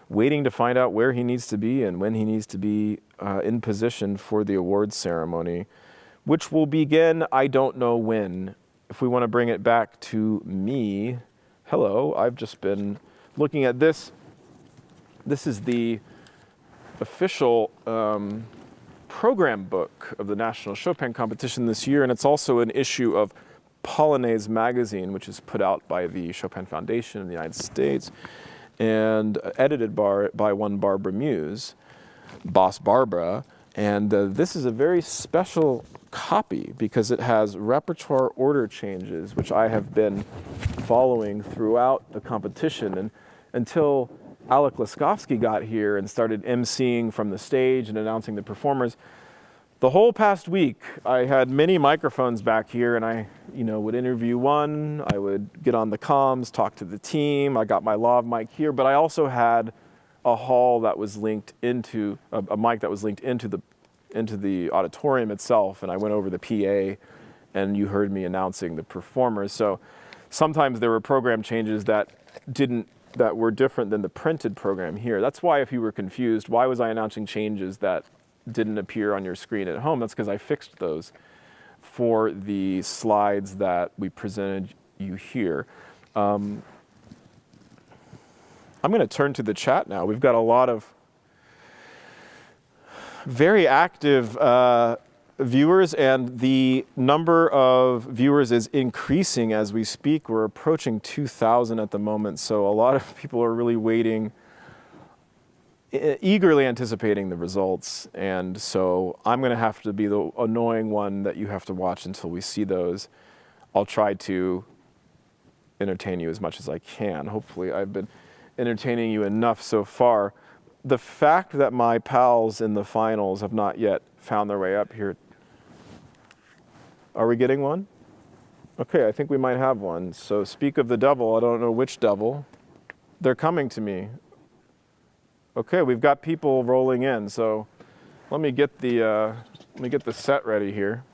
waiting to find out where he needs to be and when he needs to be in position for the awards ceremony, which will begin, I don't know when. If we want to bring it back to me, hello, I've just been looking at this. This is the official program book of the National Chopin Competition this year, and it's also an issue of Polonaise magazine, which is put out by the Chopin Foundation in the United States and edited by one Barbara Muse, Boss Barbara. And this is a very special copy because it has repertoire order changes, which I have been following throughout the competition. And until Alec Laskowski got here and started emceeing from the stage and announcing the performers, the whole past week I had many microphones back here, and I would interview one, I would get on the comms, talk to the team, I got my lav mic here, but I also had a hall that was linked into, a mic that was linked into the auditorium itself, and I went over the PA and you heard me announcing the performers. So sometimes there were program changes that didn't that were different than the printed program here. That's why, if you were confused, why was I announcing changes that didn't appear on your screen at home? That's because I fixed those for the slides that we presented you here. I'm going to turn to the chat now. We've got a lot of very active viewers, and the number of viewers is increasing as we speak. We're approaching 2,000 at the moment, so a lot of people are really waiting, eagerly anticipating the results. And so I'm going to have to be the annoying one that you have to watch until we see those. I'll try to entertain you as much as I can. Hopefully I've been entertaining you enough so far. The fact that my pals in the finals have not yet found their way up here. Are we getting one? Okay, I think we might have one. So speak of the devil, I don't know which devil. They're coming to me. Okay, we've got people rolling in, so let me get the set ready here.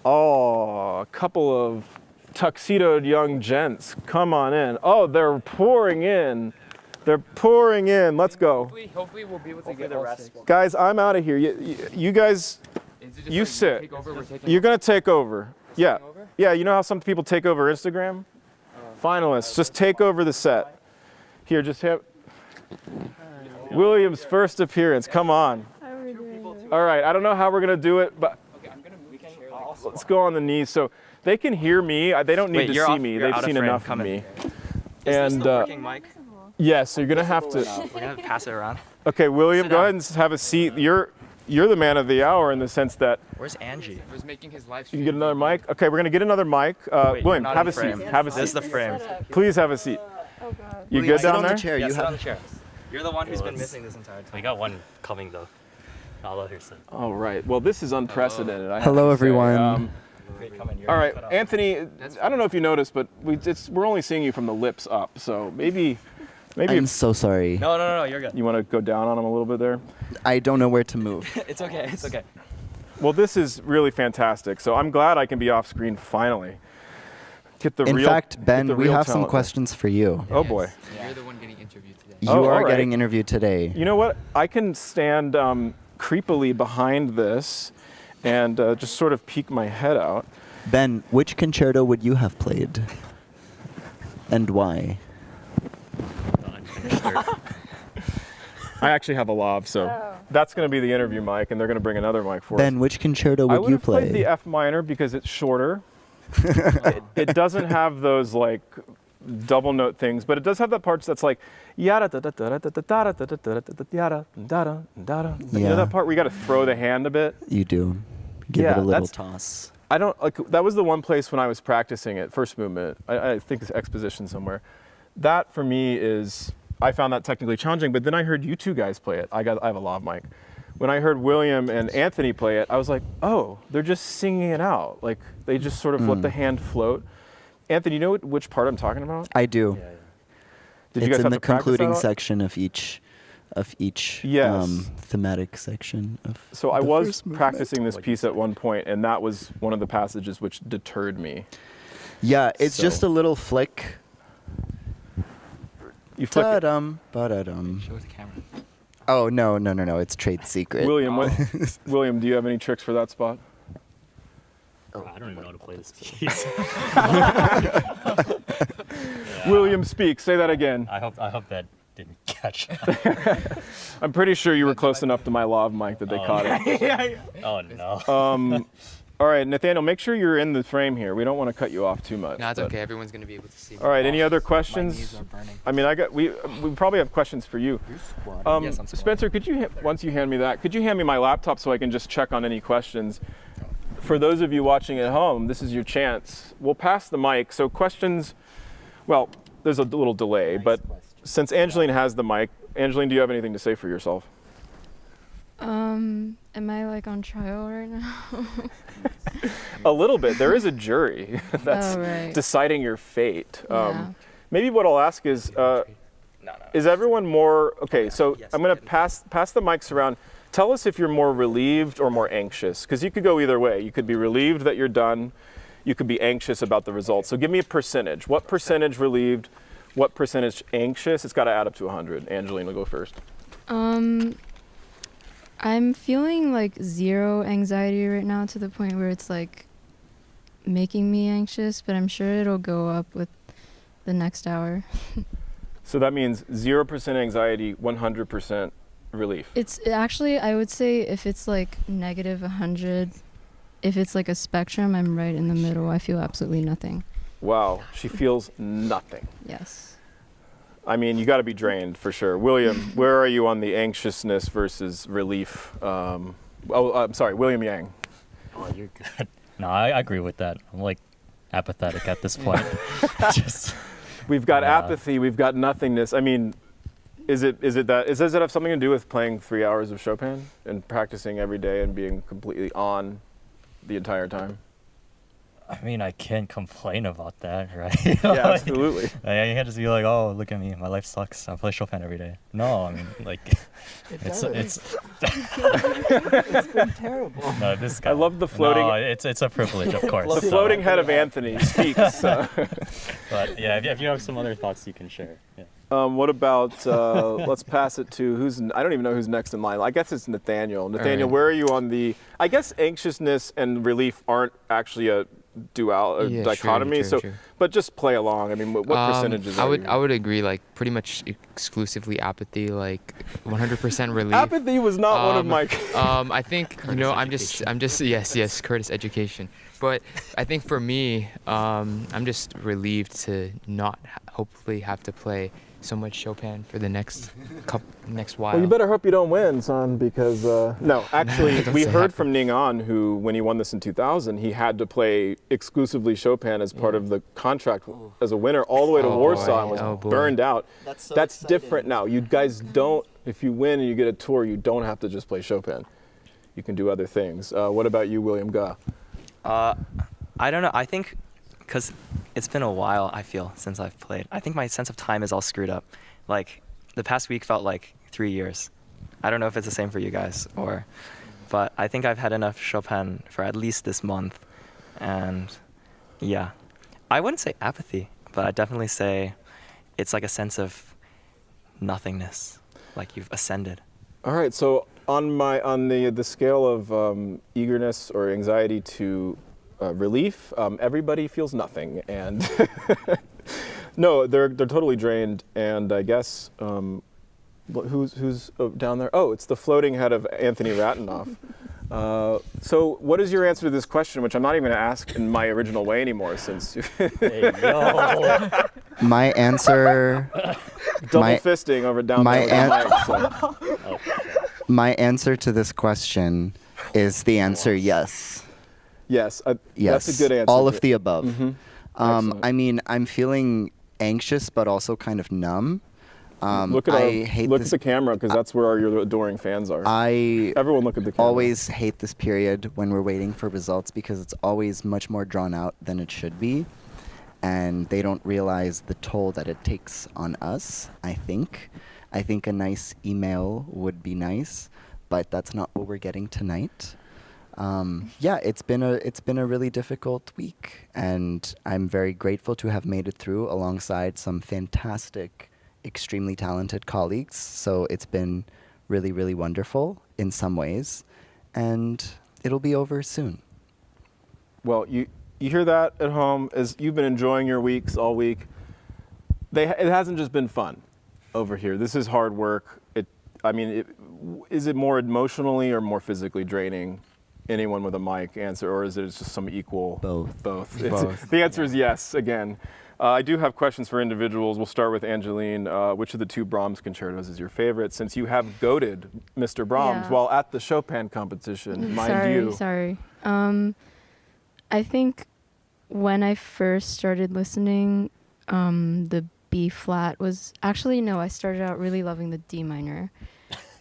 Oh, a couple of tuxedoed young gents. Come on in. Oh, they're pouring in. They're pouring in. Let's go. Hopefully we'll be able to get the rest. Guys, I'm out of here. You guys, you sit. You're going to take over. Yeah. Yeah, you know how some people take over Instagram? Finalists, just take over the set. Here, just have William's first appearance. Come on. All right, I don't know how we're going to do it, but let's go on the knees so they can hear me. They don't need to see me. They've seen enough of me. Is this the working mic? Yes, so you're going to have to. We're going to pass it around. Okay, William, go ahead and have a seat. You're the man of the hour in the sense that. Where's Angie? I was making his live You stream. can get another mic? Okay, we're going to get another mic. Wait, William, not have in a seat. frame. Have a seat. This is the frame. Please have a seat. Oh, God. You William, good sit down on there? the chair. Yeah, You sit on have the chair. You're the one who's been missing this entire time. We got one coming though. I'll let her sit. All right. Well, this is unprecedented. I have Hello, to say. everyone. Great, come in. You're All right, cut off. Anthony. I don't know if you noticed, but we're only seeing you from the lips up. So maybe I'm if so sorry. No, you're good. you want to go down on him a little bit there. I don't know where to move. It's okay. It's okay. Well, this is really fantastic. So I'm glad I can be off screen finally. Get the In real. fact, get Ben, the we real have some talent. questions for you. Oh boy. You're the one getting interviewed today. You Oh, are all right. getting interviewed today. You know what? I can stand creepily behind this and just sort of peek my head out. Ben, which concerto would you have played? And why? I actually have a lav, so that's going to be the interview mic, and they're going to bring another mic for us. Ben, which concerto I would would you have played the play? F minor because it's shorter. It doesn't have those like double note things, but it does have that part that's like yada da da da da da da da da da da yada da da da. You know that part where you got to throw the hand a bit. You do. Give it Yeah, a little that's- toss. I don't like that was the one place when I was practicing it, first movement. I think it's exposition somewhere. That for me is I found that technically challenging, but then I heard you two guys play it. I have a lav mic. When I heard William and Anthony play it, I was like, oh, they're just singing it out. Like they just sort of let the hand float. Anthony, you know which part I'm talking about? I do. Did It's you guys in have the to practice concluding that? section of each Yes. thematic section of So I the was first movement. practicing this piece at one point, and that was one of the passages which deterred me. Yeah, it's So- just a little flick. You flick it. Da-dum, ba-da-dum. Show the camera. Oh, no, it's trade secret. William, William, do you have any tricks for that spot? I don't even know how to play this piece. William, speak. Say that again. I hope that didn't catch. I'm pretty sure you were close enough to my lav mic that they caught it. Oh no. All right, Nathaniel, make sure you're in the frame here. We don't want to cut you off too much. No, it's but- okay. Everyone's gonna be able to see. All right, any other My questions? knees are burning. I mean, we probably have questions for you. Yes, I'm squatting. Spencer, could you once you hand me that, could you hand me my laptop so I can just check on any questions? For those of you watching at home, this is your chance. We'll pass the mic. So questions, well, there's a little delay, but since Angeline has the mic, Angeline, do you have anything to say for yourself? Am I like on trial right now? A little bit. There is a jury that's Oh, right. deciding your fate. Yeah. Maybe what I'll ask is everyone more, okay, so I'm going to pass the mics around. Tell us if you're more relieved or more anxious, because you could go either way. You could be relieved that you're done. you could be anxious about the results. So give me a percentage. What percentage relieved? What percentage anxious? It's got to add up to 100. Angeline will go first. I'm feeling like zero anxiety right now to the point where it's like making me anxious, but I'm sure it'll go up with the next hour. So that means 0% anxiety, 100% relief. It's actually, I would say if it's like negative 100, if it's like a spectrum, I'm right in the middle. I feel absolutely nothing. Wow, she feels nothing. Yes. I mean, you got to be drained for sure. William, where are you on the anxiousness versus relief? I'm sorry, William Yang. Oh, you're good. No, I agree with that. I'm like apathetic at this point. Just we've got apathy, we've got nothingness. I mean, does it have something to do with playing 3 hours of Chopin and practicing every day and being completely on the entire time? I mean, I can't complain about that, right? Yeah, absolutely. You can't just be like, oh, look at me, my life sucks. I play Chopin every day. No, I mean, like, it's been terrible. No, this guy. I love the floating. No, it's a privilege, of course. The floating head of Anthony speaks. But yeah, if you have some other thoughts, you can share. Yeah. What about, let's pass it to I don't even know who's next in line. I guess it's Nathaniel. Nathaniel, where are you on I guess anxiousness and relief aren't actually a dichotomy. True. But just play along. I mean, what percentages I would agree, like pretty much exclusively apathy, like 100% relief. Apathy was not one of my I think, I'm just yes, Curtis education. But I think for me, I'm just relieved to not hopefully have to play so much Chopin for the next while. Well, you better hope you don't win, son, because no, actually, we heard from Ning An, who, when he won this in 2000, he had to play exclusively Chopin as part of the contract as a winner all the way to Warsaw and was burned out. That's different now. You guys don't, if you win and you get a tour, you don't have to just play Chopin. You can do other things. What about you, William Ga? I don't know. I think because it's been a while, I feel, since I've played. I think my sense of time is all screwed up. Like, the past week felt like 3 years. I don't know if it's the same for you guys, but I think I've had enough Chopin for at least this month. And yeah, I wouldn't say apathy, but I'd definitely say it's like a sense of nothingness, like you've ascended. All right, so on the scale of eagerness or anxiety to relief, everybody feels nothing, and no, they're totally drained. And I guess who's down there? Oh, it's the floating head of Anthony Ratanoff. So what is your answer to this question, which I'm not even going to ask in my original way anymore, since Hey, yo. My answer. double fisting over down there with the mic, so. My answer to this question is the answer yes. Yes, Yes, that's a good answer. all of the above. Mm-hmm. I mean, I'm feeling anxious, but also kind of numb. Look at the camera, because that's where your adoring fans are. Everyone look at the camera. Always hate this period when we're waiting for results, because it's always much more drawn out than it should be. And they don't realize the toll that it takes on us, I think. I think a nice email would be nice, but that's not what we're getting tonight. Yeah, it's been a really difficult week, and I'm very grateful to have made it through alongside some fantastic, extremely talented colleagues. So it's been really, really wonderful in some ways, and it'll be over soon. Well, you hear that at home, as you've been enjoying your weeks all week. It hasn't just been fun over here. This is hard work. Is it more emotionally or more physically draining? Anyone with a mic answer, or is it just some equal? Both. The answer is yes, again. I do have questions for individuals. We'll start with Angeline. Which of the two Brahms concertos is your favorite, since you have goated Mr. Brahms while at the Chopin competition, mind you? Sorry. I think when I first started listening, the B flat was, actually, no, I started out really loving the D minor.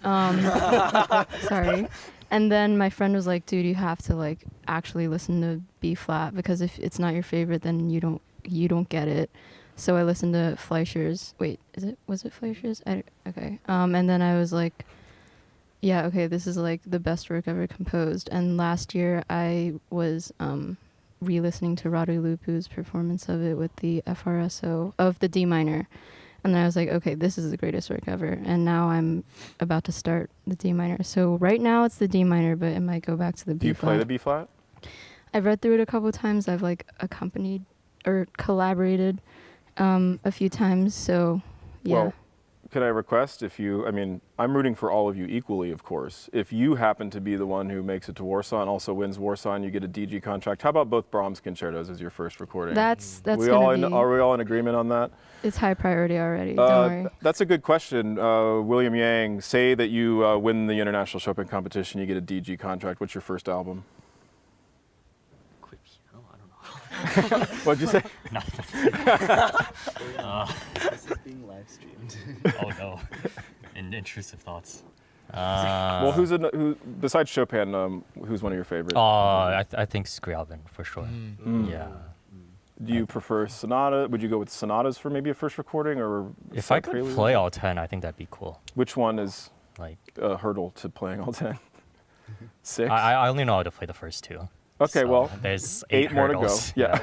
Sorry. And then my friend was like, dude, you have to actually listen to B flat, because if it's not your favorite, then you don't get it. So I listened to Fleischer's. Wait, was it Fleischer's? Okay. And then I was like, yeah, okay, this is the best work ever composed. And last year I was re-listening to Radu Lupu's performance of it with the FRSO of the D minor. And then I was like, okay, this is the greatest work ever. And now I'm about to start the D minor. So right now it's the D minor, but it might go back to the B flat. Do you play the B flat? I've read through it a couple of times. I've like accompanied or collaborated a few times. So yeah. Well, could I request I'm rooting for all of you equally, of course. If you happen to be the one who makes it to Warsaw and also wins Warsaw and you get a DG contract, how about both Brahms concertos as your first recording? That's Are we all in agreement on that? It's high priority already. Don't worry. That's a good question. William Yang, say that you win the International Chopin Competition, you get a DG contract. What's your first album? What'd you say? Nothing. This is being live streamed. Oh no. Intrusive thoughts. Well, who besides Chopin? Who's one of your favorites? I think Scriabin for sure. Yeah. Do you prefer sonata? Would you go with sonatas for maybe a first recording, or if I could play all 10, I think that'd be cool. Which one is like a hurdle to playing all 10? 6. I only know how to play the first 2. Okay, so well, there's 8 more to go. hurdles. Yeah.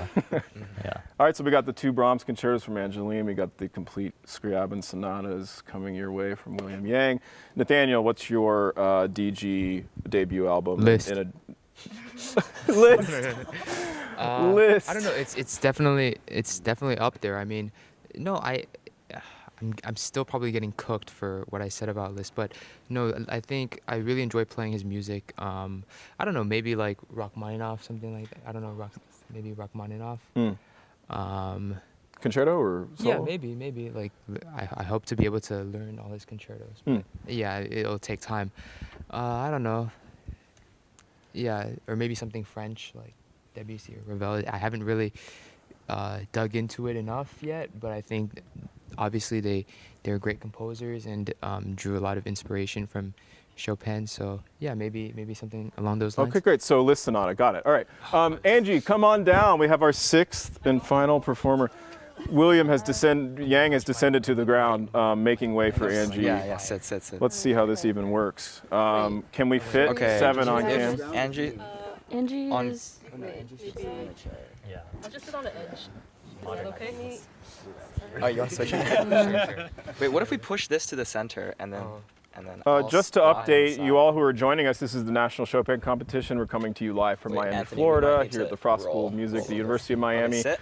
Yeah. All right, so we got the 2 Brahms concertos from Angeline. We got the complete Scriabin sonatas coming your way from William Yang. Nathaniel, what's your DG debut album? List. List. List. I don't know. It's definitely up there. I mean, no, I'm still probably getting cooked for what I said about Liszt, but no, I think I really enjoy playing his music. I don't know, maybe like Rachmaninoff, something like that. I don't know, maybe Rachmaninoff. Concerto or solo? Yeah, maybe. Like I hope to be able to learn all his concertos. But yeah, it'll take time. I don't know. Yeah, or maybe something French like Debussy or Ravel. I haven't really dug into it enough yet, but I think obviously they're great composers and drew a lot of inspiration from Chopin. So yeah, maybe something along those lines. Okay, great. So Liszt sonata, got it. All right, Angie, come on down. We have our 6th and final performer. Yang has descended to the ground, making way for Angie. Yeah, sit. Let's see how this even works. Can we fit 7 on cam? Angie is... Yeah. I'll just sit on the edge. Is that okay? Oh, you want to switch it? Sure. Wait, what if we push this to the center and then... Just to update you all who are joining us, this is the National Chopin Competition. We're coming to you live from Miami, Anthony, Florida, here at the Frost School of Music, the University of Miami. Sit.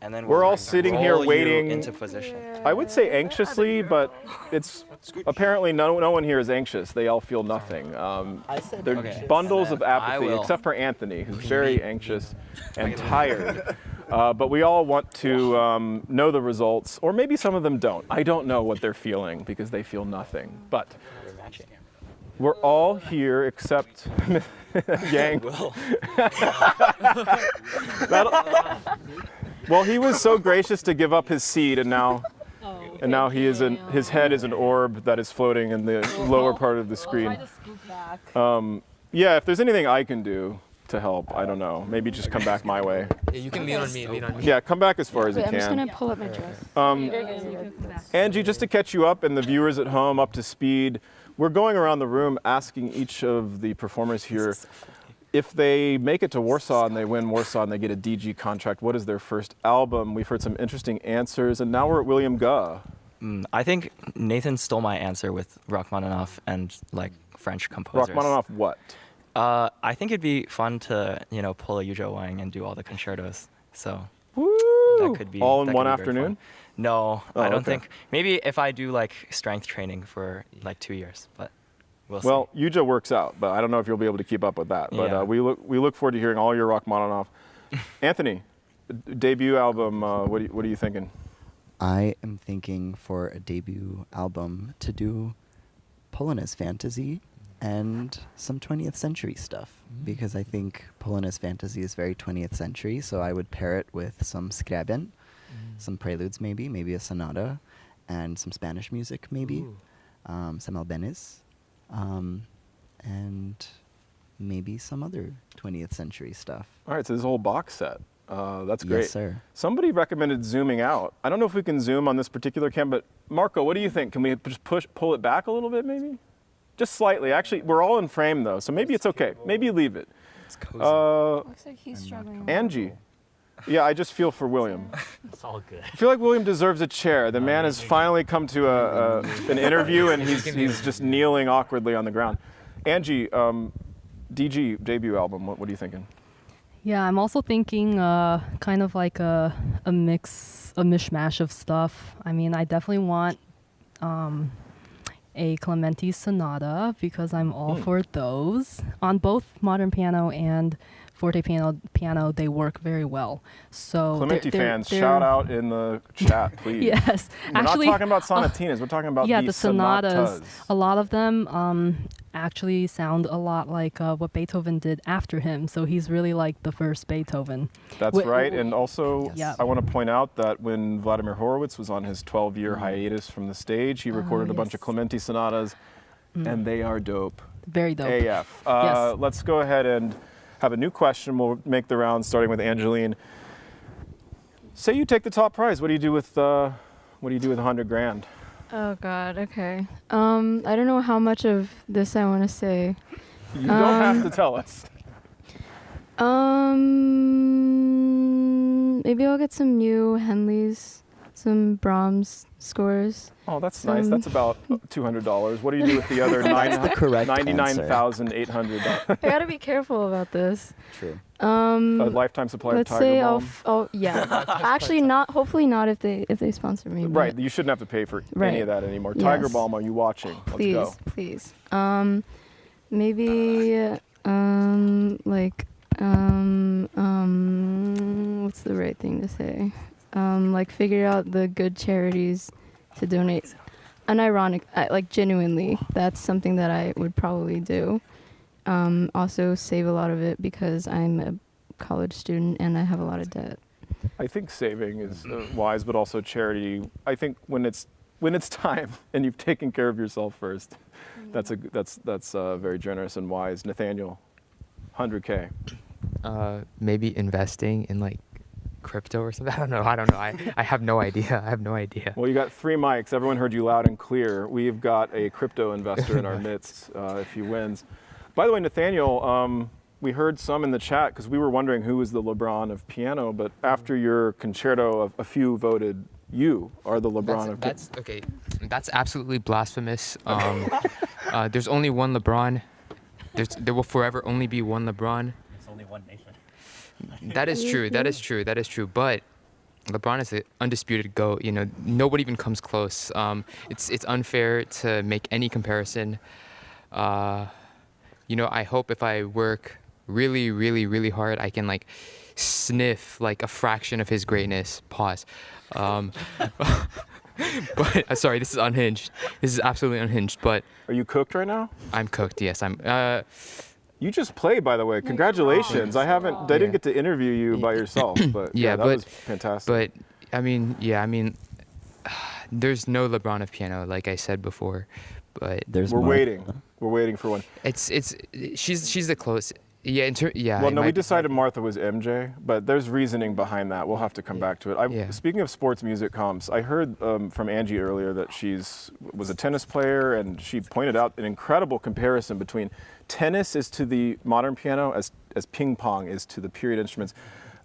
And then we're all sitting here waiting into position. I would say anxiously, but it's apparently no one here is anxious. They all feel nothing. They're bundles of apathy, except for Anthony, who's very anxious and tired. But we all want to know the results, or maybe some of them don't. I don't know what they're feeling because they feel nothing. But we're all here except Yang. Well, he was so gracious to give up his seat, and now his head is an orb that is floating in the lower part of the screen. Yeah, if there's anything I can do to help, I don't know. Maybe just come back my way. Yeah, you can lean on me. Yeah, come back as far as you can. I'm just gonna pull up my dress. Angie, just to catch you up and the viewers at home up to speed, we're going around the room asking each of the performers here, if they make it to Warsaw and they win Warsaw and they get a DG contract, what is their first album? We've heard some interesting answers, and now we're at William Guh. I think Nathan stole my answer with Rachmaninoff and like French composers. Rachmaninoff what? I think it'd be fun to, pull a Yujo Wang and do all the concertos. So that could be all in one afternoon? No, I don't think. Maybe if I do like strength training for like 2 years, but we'll see. Well, Yujo works out, but I don't know if you'll be able to keep up with that. But we look forward to hearing all your Rachmaninoff. Anthony, debut album. What are you thinking? I am thinking for a debut album to do Polonaise-Fantaisie and some 20th century stuff, because I think Polonaise-Fantaisie is very 20th century, so I would pair it with some Scriabin, some preludes maybe a sonata, and some Spanish music maybe, some Albanese, and maybe some other 20th century stuff. All right, so this whole box set. That's great. Yes, sir. Somebody recommended zooming out. I don't know if we can zoom on this particular cam, but Marco, what do you think? Can we just pull it back a little bit maybe? Just slightly. Actually, we're all in frame though, so maybe it's okay. Maybe leave it. Looks like he's struggling. Angie. Yeah, I just feel for William. It's all good. I feel like William deserves a chair. The man has finally come to an interview, and he's just kneeling awkwardly on the ground. Angie, DG debut album. What are you thinking? Yeah, I'm also thinking kind of like a mishmash of stuff. I mean, I definitely want a Clementi sonata because I'm all for those. On both modern piano and forte piano, they work very well. So Clementi fans, shout out in the chat, please. Yes, we're actually, not talking about sonatinas. We're talking about the sonatas. A lot of them actually sound a lot like what Beethoven did after him. So he's really like the first Beethoven. That's right. And also, yes. I want to point out that when Vladimir Horowitz was on his 12-year hiatus from the stage, he recorded a bunch of Clementi sonatas, and they are dope. Very dope. AF. Let's go ahead and have a new question. We'll make the round starting with Angeline. Say you take the top prize. What do you do with 100 grand? Oh God. Okay. I don't know how much of this I want to say. You don't have to tell us. Maybe I'll get some new Henle's, some Brahms scores. Oh, that's nice. That's about $200. What do you do with the other $99,800? I gotta be careful about this. True. A lifetime supply of Tiger say Balm? yeah. Actually, not. Hopefully not if they sponsor me. Right. You shouldn't have to pay for any of that anymore. Yes. Tiger Balm, are you watching? Please, Let's go. please. Maybe what's the right thing to say? Like figure out the good charities to donate. Unironic, like genuinely, that's something that I would probably do. Also save a lot of it because I'm a college student and I have a lot of debt. I think saving is wise, but also charity. I think when it's time and you've taken care of yourself first, that's very generous and wise. Nathaniel, 100K. Maybe investing in like crypto or something. I don't know. I have no idea. Well, you got 3 mics. Everyone heard you loud and clear. We've got a crypto investor in our midst if he wins. By the way, Nathaniel, we heard some in the chat because we were wondering who was the LeBron of piano, but after your concerto, a few voted you are the LeBron of piano. Okay. That's absolutely blasphemous. There's only one LeBron. There will forever only be one LeBron. There's only one nation. That is true. But LeBron is the undisputed GOAT. You know, nobody even comes close. It's unfair to make any comparison. You know, I hope if I work really, really, really hard, I can like sniff like a fraction of his greatness. Pause. But sorry, this is unhinged. This is absolutely unhinged. But are you cooked right now? I'm cooked. Yes, I'm. You just played, by the way. Congratulations. I didn't get to interview you by yourself, but that was fantastic. But I mean, there's no LeBron of piano, like I said before. But we're waiting. We're waiting for one. She's the closest. Yeah. Well, no, we decided Martha was MJ, but there's reasoning behind that. We'll have to come back to it. Speaking of sports music comps, I heard from Angie earlier that was a tennis player, and she pointed out an incredible comparison between tennis is to the modern piano as ping pong is to the period instruments.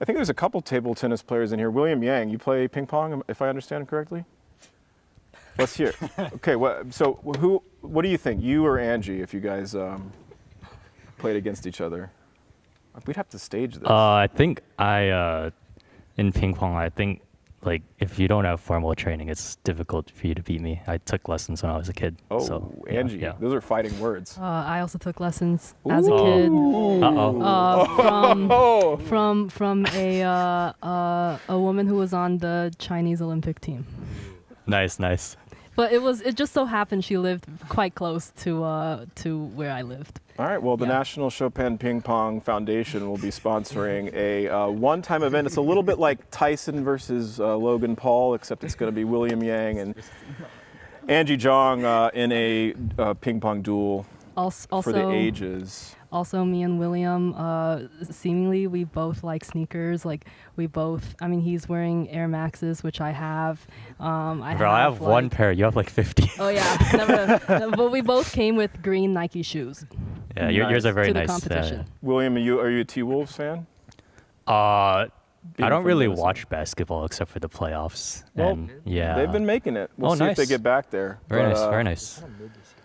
I think there's a couple table tennis players in here. William Yang, you play ping pong, if I understand correctly? Let's hear. Okay, what do you think, you or Angie, if you guys played against each other? We'd have to stage this. I think in ping pong, I think like if you don't have formal training, it's difficult for you to beat me. I took lessons when I was a kid. Oh, so, Angie, those are fighting words. I also took lessons as a kid. From a woman who was on the Chinese Olympic team. Nice. But it just so happened she lived quite close to where I lived. All right, well, the National Chopin Ping Pong Foundation will be sponsoring a one-time event. It's a little bit like Tyson versus Logan Paul, except it's going to be William Yang and Angie Zhang in a ping pong duel for the ages. Also, me and William, seemingly we both like sneakers. Like he's wearing Air Maxes, which I have. I have one pair. You have like 50. Oh yeah, but we both came with green Nike shoes. Yeah, yours are very to the nice. competition. William, are you a T-Wolves fan? I don't from really Minnesota. watch basketball except for the playoffs. Well, and yeah, They've been making it. We'll see if they nice. get back there. Very But, nice, very nice.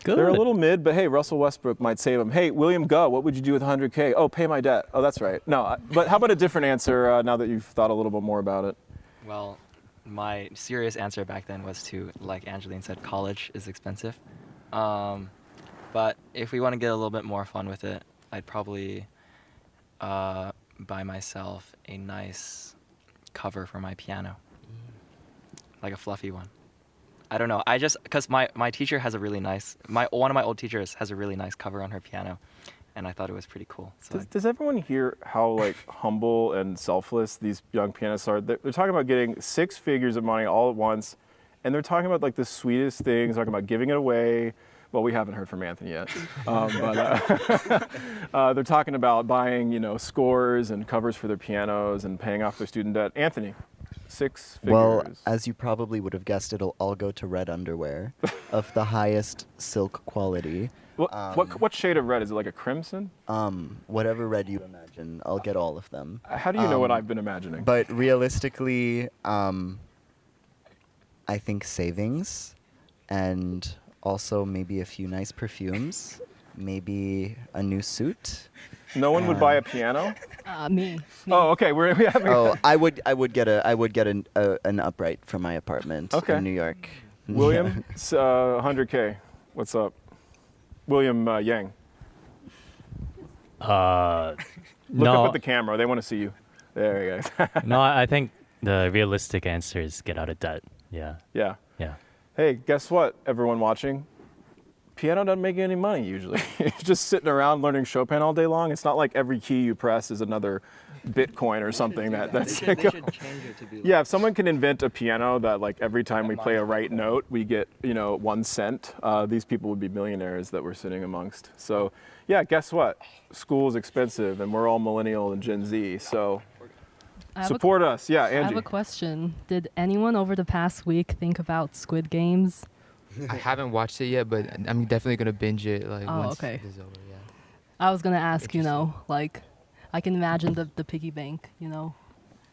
Good. They're a little mid, but hey, Russell Westbrook might save them. Hey, William Guh, what would you do with 100K? Oh, pay my debt. Oh, that's right. No, but how about a different answer now that you've thought a little bit more about it? Well, my serious answer back then was to, like Angeline said, college is expensive. But if we want to get a little bit more fun with it, I'd probably buy myself a nice cover for my piano, like a fluffy one. I don't know. I just, because my teacher has a really nice, one of my old teachers has a really nice cover on her piano, and I thought it was pretty cool. So Does everyone hear how like humble and selfless these young pianists are? They're talking about getting 6 figures of money all at once, and they're talking about like the sweetest things, talking about giving it away. Well, we haven't heard from Anthony yet, but they're talking about buying, scores and covers for their pianos and paying off their student debt. Anthony, 6 figures. Well, as you probably would have guessed, it'll all go to red underwear of the highest silk quality. What shade of red? Is it like a crimson? Whatever red you imagine, I'll get all of them. How do you know what I've been imagining? But realistically, I think savings, and also maybe a few nice perfumes, maybe a new suit. No one would buy a piano? Me. Oh, okay. We have. Oh, I would get an upright for my apartment in New York. William, 100K. What's up? William Yang. Look up at the camera. They want to see you. There you go. No, I think the realistic answer is get out of debt. Yeah. Yeah. Yeah. Hey, guess what, everyone watching? Piano doesn't make you any money usually. Just sitting around learning Chopin all day long. It's not like every key you press is another Bitcoin or something that's they should change it to be like, yeah, if someone can invent a piano that like every time we play a right note, we get, 1 cent, these people would be millionaires that we're sitting amongst. So yeah, guess what? School is expensive and we're all millennial and Gen Z. So support us. Yeah, Angie. I have a question. Did anyone over the past week think about Squid Games? I haven't watched it yet, but I'm definitely gonna binge it once okay. it's over. Yeah. I was gonna ask, I can imagine the piggy bank,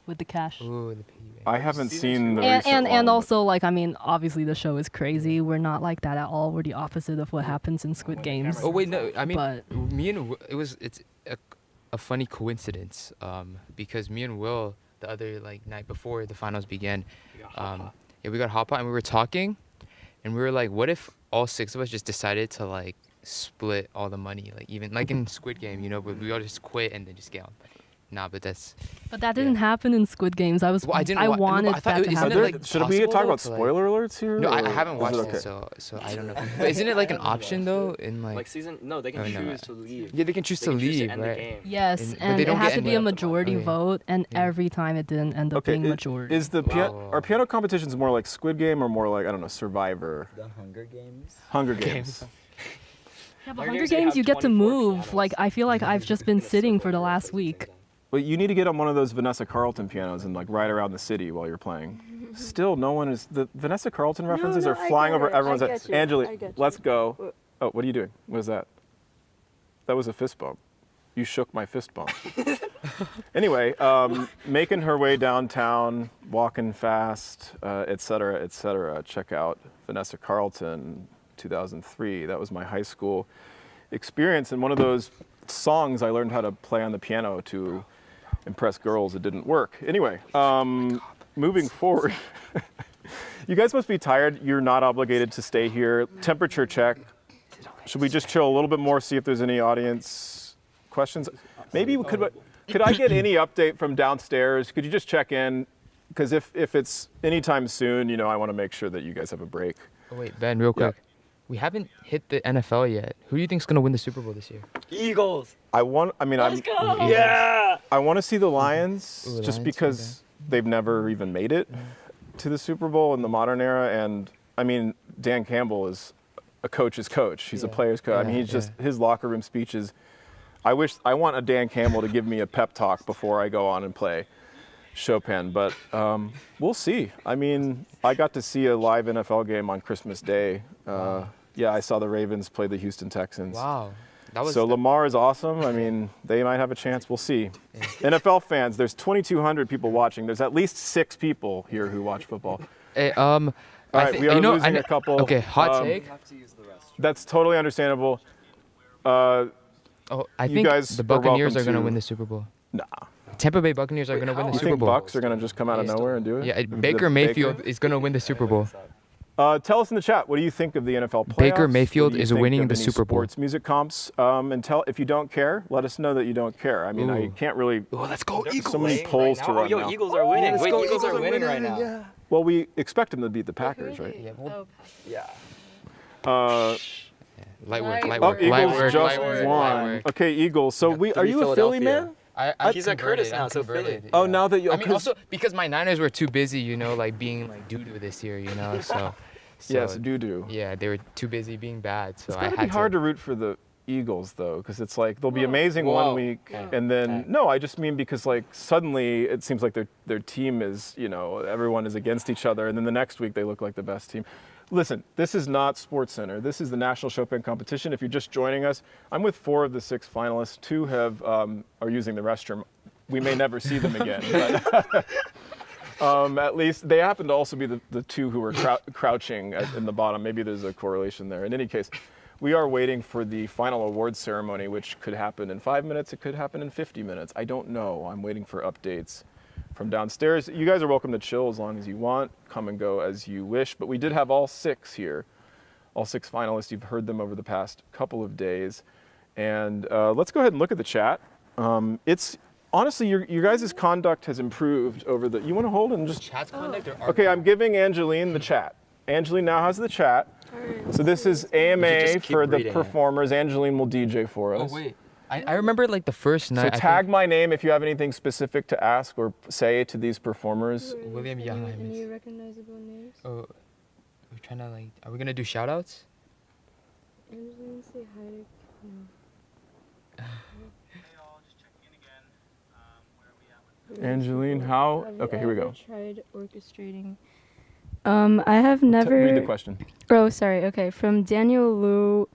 with the cash. Ooh, the piggy bank. I haven't seen the And also obviously the show is crazy. We're not like that at all. We're the opposite of what happens in Squid Games. Oh wait, no. I mean, But- me and it's a funny coincidence because me and Will the other night before the finals began, we got hot pot and we were talking, and we were like, what if all 6 of us just decided to split all the money, even in Squid Game, but we all just quit and then just get on. Nah, but that didn't happen in Squid Games. I wanted that to happen. Should we talk about spoiler alerts here? No, I haven't watched okay? it, so I don't know. But isn't it an option though? No, they can choose to leave. Yeah, they can choose to leave, end the right? game. Yes, but and they it don't had get to be any- a majority vote, and every time it didn't end up being majority. Is the are piano competitions more like Squid Game or more like, I don't know, Survivor? The Hunger Games. Hunger Games. Yeah, but Hunger Games, you get to move. I feel like I've just been sitting for the last week. Well, you need to get on one of those Vanessa Carlton pianos and ride around the city while you're playing. Still, no one is. The Vanessa Carlton references are flying over everyone's head. Angela, let's go. Oh, what are you doing? What is that? That was a fist bump. You shook my fist bump. Anyway, making her way downtown, walking fast, et cetera, et cetera. Check out Vanessa Carlton, 2003. That was my high school experience, and one of those songs I learned how to play on the piano to impress girls. It didn't work. Anyway, moving forward. You guys must be tired. You're not obligated to stay here. Temperature check. Should we just chill a little bit more, see if there's any audience questions? Maybe could I get any update from downstairs? Could you just check in? Because if it's anytime soon, I want to make sure that you guys have a break. Oh wait, Ben, real quick. Yeah. We haven't hit the NFL yet. Who do you think's gonna win the Super Bowl this year? Eagles. Let's go. Yeah. I want to see the Lions, Ooh, the just Lions, because they've never even made it to the Super Bowl in the modern era. And Dan Campbell is a coach's coach. He's a player's coach. Yeah, he's just his locker room speeches. I want a Dan Campbell to give me a pep talk before I go on and play Chopin, but we'll see. I got to see a live NFL game on Christmas Day. Yeah, I saw the Ravens play the Houston Texans. Wow. So Lamar is awesome. I mean, they might have a chance. We'll see. NFL fans, there's 2,200 people watching. There's at least 6 people here who watch football. Hey, All right, we are losing a couple. Okay, hot take. That's totally understandable. I think guys the are Buccaneers welcome are going to to- win the Super Bowl. Nah. Tampa Bay Buccaneers are going to win the You Super think Bowl. Bucks are going to just come out of nowhere and do it? Yeah, Baker Mayfield is going to win the Super Bowl. Tell us in the chat, what do you think of the NFL playoffs? Baker Mayfield What do you is think winning of the any Super Bowl. Sports music comps. And if you don't care, let us know that you don't care. I mean, I can't really. Oh, let's go Eagles. So many polls to run now. Eagles are winning. Wait, Eagles are winning right now. Yeah. Well, we expect them to beat the Packers, right? Yeah. Light work, light Oh, work, Eagles light work, just light work, won. light work. Okay, Eagles. So are you a Philly man? He's at Curtis now, so converted. Oh, now that you. I mean, also because my Niners were too busy, you know, like being like doo-doo this year, you know, so. Yes, doo-doo. Yeah, they were too busy being bad, so It's I gotta had be hard to root for the Eagles though, because it's like they'll be amazing Whoa. one week, and then no, I just mean because like suddenly it seems like their team is, you know, everyone is against each other, and then the next week they look like the best team. Listen, this is not Sports Center. This is the National Chopin Competition. If you're just joining us, I'm with 4 of the 6 finalists. 2 are using the restroom. We may never see them again. But, at least they happen to also be the 2 who were crouching in the bottom. Maybe there's a correlation there. In any case, we are waiting for the final awards ceremony, which could happen in 5 minutes. It could happen in 50 minutes. I don't know. I'm waiting for updates from downstairs. You guys are welcome to chill as long as you want. Come and go as you wish. But we did have all 6 here, all 6 finalists. You've heard them over the past couple of days. And let's go ahead and look at the chat. It's honestly, your guys' conduct has improved over the. You want to hold and just. Chat's conduct or Okay, I'm giving Angeline the chat. Angeline now has the chat. So this is AMA for the performers. Angeline will DJ for us. Oh wait, I remember like the first night. So tag my name if you have anything specific to ask or say to these performers. William Young. Any recognizable names? Oh, we're trying to like. Are we gonna do shout outs? Angeline, say hi to. No. Angeline, how? Okay, here we go. Tried orchestrating. I have never. Read the question. Oh, sorry. Okay, from Daniel Liu.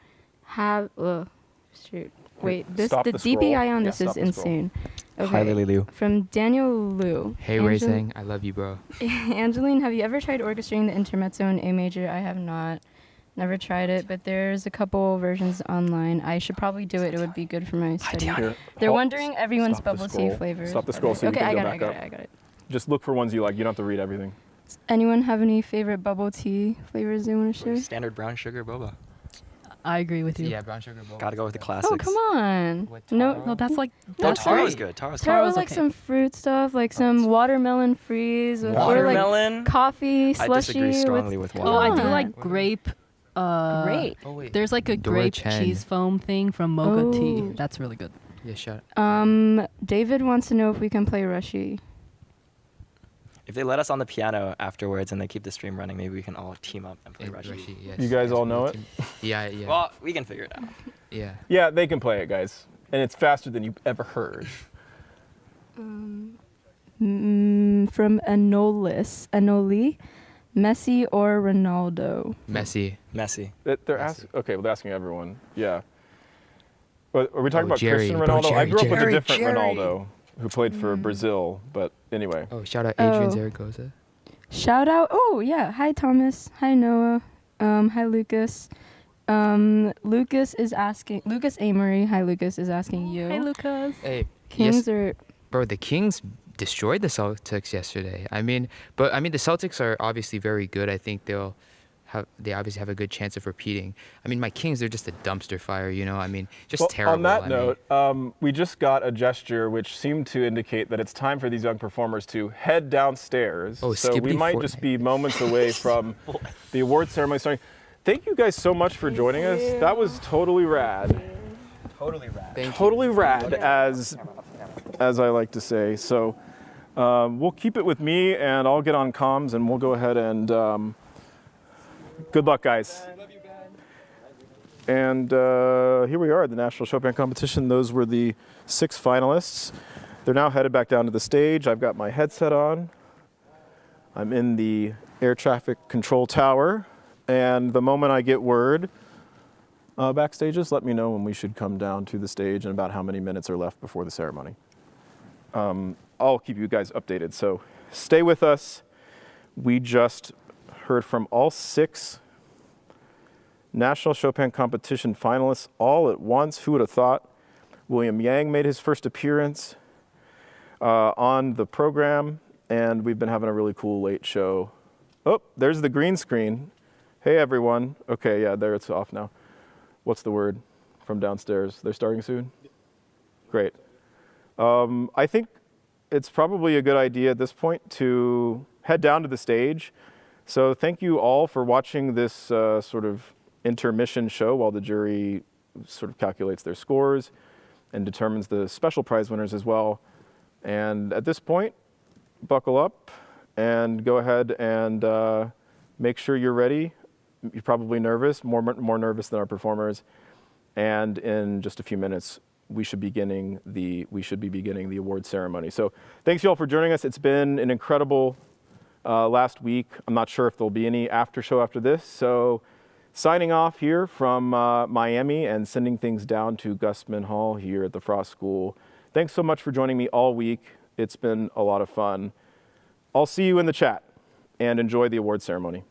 Shoot. Wait, the DPI on this is insane. Okay. Hi, Lily Liu. From Daniel Liu. Hey, Racing, I love you, bro. Angeline, have you ever tried orchestrating the intermezzo in A major? I have not. Never tried it, but there's a couple versions online. I should probably do it. It would be good for my study. They're wondering everyone's bubble tea flavors. Stop the scroll so you okay, can go I back up. I got it. Just look for ones you like. You don't have to read everything. Anyone have any favorite bubble tea flavors they want to share? Standard brown sugar boba. I agree with you. Yeah, brown sugar bowl. Gotta go with the classics. Oh, come on. No, that's like. No, Taro's good. Taro's good. Taro like some fruit stuff, like some watermelon freeze, or Watermelon? like coffee slushy. I disagree strongly with Oh, watermelon. I do like grape. Grape. Oh wait. There's like a Dora grape Chen. cheese foam thing from Mocha Tea. Oh. That's really good. Yeah, shut. David wants to know if we can play Rushy. If they let us on the piano afterwards and they keep the stream running, maybe we can all team up and play Rushy. Yes, You guys all know it? Yeah, yeah. Well, we can figure it out. Yeah. Yeah, they can play it, guys. And it's faster than you've ever heard. From Anoli, Messi or Ronaldo? Messi. They're asking. Okay, well, they're asking everyone. Yeah. But are we talking about Jerry, Cristiano bro, Ronaldo? Jerry, I grew up with a Jerry. different Ronaldo who played for Brazil. But anyway. Oh, shout out Adrian Oh. Zaragoza. Shout out. Oh, yeah. Hi, Thomas. Hi, Noah. Hi, Lucas. Lucas Amory. Hi, Lucas is asking you. Hi, Lucas. Hey, Kings or bro, the Kings destroyed the Celtics yesterday. I mean, the Celtics are obviously very good. I think they obviously have a good chance of repeating. I mean, my Kings, they're just a dumpster fire, you know? I mean, just terrible. On that note, we just got a gesture which seemed to indicate that it's time for these young performers to head downstairs. Oh, so we might just be moments away from the award ceremony starting. Thank you guys so much for joining us. That was totally rad. Totally rad. Totally rad, as I like to say. So we'll keep it with me, and I'll get on comms, and we'll go ahead and good luck, guys. And here we are at the National Chopin Competition. Those were the 6 finalists. They're now headed back down to the stage. I've got my headset on. I'm in the air traffic control tower. And the moment I get word, backstage, just let me know when we should come down to the stage and about how many minutes are left before the ceremony. I'll keep you guys updated, so stay with us. We just heard from all 6 National Chopin Competition finalists all at once. Who would have thought? William Yang made his first appearance on the program, and we've been having a really cool late show. Oh, there's the green screen. Hey, everyone. Okay, yeah, there it's off now. What's the word from downstairs? They're starting soon? Great. I think it's probably a good idea at this point to head down to the stage. So thank you all for watching this sort of intermission show while the jury sort of calculates their scores and determines the special prize winners as well. And at this point, buckle up and go ahead and make sure you're ready. You're probably nervous, more nervous than our performers. And in just a few minutes, we should be beginning the award ceremony. So thanks you all for joining us. It's been an incredible last week. I'm not sure if there'll be any after show after this. So signing off here from Miami and sending things down to Gusman Hall here at the Frost School. Thanks so much for joining me all week. It's been a lot of fun. I'll see you in the chat and enjoy the award ceremony.